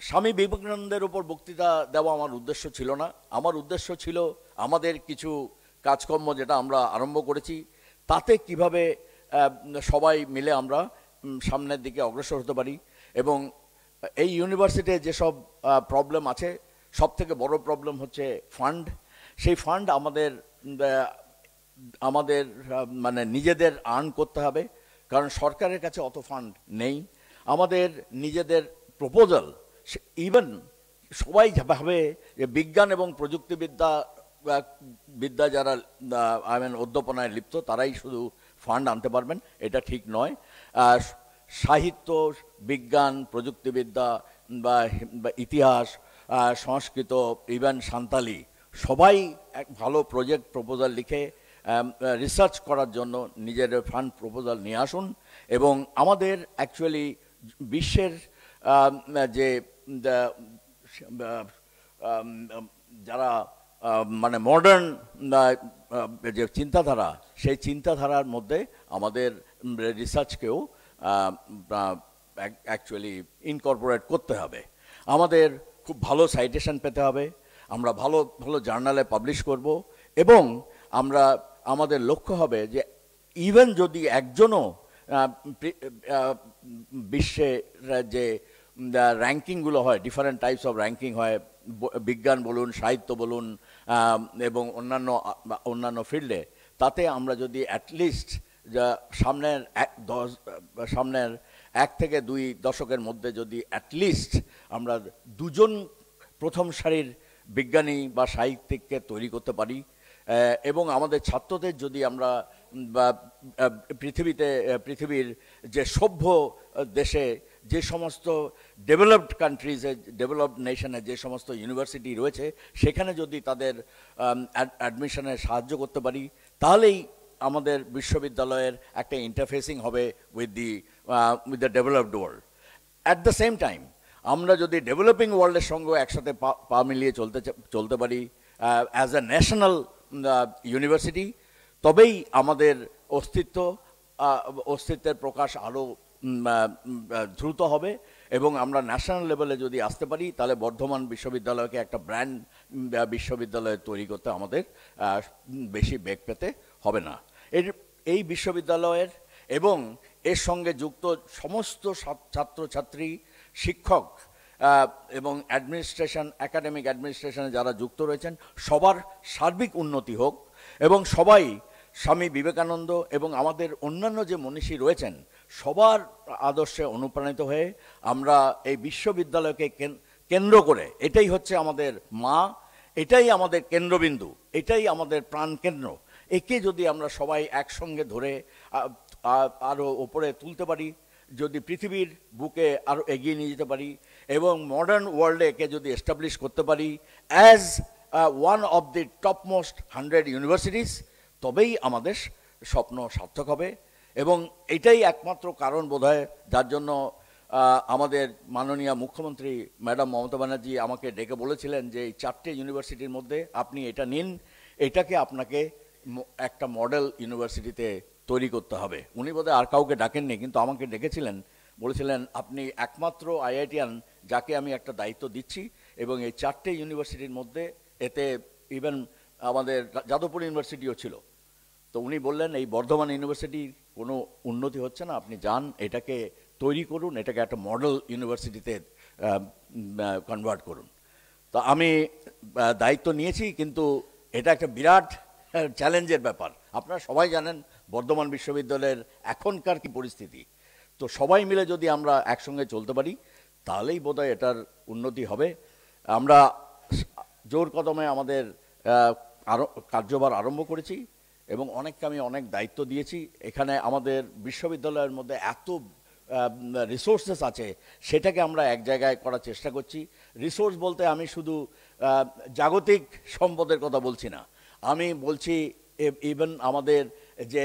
স্বামী বিবেকানন্দের উপর বক্তৃতা দেওয়া আমার উদ্দেশ্য ছিল না। আমার উদ্দেশ্য ছিল আমাদের কিছু কাজকর্ম যেটা আমরা আরম্ভ করেছি তাতে কিভাবে সবাই মিলে আমরা সামনের দিকে অগ্রসর হতে পারি। এবং এই ইউনিভার্সিটির যেসব প্রবলেম আছে, সব থেকে বড় প্রবলেম হচ্ছে ফান্ড। সেই ফান্ড আমাদের মানে নিজেদের আর্ন করতে হবে, কারণ সরকারের কাছে অত ফান্ড নেই। আমাদের নিজেদের প্রপোজাল, ইভেন সবাই ভাবে যে বিজ্ঞান এবং প্রযুক্তিবিদ্যা যারা অধ্যাপনায় লিপ্ত তারাই শুধু ফান্ড আনতে পারবেন, এটা ঠিক নয়। সাহিত্য, বিজ্ঞান, প্রযুক্তিবিদ্যা বা ইতিহাস, সংস্কৃত, ইভেন সাঁওতালি, সবাই এক ভালো প্রজেক্ট প্রপোজাল লিখে রিসার্চ করার জন্য নিজের ফান্ড প্রপোজাল নিয়ে আসুন। এবং আমাদের অ্যাকচুয়ালি বিশ্বের যে যারা মানে মডার্ন যে চিন্তাধারা, সেই চিন্তাধারার মধ্যে আমাদের রিসার্চকেও অ্যাকচুয়ালি ইনকর্পোরেট করতে হবে। আমাদের খুব ভালো সাইটেশন পেতে হবে, আমরা ভালো ভালো জার্নালে পাবলিশ করব এবং আমাদের লক্ষ্য হবে যে ইভেন যদি একজনও বিশ্বে যে র্যাঙ্কিংগুলো হয়, ডিফারেন্ট টাইপস অফ র্যাঙ্কিং হয়, বিজ্ঞান বলুন, সাহিত্য বলুন এবং অন্যান্য ফিল্ডে, তাতে আমরা যদি অ্যাটলিস্ট সামনের 1 থেকে 2 দশকের মধ্যে যদি অ্যাটলিস্ট আমরা 2জন প্রথম সারির বিজ্ঞানী বা সাহিত্যিককে তৈরি করতে পারি এবং আমাদের ছাত্রদের যদি আমরা পৃথিবীর যে সভ্য দেশে যে সমস্ত ডেভেলপড কান্ট্রিজে ডেভেলপড নেশনে যে সমস্ত ইউনিভার্সিটি রয়েছে সেখানে যদি তাদের অ্যাডমিশনে সাহায্য করতে পারি তাহলেই আমাদের বিশ্ববিদ্যালয়ের একটা ইন্টারফেসিং হবে with the developed world. At the same time আমরা যদি ডেভেলপিং ওয়ার্ল্ডের সঙ্গে একসাথে পা মিলিয়ে চলতে পারি অ্যাজ এ ন্যাশনাল ইউনিভার্সিটি, তবেই আমাদের অস্তিত্বের প্রকাশ আরও দ্রুত হবে এবং আমরা ন্যাশনাল লেভেলে যদি আসতে পারি তাহলে বর্ধমান বিশ্ববিদ্যালয়কে একটা ব্র্যান্ড বিশ্ববিদ্যালয় তৈরি করতে আমাদের বেশি বেগ পেতে হবে না। এই বিশ্ববিদ্যালয়ের এবং এর সঙ্গে যুক্ত সমস্ত ছাত্রছাত্রী, শিক্ষক এবং অ্যাডমিনিস্ট্রেশন, একাডেমিক অ্যাডমিনিস্ট্রেশনে যারা যুক্ত রয়েছেন সবার সার্বিক উন্নতি হোক এবং সবাই স্বামী বিবেকানন্দ এবং আমাদের অন্যান্য যে মনীষী রয়েছেন সবার আদর্শে অনুপ্রাণিত হয়ে আমরা এই বিশ্ববিদ্যালয়কে কেন্দ্র করে, এটাই হচ্ছে আমাদের মা, এটাই আমাদের কেন্দ্রবিন্দু, এটাই আমাদের প্রাণকেন্দ্র, একে যদি আমরা সবাই একসঙ্গে ধরে আরও ওপরে তুলতে পারি, যদি পৃথিবীর বুকে আরও এগিয়ে নিয়ে যেতে পারি এবং মডার্ন ওয়ার্ল্ডে একে যদি এস্টাবলিশ করতে পারি as one of the topmost 100 universities, তবেই আমাদের স্বপ্ন সার্থক হবে। এবং এটাই একমাত্র কারণ বোধহয় যার জন্য আমাদের মাননীয় মুখ্যমন্ত্রী ম্যাডাম মমতা ব্যানার্জি আমাকে ডেকে বলেছিলেন যে এই 4টে ইউনিভার্সিটির মধ্যে আপনি এটা নিন, এটাকে আপনাকে একটা মডেল ইউনিভার্সিটিতে তৈরি করতে হবে। উনি বোধহয় আর কাউকে ডাকেননি, কিন্তু আমাকে ডেকেছিলেন, বলেছিলেন আপনি একমাত্র আইআইটিয়ান যাকে আমি একটা দায়িত্ব দিচ্ছি এবং এই 4টে ইউনিভার্সিটির মধ্যে এতে ইভেন আমাদের যাদবপুর ইউনিভার্সিটিও ছিল। তো উনি বললেন এই বর্ধমান ইউনিভার্সিটির কোনো উন্নতি হচ্ছে না, আপনি যান এটাকে তৈরি করুন, এটাকে একটা মডেল ইউনিভার্সিটিতে কনভার্ট করুন। তো আমি দায়িত্ব নিয়েছি, কিন্তু এটা একটা বিরাট চ্যালেঞ্জের ব্যাপার। আপনারা সবাই জানেন বর্ধমান বিশ্ববিদ্যালয়ের এখনকার কি পরিস্থিতি। তো সবাই মিলে যদি আমরা একসঙ্গে চলতে পারি তাহলেই বোধহয় এটার উন্নতি হবে। আমরা জোর কদমে আমাদের কার্যভার আরম্ভ করেছি এবং অনেককে আমি অনেক দায়িত্ব দিয়েছি। এখানে আমাদের বিশ্ববিদ্যালয়ের মধ্যে এত রিসোর্সেস আছে, সেটাকে আমরা এক জায়গায় করার চেষ্টা করছি। রিসোর্স বলতে আমি শুধু জাগতিক সম্পদের কথা বলছি না, আমি বলছি ইভেন আমাদের যে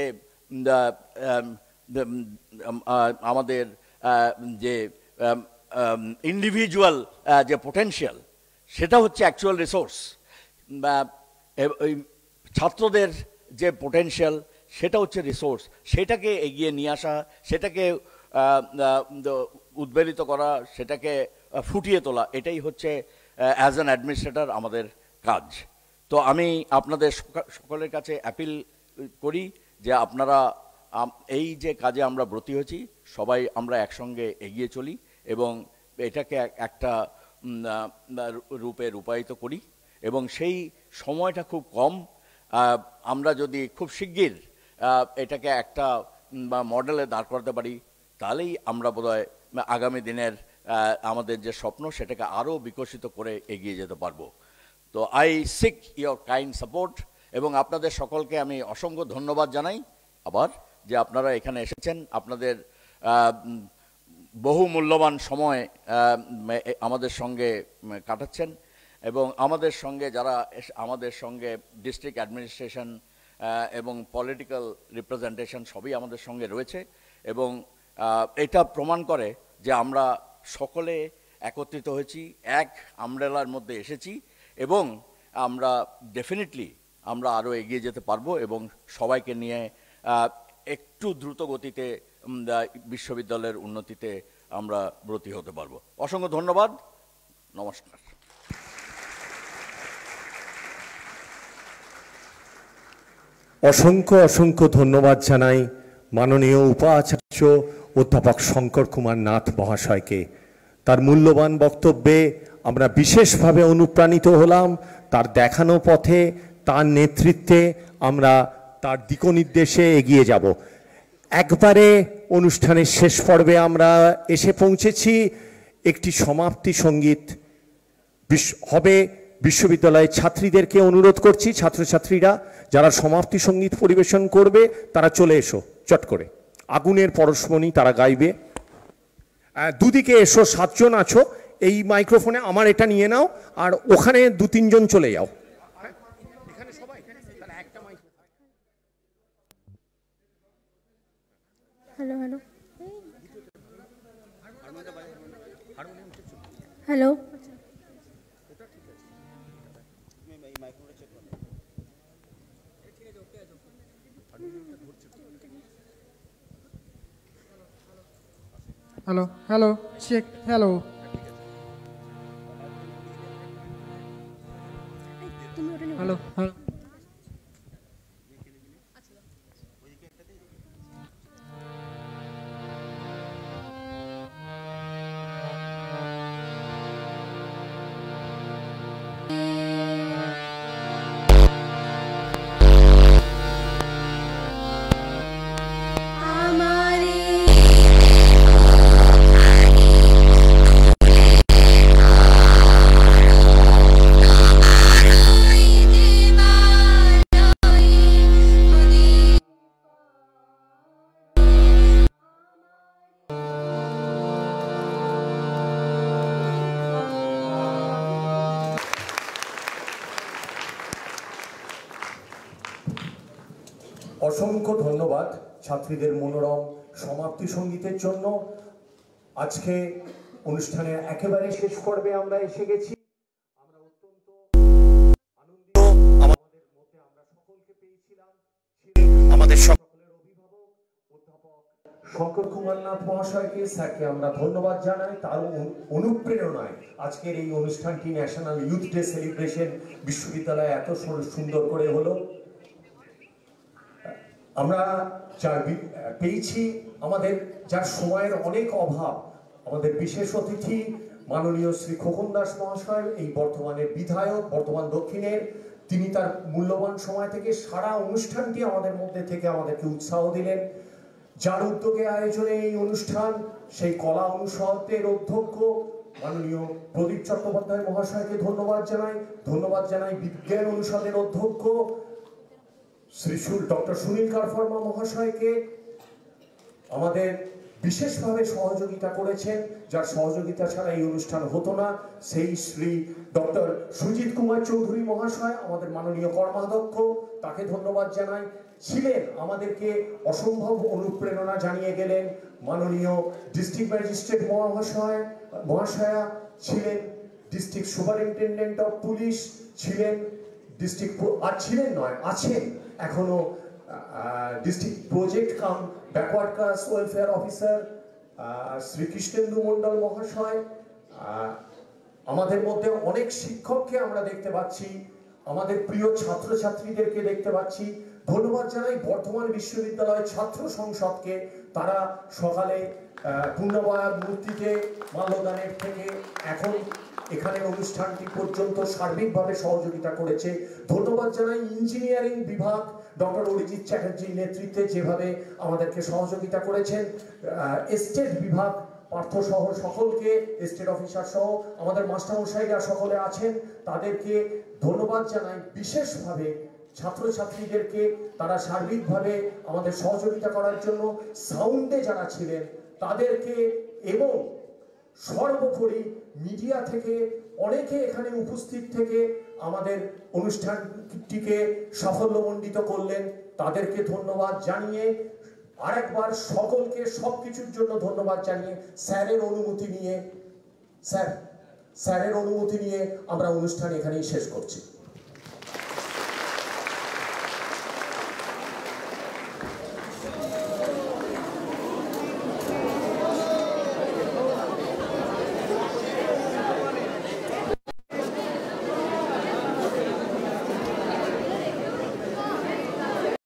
আমাদের যে ইন্ডিভিজুয়াল যে পোটেনশিয়াল, সেটা হচ্ছে অ্যাকচুয়াল রিসোর্স। ছাত্রদের যে পোটেনশিয়াল সেটা হচ্ছে রিসোর্স, সেটাকে এগিয়ে নিয়ে আসা, সেটাকে উদ্বেলিত করা, সেটাকে ফুটিয়ে তোলা, এটাই হচ্ছে অ্যাজ অ্যান অ্যাডমিনিস্ট্রেটর আমাদের কাজ। তো আমি আপনাদের সকলের কাছে অ্যাপিল করি যে আপনারা এই যে কাজে আমরা ব্রতী হয়েছি সবাই আমরা একসঙ্গে এগিয়ে চলি এবং এটাকে একটা রূপে রূপায়িত করি এবং সেই সময়টা খুব কম। আমরা যদি খুব শিগগির এটাকে একটা মডেলে দাঁড় করাতে পারি তাহলেই আমরা বোধহয় আগামী দিনের আমাদের যে স্বপ্ন সেটাকে আরও বিকশিত করে এগিয়ে যেতে পারবো। তো I seek your kind support এবং আপনাদের সকলকে আমি অসংখ্য ধন্যবাদ জানাই আবার যে আপনারা এখানে এসেছেন, আপনাদের বহু মূল্যবান সময় আমাদের সঙ্গে কাটাচ্ছেন এবং আমাদের সঙ্গে যারা আমাদের সঙ্গে ডিস্ট্রিক্ট অ্যাডমিনিস্ট্রেশন এবং পলিটিক্যাল রিপ্রেজেন্টেশন সবই আমাদের সঙ্গে রয়েছে এবং এটা প্রমাণ করে যে আমরা সকলে একত্রিত হয়েছি, এক আমব্রেলার মধ্যে এসেছি এবং আমরা ডেফিনেটলি আমরা আরও এগিয়ে যেতে পারবো এবং সবাইকে নিয়ে একটু দ্রুত গতিতে বিশ্ববিদ্যালয়ের উন্নতিতে আমরা ব্রতী হতে পারবো। অসংখ্য ধন্যবাদ, নমস্কার। অসংখ্য অসংখ্য ধন্যবাদ জানাই মাননীয় উপাচার্য অধ্যাপক শঙ্কর কুমার নাথ মহাশয়কে। তার মূল্যবান বক্তব্যে আমরা বিশেষভাবে অনুপ্রাণিত হলাম। তার দেখানো পথে, তার নেতৃত্বে আমরা তার দিকনির্দেশে এগিয়ে যাব। একবারে অনুষ্ঠানের শেষ পর্বে আমরা এসে পৌঁছেছি। একটি সমাপ্তি সঙ্গীত হবে বিশ্ববিদ্যালয়ের ছাত্রীদেরকে অনুরোধ করছি, ছাত্রছাত্রীরা যারা সমাপ্তি সঙ্গীত পরিবেশন করবে তারা চলে এসো চট করে। আগুনের পরশমণি তারা গাইবে। দুদিকে এসো, 7 জন আছো এই মাইক্রোফোনে, আমার এটা নিয়ে নাও, আর ওখানে 2-3 জন চলে যাও। Hello hello hello hello hello check hello hello hello অসংখ্য ধন্যবাদ ছাত্রীদের মনোরম সমাপ্তি সঙ্গীতের জন্য। আজকে অনুষ্ঠানের একেবারে শেষ পর্বে আমরা এসে গেছি। আমরা অত্যন্ত আনন্দিত, আমাদের মধ্যে আমরা সকলকে পেয়েছিলাম। আমাদের সকলের অভিভাবক অধ্যাপক শঙ্কর কুমার নাথ মহাশয়কে, স্যারকে আমরা ধন্যবাদ জানাই। তার অনুপ্রেরণায় আজকের এই অনুষ্ঠানটি ন্যাশনাল ইউথ ডে সেলিব্রেশন বিশ্ববিদ্যালয়ে এত সুন্দর করে হলো। আমরা যার পেয়েছি, আমাদের যার সময়ের অনেক অভাব, আমাদের বিশেষ অতিথি মাননীয় শ্রী খোকন দাস মহাশয়, এই বর্তমানের বিধায়ক, বর্তমান দক্ষিণের, তিনি তার মূল্যবান সময় থেকে সারা অনুষ্ঠানটি আমাদের মধ্যে থেকে আমাদেরকে উৎসাহ দিলেন। যার উদ্যোগে আয়োজনে এই অনুষ্ঠান, সেই কলা অনুষদের অধ্যক্ষ মাননীয় প্রদীপ চট্টোপাধ্যায় মহাশয়কে ধন্যবাদ জানাই। ধন্যবাদ জানাই বিজ্ঞান অনুষদের অধ্যক্ষ শ্রী ডক্টর সুনীল কারফর্মা মহাশয়কে, আমাদের বিশেষভাবে সহযোগিতা করেছেন, যার সহযোগিতা ছাড়া এই অনুষ্ঠান হতো না, সেই শ্রী ডক্টর সুজিত কুমার চৌধুরী মহাশয়, আমাদের মাননীয় কর্মাধ্যক্ষ, তাকে ধন্যবাদ জানাই। ছিলেন আমাদেরকে অসম্ভব অনুপ্রেরণা জানিয়ে গেলেন মাননীয় ডিস্ট্রিক্ট ম্যাজিস্ট্রেট মহাশয়া, ছিলেন ডিস্ট্রিক্ট সুপারিনটেন্ডেন্ট অফ পুলিশ, ছিলেন ডিস্ট্রিক্ট আছেন এখনো district project cum backward class welfare officer Shri Krishnendu Mondal মহাশয়। আমাদের মধ্যে অনেক শিক্ষককে আমরা দেখতে পাচ্ছি, আমাদের প্রিয় ছাত্রছাত্রীদেরকে দেখতে পাচ্ছি। ধন্যবাদ জানাই বর্ধমান বিশ্ববিদ্যালয় ছাত্র সংসদকে, তারা সকালে পূর্ণবয়ার মূর্তিতে মাল্যদানের থেকে এখন এখানে অনুষ্ঠানটি পর্যন্ত সার্বিকভাবে সহযোগিতা করেছে। ধন্যবাদ জানাই ইঞ্জিনিয়ারিং বিভাগ ডক্টর অরিজিৎ চ্যাটার্জির নেতৃত্বে যেভাবে আমাদেরকে সহযোগিতা করেছেন, এস্টেট বিভাগ পার্থ সহ সকলকে, এস্টেট অফিসার সহ আমাদের মাস্টারমশাইরা সকলে আছেন, তাদেরকে ধন্যবাদ জানাই। বিশেষভাবে ছাত্রছাত্রীদেরকে, তারা সার্বিকভাবে আমাদের সহযোগিতা করার জন্য সাউন্ডে যারা ছিলেন তাদেরকে, এবং সর্বোপরি মিডিয়া থেকে অনেকে এখানে উপস্থিত থেকে আমাদের অনুষ্ঠানটিকে সাফল্যমণ্ডিত করলেন, তাদেরকে ধন্যবাদ জানিয়ে আরেকবার সকলকে সবকিছুর জন্য ধন্যবাদ জানিয়ে স্যারের অনুমতি নিয়ে আমরা অনুষ্ঠান এখানেই শেষ করছি।